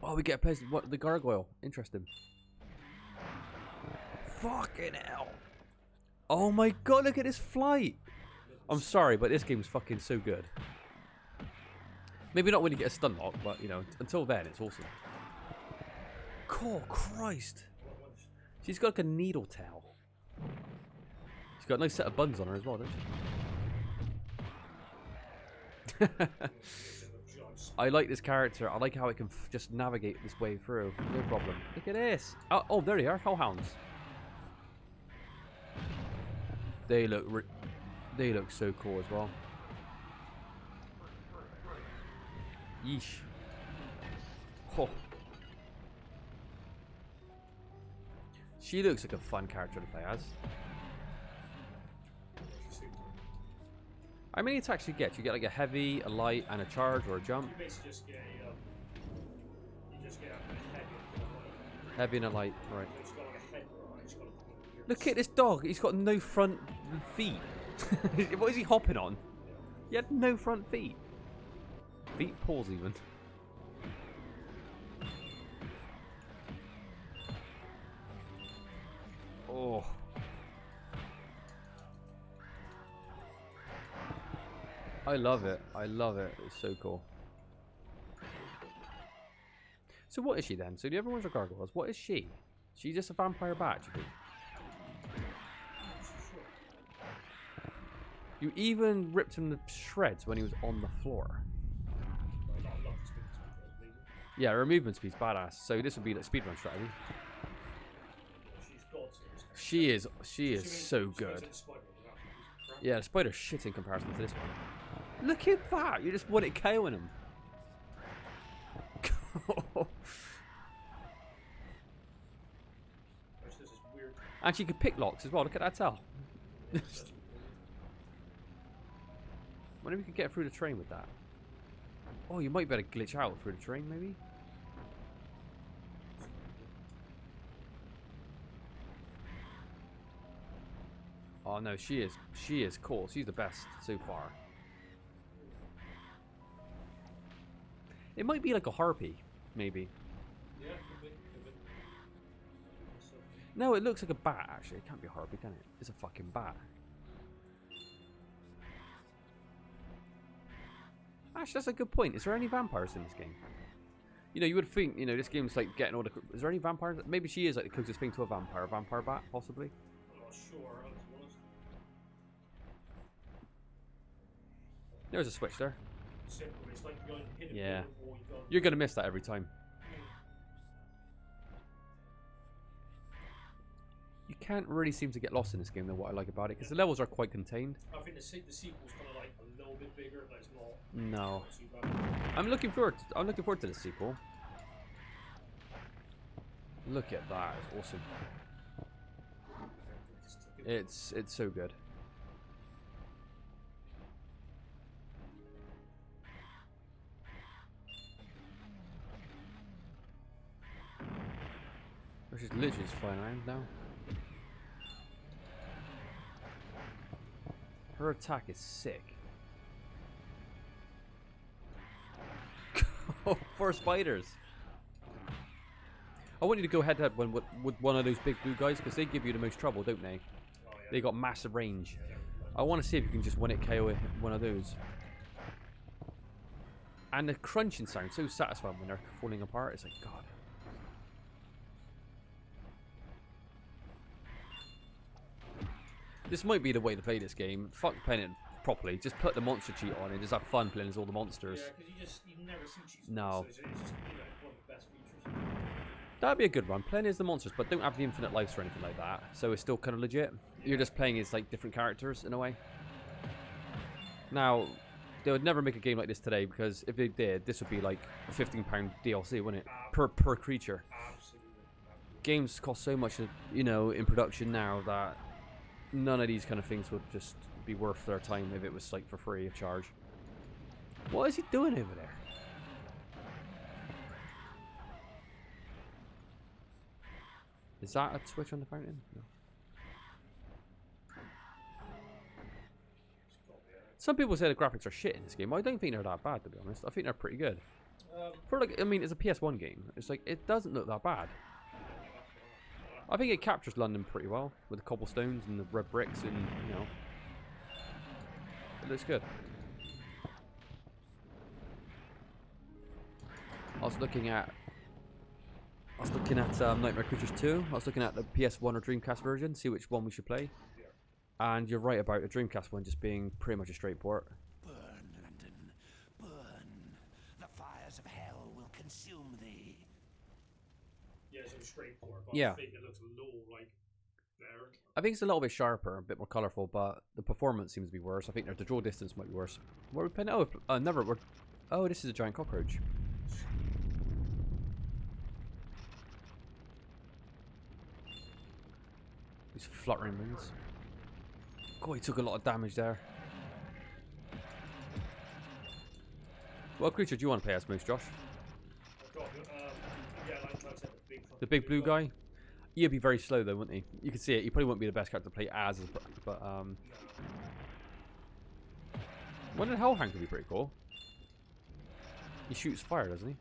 Oh, we get a place. What, the gargoyle. Interesting. Fucking hell. Oh my god, look at this flight. I'm sorry, but this game's fucking so good. Maybe not when you get a stun lock, but you know, until then, it's awesome. Oh Christ! She's got like a needle tail. She's got a nice set of buns on her as well, doesn't she? I like this character. I like how it can just navigate this way through. No problem. Look at this. Oh, there they are. Hellhounds. They look so cool as well. Yeesh. Oh. She looks like a fun character to play as. How many attacks you get? You get like a heavy, a light, and a charge or a jump. You basically just get a Heavy and a light, right. So it's got like a head roll, it's got a Look at this dog. He's got no front feet. What is he hopping on? He had no front feet. Feet, paws even. Oh. I love it. I love it. It's so cool. So what is she then? So the other ones are gargoyles. What is she? She's just a vampire bat, you think? You even ripped him to shreds when he was on the floor. Yeah, her movement speed's badass. So this would be like speedrun strategy. She is so good. Yeah, the spider's shit in comparison to this one. Look at that! You just want it KOing him. And she could pick locks as well. Look at that tail. Wonder if you could get through the train with that. Oh, you might better glitch out through the train, maybe. Oh no, she is cool. She's the best so far. It might be like a harpy, maybe. Yeah, could be. No, it looks like a bat, actually. It can't be a harpy, can it? It's a fucking bat. Actually, that's a good point. Is there any vampires in this game? You know, you would think, you know, this game's like getting all the... Is there any vampires? Maybe she is like the closest thing to a vampire. A vampire bat, possibly? I'm not sure, to be honest. There's a switch there. Simple. It's like you're going to hit a Yeah. or you You're going to miss that every time. You can't really seem to get lost in this game, though, what I like about it, because the levels are quite contained. I think the sequel's kind of like a little bit bigger, but it's not. No. Not too bad. I'm looking forward to the sequel. Look at that. It's awesome. It's so good. She's literally just flying around now. Her attack is sick. Oh, 4 spiders. I want you to go head to head with one of those big blue guys, because they give you the most trouble, don't they? Oh, yeah. They got massive range. I want to see if you can just one-hit KO one of those. And the crunching sound, so satisfying when they're falling apart. It's like, God. This might be the way to play this game. Fuck playing it properly. Just put the monster cheat on and just have fun playing as all the monsters. Yeah, because you never see cheats. No. So it's just, one of the best features. That'd be a good one. Playing as the monsters, but don't have the infinite lives or anything like that. So it's still kind of legit. You're just playing as like different characters in a way. Now, they would never make a game like this today, because if they did, this would be like a £15 DLC, wouldn't it? Per creature. Absolutely. Games cost so much, you know, in production now that none of these kind of things would just be worth their time if it was like for free of charge. What is he doing over there? Is that a switch on the fountain? No. Some people say the graphics are shit in this game. I don't think they're that bad, to be honest. I think they're pretty good. For like, I mean, it's a PS1 game. It's like, it doesn't look that bad. I think it captures London pretty well with the cobblestones and the red bricks, and you know, it looks good. I was looking at Nightmare Creatures 2. I was looking at the PS1 or Dreamcast version, see which one we should play. Yeah. And you're right about the Dreamcast one just being pretty much a straight port. Burn, London, burn. The fires of hell will consume thee. Yeah, it's a straight port, but Yeah. I think it looks a little like better. I think it's a little bit sharper, a bit more colourful, but the performance seems to be worse. I think the draw distance might be worse. What are we playing? Oh, oh, this is a giant cockroach. These fluttering wings. God, he took a lot of damage there. What creature do you want to play as most, Josh? I've got, yeah, like I said, The big blue guy? He'd be very slow though, wouldn't he? You can see it. He probably wouldn't be the best character to play as, but No. Wonder Hellhound could be pretty cool. He shoots fire, doesn't he?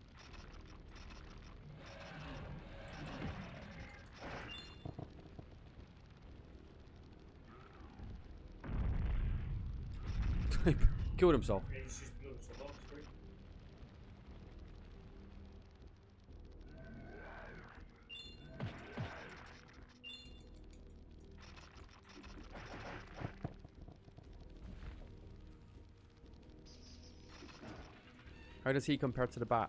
Killed himself. Yeah, he's just doing some off screen. How does he compare to the bat?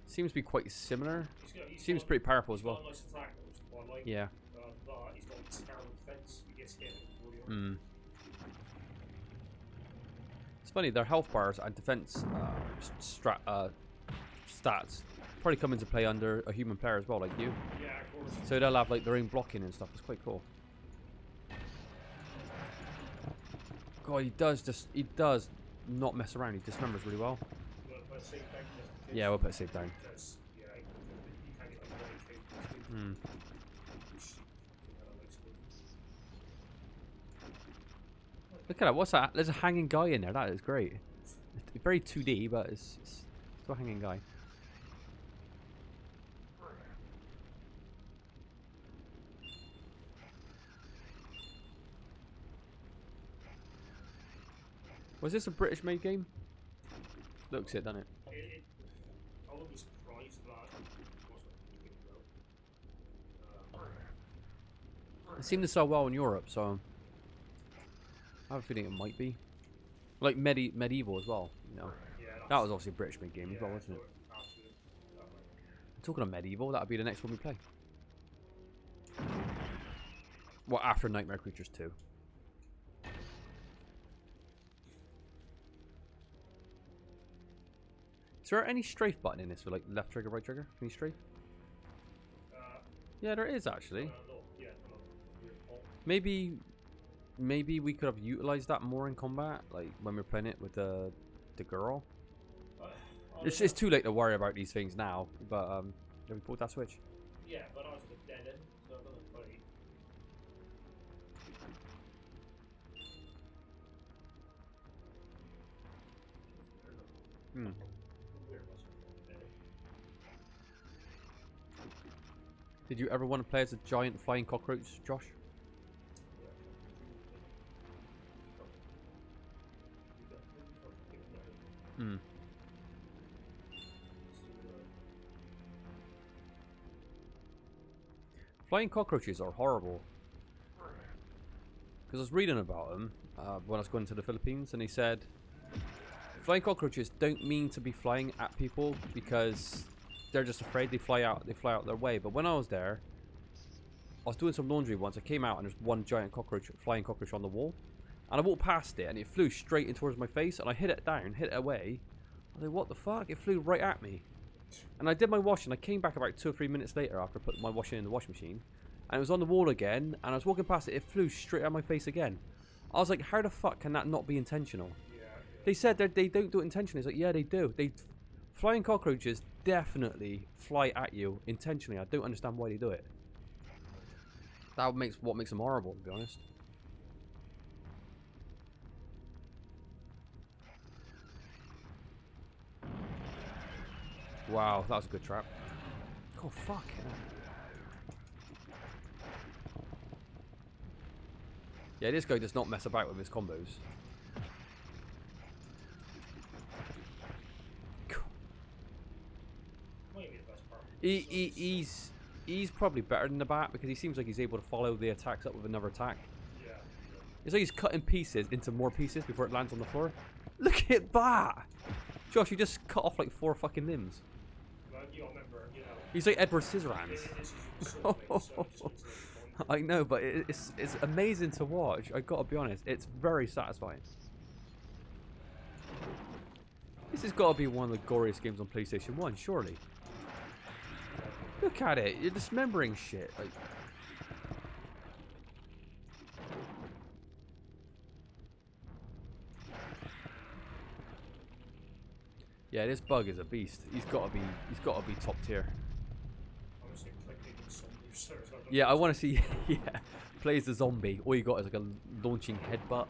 Seems to be quite similar. Seems pretty powerful as well. He's got a nice attack, which is what I like. Yeah. But he's got a terrible defense. He gets hit. It's funny, their health bars and defense stats probably come into play under a human player as well, like you. Yeah, of course. So they'll have like their own blocking and stuff. It's quite cool. God, he does not mess around. He dismembers really well. But save back just in case. Yeah, we'll put a save down. Because, yeah, you can't get like one hit. Look at that. What's that? There's a hanging guy in there. That is great. It's very 2D, but it's still a hanging guy. Was this a British made game? Looks it, doesn't it? I wouldn't be surprised if that wasn't. It seemed to sell well in Europe, so I have a feeling it might be. Like Medieval as well, you know. Yeah, That was obviously a British made game as well, wasn't it? Absolutely. Talking of Medieval, that'll be the next one we play. Well, after Nightmare Creatures 2. Is there any strafe button in this for like left trigger, right trigger? Can you strafe? Yeah, there is actually. Maybe we could have utilized that more in combat, like when we're playing it with the girl. It's too late to worry about these things now, but have we pulled that switch? Yeah, but I was at the dead end, so I'm gonna play. Did you ever want to play as a giant flying cockroach, Josh? Flying cockroaches are horrible. Because I was reading about them when I was going to the Philippines, and he said flying cockroaches don't mean to be flying at people because they're just afraid. They fly out their way. But when I was there, I was doing some laundry once. I came out and there's one giant flying cockroach on the wall, and I walked past it and it flew straight in towards my face, and I hit it down, hit it away. I was like, what the fuck? It flew right at me. And I did my washing. I came back about 2 or 3 minutes later after I put my washing in the washing machine, and it was on the wall again, and I was walking past it, it flew straight at my face again. I was like, how the fuck can that not be intentional? Yeah. They said that they don't do it intentionally. It's like, yeah, they do. Flying cockroaches definitely fly at you intentionally. I don't understand why they do it. That makes what makes them horrible, to be honest. Wow, that was a good trap. Oh, fuck. Yeah, this guy does not mess about with his combos. He's probably better than the bat because he seems like he's able to follow the attacks up with another attack. Yeah. It's like he's cutting pieces into more pieces before it lands on the floor. Look at that! Josh, you just cut off like 4 fucking limbs. Well, you remember, you know. He's like Edward Scissorhands. This is the sort of thing, so it just makes it fun. I know, but it's amazing to watch. I gotta be honest, it's very satisfying. This has got to be one of the goriest games on PlayStation 1, surely. Look at it, you're dismembering shit. Like, yeah, this bug is a beast. He's got to be top tier. Honestly, it's like making some new series. Yeah, I want to see. Yeah, plays the zombie. All you got is like a launching headbutt.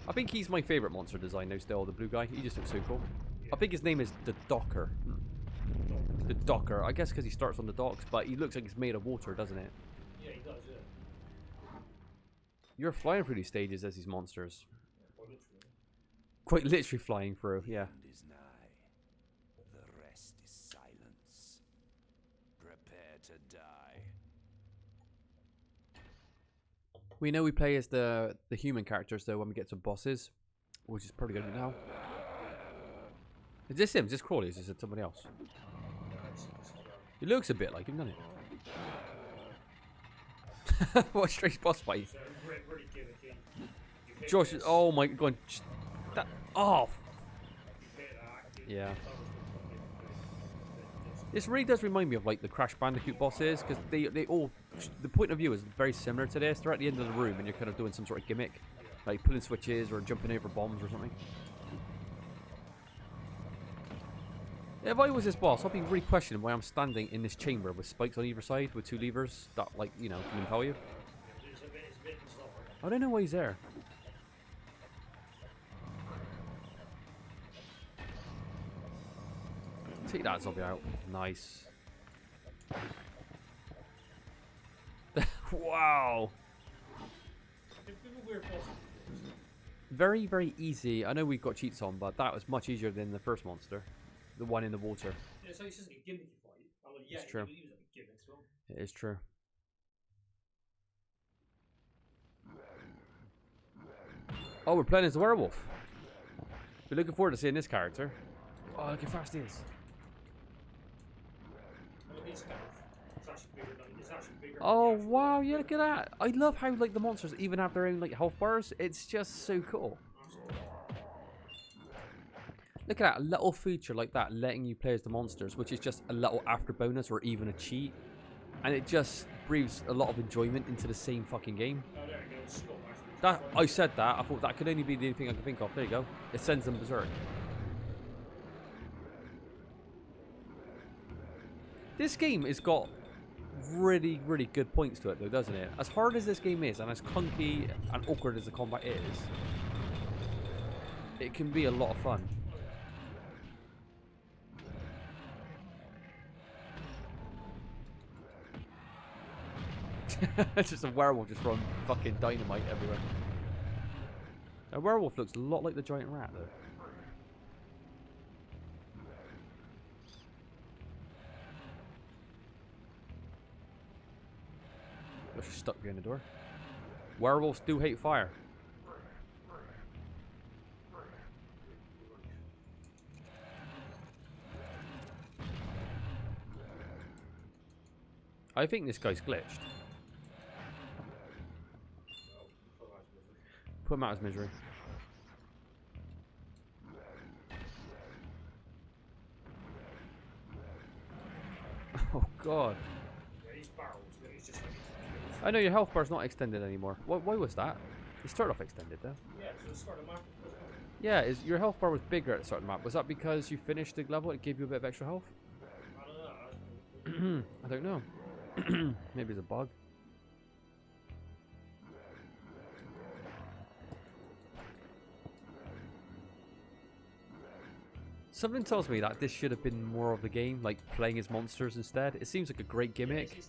I think he's my favorite monster design now. Still, the blue guy. He just looks so cool. I think his name is the Docker. The Docker. I guess because he starts on the docks, but he looks like he's made of water, doesn't it? Yeah, he does. Yeah. You're flying through these stages as these monsters. Yeah, Quite literally flying through. Yeah. End is nigh. The rest is silence. Prepare to die. We know we play as the human characters though when we get to bosses, which is probably gonna be now. Is this him? Is this Crawley? Is this somebody else? He looks a bit like him, doesn't it? What a strange boss fight. So really gimmicky. You hit Josh, this, oh my god. That, oh. you hit that, Yeah. that was the This really does remind me of like the Crash Bandicoot bosses, because they all, the point of view is very similar to this. They're at the end of the room and you're kind of doing some sort of gimmick, like pulling switches or jumping over bombs or something. If I was this boss, I'd be really questioning why I'm standing in this chamber with spikes on either side with 2 levers that, like, you know, can impel you. It's a bit bizarre. I don't know why he's there. Take that zombie out. Nice. Wow. It's been a weird boss. Very, very easy. I know we've got cheats on, but that was much easier than the first monster. The one in the water. Yeah, so it's just like a gimmicky fight. I'm like, yeah, It's true. he was like a gimmick, so. It is true. Oh, we're playing as the werewolf. We're looking forward to seeing this character. Oh, look how fast he is. It's actually bigger than it's actually bigger. Oh, than the actual wow, yeah, look at that. I love how, like, the monsters even have their own, like, health bars. It's just so cool. Look at that, a little feature like that, letting you play as the monsters, which is just a little after bonus or even a cheat. And it just breathes a lot of enjoyment into the same fucking game. Oh, there you go. Skull, actually. That, I said that, I thought that could only be the only thing I could think of. There you go. It sends them berserk. This game has got really, really good points to it though, doesn't it? As hard as this game is, and as clunky and awkward as the combat is, it can be a lot of fun. It's just a werewolf just throwing fucking dynamite everywhere. A werewolf looks a lot like the giant rat though. Oh, she's stuck behind the door. Werewolves do hate fire. I think this guy's glitched. Put him out of his misery. Oh god. Yeah, he's barrels, but he's just like. I know your health bar's not extended anymore. Why was that? It started off extended though. Yeah, so the start of the map. Yeah, your health bar was bigger at the start of the map. Was that because you finished the level? It gave you a bit of extra health? I don't know. I don't know. Maybe it's a bug. Something tells me that this should have been more of the game, like playing as monsters instead. It seems like a great gimmick.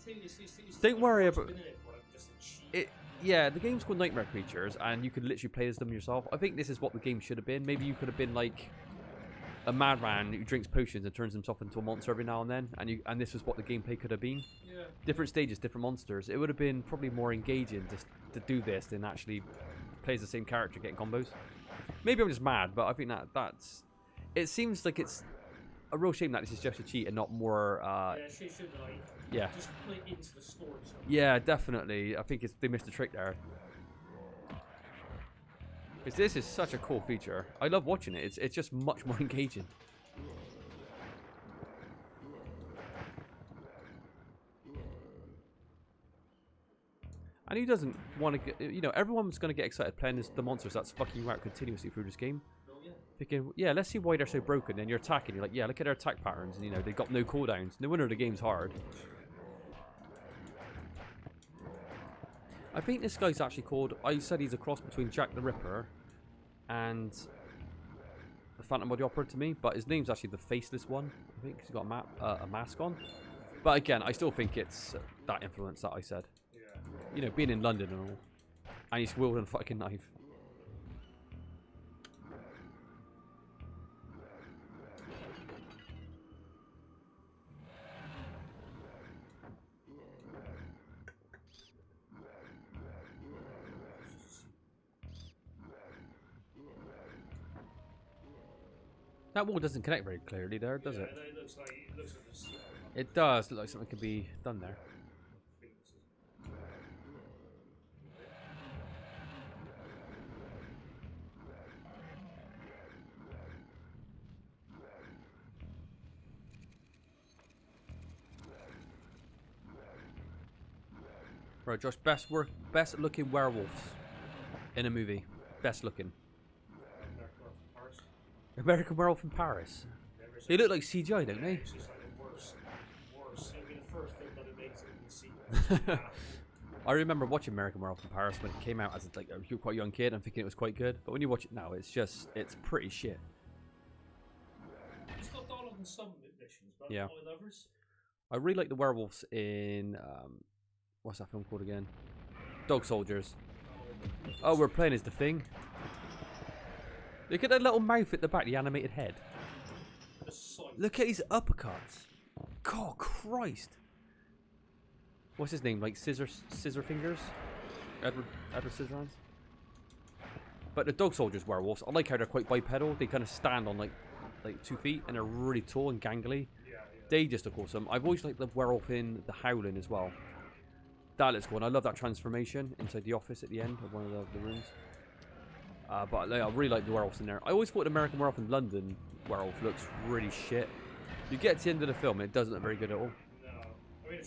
Don't worry about it. Yeah, the game's called Nightmare Creatures, and you could literally play as them yourself. I think this is what the game should have been. Maybe you could have been like a madman who drinks potions and turns himself into a monster every now and then, and this was what the gameplay could have been. Yeah. Different stages, different monsters. It would have been probably more engaging just to do this than actually play as the same character getting combos. Maybe I'm just mad, but I think that's. It seems like it's a real shame that this is just a cheat and not more. Yeah, she should like. Yeah. Just play into the story. Yeah, definitely. I think they missed a trick there. Because this is such a cool feature. I love watching it. It's just much more engaging. And who doesn't want to get... You know, everyone's going to get excited playing the monsters that's fucking you out continuously through this game. Thinking, yeah, let's see why they're so broken. And you're attacking. You're like, yeah, look at their attack patterns. And, you know, they've got no cooldowns. No wonder the game's hard. I think this guy's actually called... I said he's a cross between Jack the Ripper and the Phantom of the Opera to me. But his name's actually the Faceless One, I think, 'cause he's got a mask on. But again, I still think it's that influence that I said. Yeah. You know, being in London and all. And he's wielding a fucking knife. That wall doesn't connect very clearly there, does it? It looks like this. It does look like something could be done there. Right, Josh, best looking werewolves in a movie. Best looking. American Werewolf in Paris. They look like CGI, don't they? It's just like the worst. It'll be the first film that it makes in the sequel. I remember watching American Werewolf in Paris when it came out as a quite young kid and thinking it was quite good. But when you watch it now, it's pretty shit. It's got dialogue in some missions, but yeah. Not in others. I really like the werewolves in what's that film called again? Dog Soldiers. Oh, we're playing as the Thing. Look at that little mouth at the back, the animated head. Look at his uppercuts. God, Christ. What's his name? Like Scissor Fingers? Edward Scissorhands? But the Dog Soldiers werewolves, I like how they're quite bipedal. They kind of stand on like 2 feet and they're really tall and gangly. Yeah. They just look awesome. I've always liked the werewolf in The Howling as well. That looks cool. And I love that transformation inside the office at the end of one of the rooms. But I really like the werewolves in there. I always thought the American Werewolf in London werewolf looks really shit. You get to the end of the film, it doesn't look very good at all. No. I mean,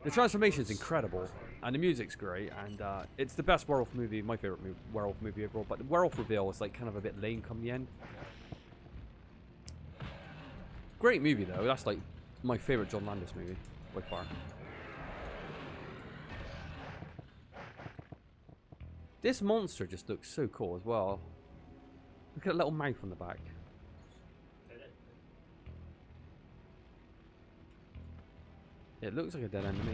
the transformation's incredible, and the music's great, and it's the best werewolf movie, my favourite werewolf movie overall. But the werewolf reveal is like kind of a bit lame come the end. Great movie though. That's like my favourite John Landis movie by far. This monster just looks so cool as well. Look at that little mouth on the back. It looks like a dead end to me.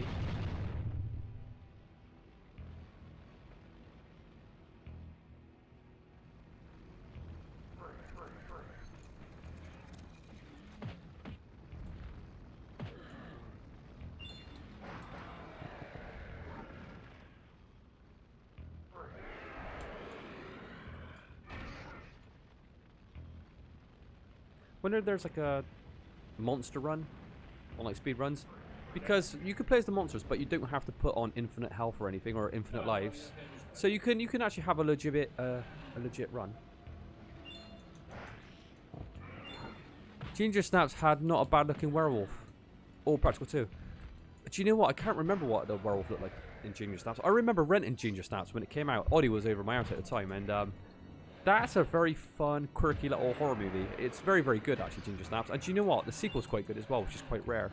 Wonder if there's like a monster run on like speed runs, because you could play as the monsters, but you don't have to put on infinite health or anything or infinite lives. So you can actually have a legit run. Ginger Snaps had not a bad looking werewolf, all practical too. Do you know what? I can't remember what the werewolf looked like in Ginger Snaps. I remember renting Ginger Snaps when it came out. Oddie was over my house at the time, and that's a very fun, quirky little horror movie. It's very, very good, actually, Ginger Snaps. And do you know what? The sequel's quite good as well, which is quite rare.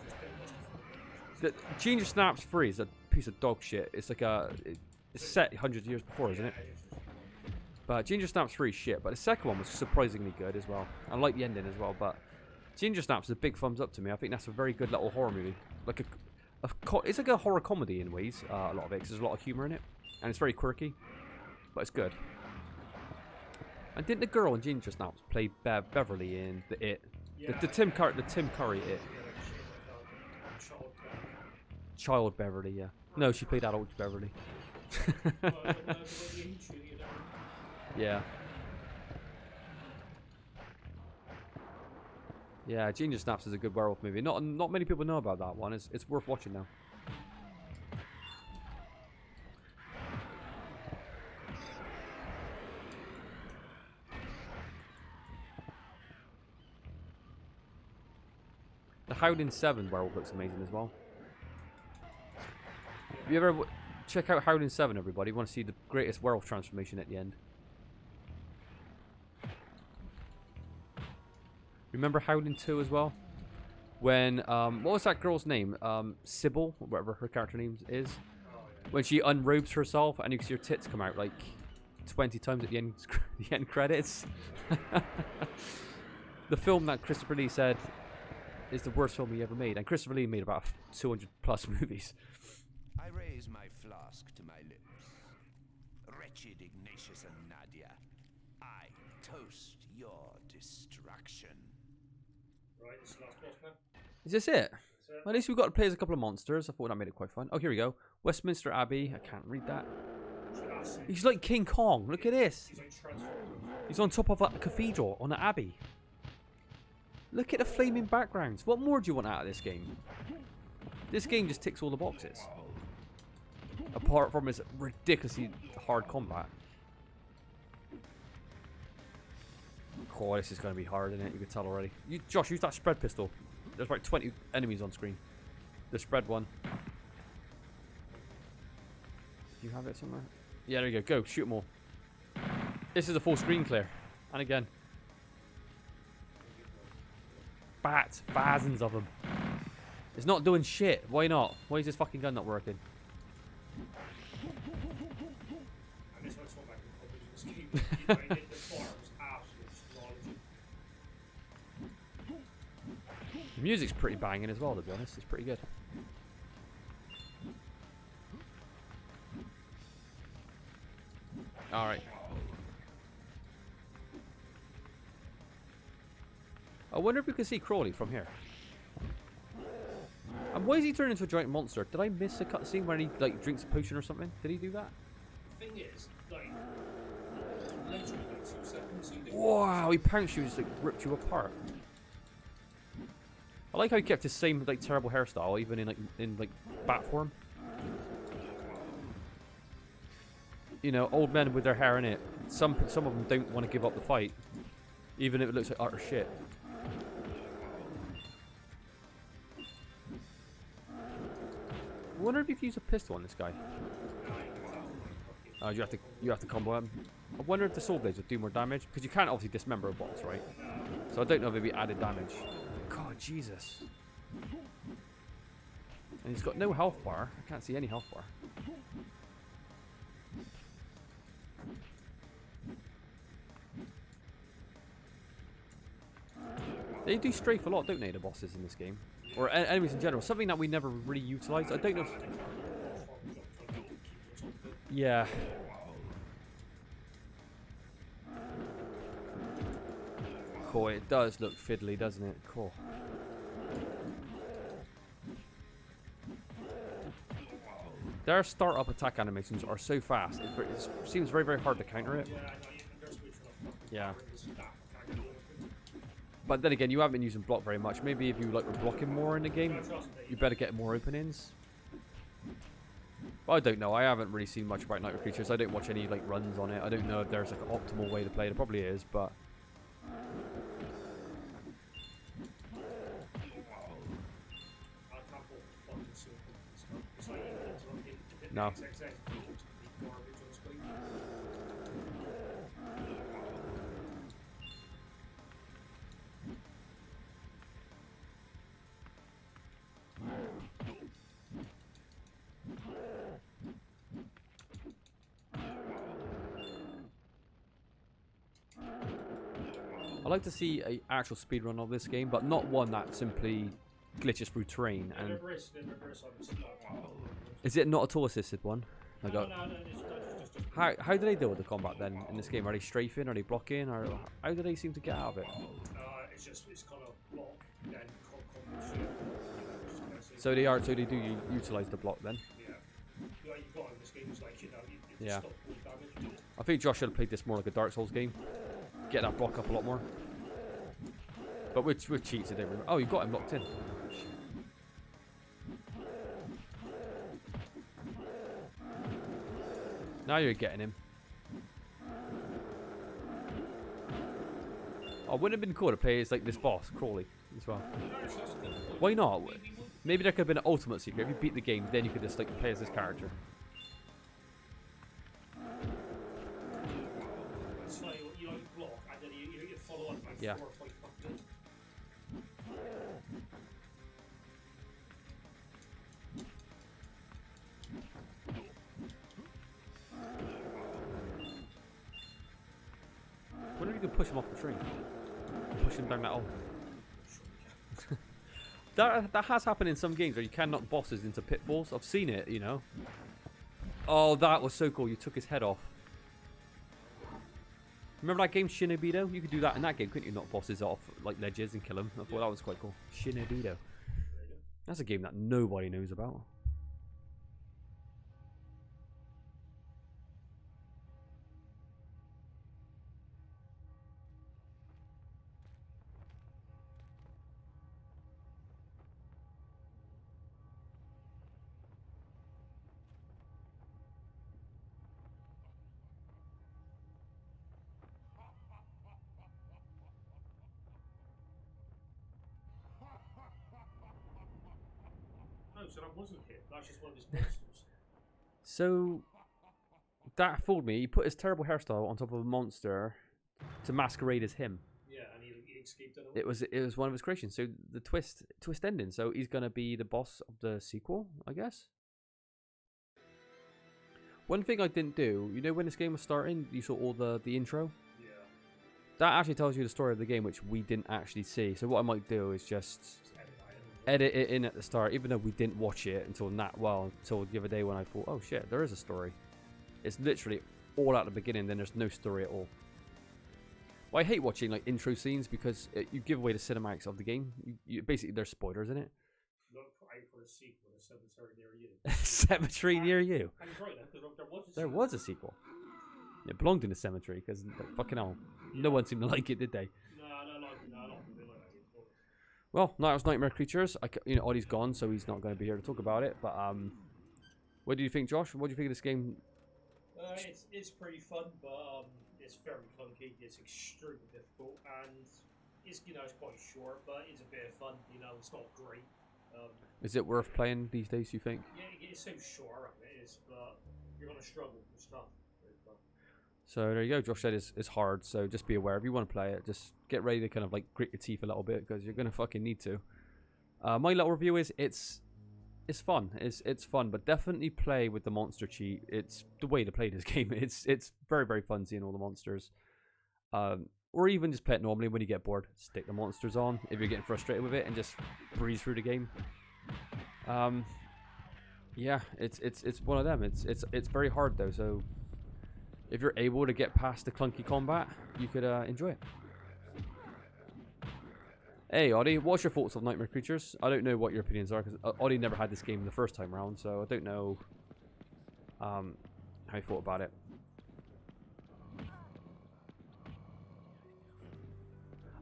The Ginger Snaps 3 is a piece of dog shit. It's like it's set hundreds of years before, isn't it? But Ginger Snaps 3 is shit. But the second one was surprisingly good as well. I like the ending as well. But Ginger Snaps is a big thumbs up to me. I think that's a very good little horror movie. Like it's like a horror comedy in ways, a lot of it, because there's a lot of humor in it. And it's very quirky. But it's good. And didn't the girl in Ginger Snaps play Beverly in the It? Yeah, The Tim Curry It. Child Beverly, yeah. No, she played adult Beverly. Yeah. Yeah, Ginger Snaps is a good werewolf movie. Not many people know about that one. It's worth watching now. The Howling 7 werewolf looks amazing as well. Have you ever check out Howling 7, everybody? Want to see the greatest werewolf transformation at the end? Remember Howling 2 as well? When what was that girl's name? Sybil, whatever her character name is. When she unrobes herself and you can see her tits come out like 20 times at the end credits. The film that Christopher Lee said is the worst film he ever made, and Christopher Lee made about 200 plus movies. I raise my flask to my lips. Wretched Ignatius and Nadia, I toast your destruction. Right, this is the last boss now. Is this it? Well, at least we've got to play as a couple of monsters. I thought that made it quite fun. Oh, here we go. Westminster Abbey. I can't read that. He's like King Kong. Look at this. He's on top of a cathedral on an abbey. Look at the flaming backgrounds. What more do you want out of this game? This game just ticks all the boxes. Apart from its ridiculously hard combat. Oh, this is going to be hard, isn't it? You can tell already. Josh, use that spread pistol. There's like 20 enemies on screen. The spread one. Do you have it somewhere? Yeah, there you go. Go, shoot them all. This is a full screen clear. And again. Bats. Thousands of them. It's not doing shit. Why not? Why is this fucking gun not working? And this one's not like a this game. You find it, the farm's absolute technology. The music's pretty banging as well, to be honest. It's pretty good. Alright. I wonder if we can see Crawley from here. And why is he turned into a giant monster? Did I miss a cutscene where he like drinks a potion or something? Did he do that? The thing is, like, literally like 2 seconds. Wow, he pounced you and just like ripped you apart. I like how he kept his same like terrible hairstyle even in like bat form. You know, old men with their hair in it. Some of them don't want to give up the fight, even if it looks like utter shit. I wonder if you can use a pistol on this guy. Oh, you have to combo him. I wonder if the sword blades would do more damage because you can't obviously dismember a boss, right? So I don't know if it'd be added damage. God, Jesus. And he's got no health bar. I can't see any health bar. They do strafe a lot, don't they, the bosses in this game? Or enemies in general. Something that we never really utilised. I don't know if... Yeah. Cool, it does look fiddly, doesn't it? Cool. Their startup attack animations are so fast. It seems very, very hard to counter it. Yeah. But then again, you haven't been using block very much. Maybe if you like were blocking more in the game, you better get more openings. But I don't know. I haven't really seen much about Nightmare Creatures. I don't watch any like runs on it. I don't know if there's like an optimal way to play it. There probably is, but no. I'd like to see an actual speedrun of this game, but not one that simply glitches through terrain. And is it not at all assisted one? Like No, it's How do they deal with the combat then in this game? Are they strafing? Are they blocking? Or how do they seem to get out of it? It's kind of block, then combat shit. So they do utilize the block then. Yeah. Like you've got in this game is like, you Yeah. stop all damage. I think Josh should have played this more like a Dark Souls game. Get that block up a lot more. But with cheats, it didn't really. Oh, you got him locked in. Now you're getting him. Oh, wouldn't it have been cool to play as like this boss, Crawley, as well? Why not? Maybe there could have been an ultimate secret. If you beat the game, then you could just like play as this character. It's like you block and then you follow up like 4 or 5 buttons. I wonder if you could push him off the tree. Push him down that hole. That has happened in some games where you can knock bosses into pitfalls. I've seen it, you know. Oh, that was so cool. You took his head off. Remember that game Shinobido? You could do that in that game, couldn't you? Knock bosses off like ledges and kill them. I thought that was quite cool. Shinobido. That's a game that nobody knows about. No, so that wasn't him. That's just one of his monsters. So that fooled me. He put his terrible hairstyle on top of a monster to masquerade as him. Yeah, and he escaped it. It was one of his creations. So the twist ending. So he's gonna be the boss of the sequel, I guess. One thing I didn't do, you know, when this game was starting, you saw all the intro. Yeah. That actually tells you the story of the game, which we didn't actually see. So what I might do is just edit it in at the start, even though we didn't watch it until until the other day when I thought, oh shit, there is a story. It's literally all at the beginning, then there's no story at all. Well, I hate watching like intro scenes because you give away the cinematics of the game. You basically, there's spoilers in it. Look out for a sequel, a cemetery near you. Cemetery near you. And he's right, because There was a sequel. It belonged in the cemetery because fucking hell, no one seemed to like it, did they? No, not really like it. Well, that was Nightmare Creatures. You know, Oddie's gone, so he's not going to be here to talk about it. But what do you think, Josh? What do you think of this game? It's pretty fun, but it's very clunky. It's extremely difficult, and it's it's quite short, but it's a bit of fun. It's not great. Is it worth playing these days, you think? Yeah, it's so short, it is, but you're gonna struggle. It's tough. So there you go. Josh said it's hard, so just be aware. If you want to play it, just get ready to kind of like grit your teeth a little bit because you're gonna fucking need to. My little review is it's fun. It's fun, but definitely play with the monster cheat. It's the way to play this game. It's very, very fun seeing all the monsters. Or even just play it normally when you get bored. Stick the monsters on if you're getting frustrated with it and just breeze through the game. Yeah, it's one of them. It's very hard though, so if you're able to get past the clunky combat, you could enjoy it. Hey, Oddie, what's your thoughts of Nightmare Creatures? I don't know what your opinions are, because Oddie never had this game the first time around, so I don't know how you thought about it.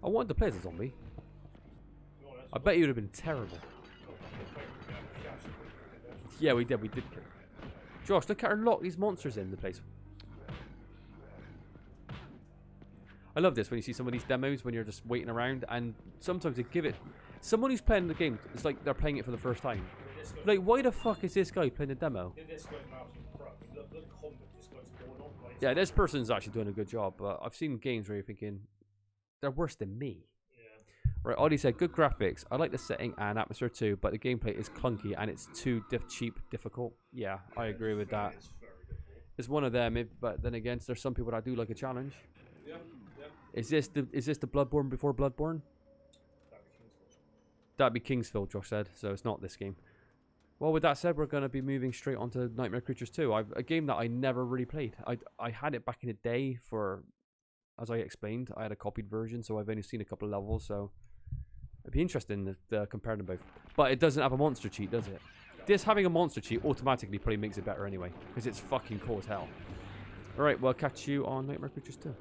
I wanted to play as a zombie. I bet you would have been terrible. Yeah, we did. Josh, look at her lock these monsters in the place. I love this when you see some of these demos when you're just waiting around, and sometimes they give it. Someone who's playing the game, it's like they're playing it for the first time. Like, why the fuck is this guy playing the demo? Yeah, this person's actually doing a good job, but I've seen games where you're thinking, they're worse than me. Right, Oddie said, good graphics. I like the setting and atmosphere too, but the gameplay is clunky and it's too cheap, difficult. Yeah, I agree with that. It's one of them, but then again, there's some people that do like a challenge. Is this the Bloodborne before Bloodborne? That'd be Kingsfield, Josh said, so it's not this game. Well, with that said, we're going to be moving straight on to Nightmare Creatures 2. A game that I never really played. I had it back in the day for, as I explained, I had a copied version, so I've only seen a couple of levels, so it'd be interesting to compare them both. But it doesn't have a monster cheat, does it? This having a monster cheat automatically probably makes it better anyway, because it's fucking cool as hell. Alright, well, catch you on Nightmare Creatures 2.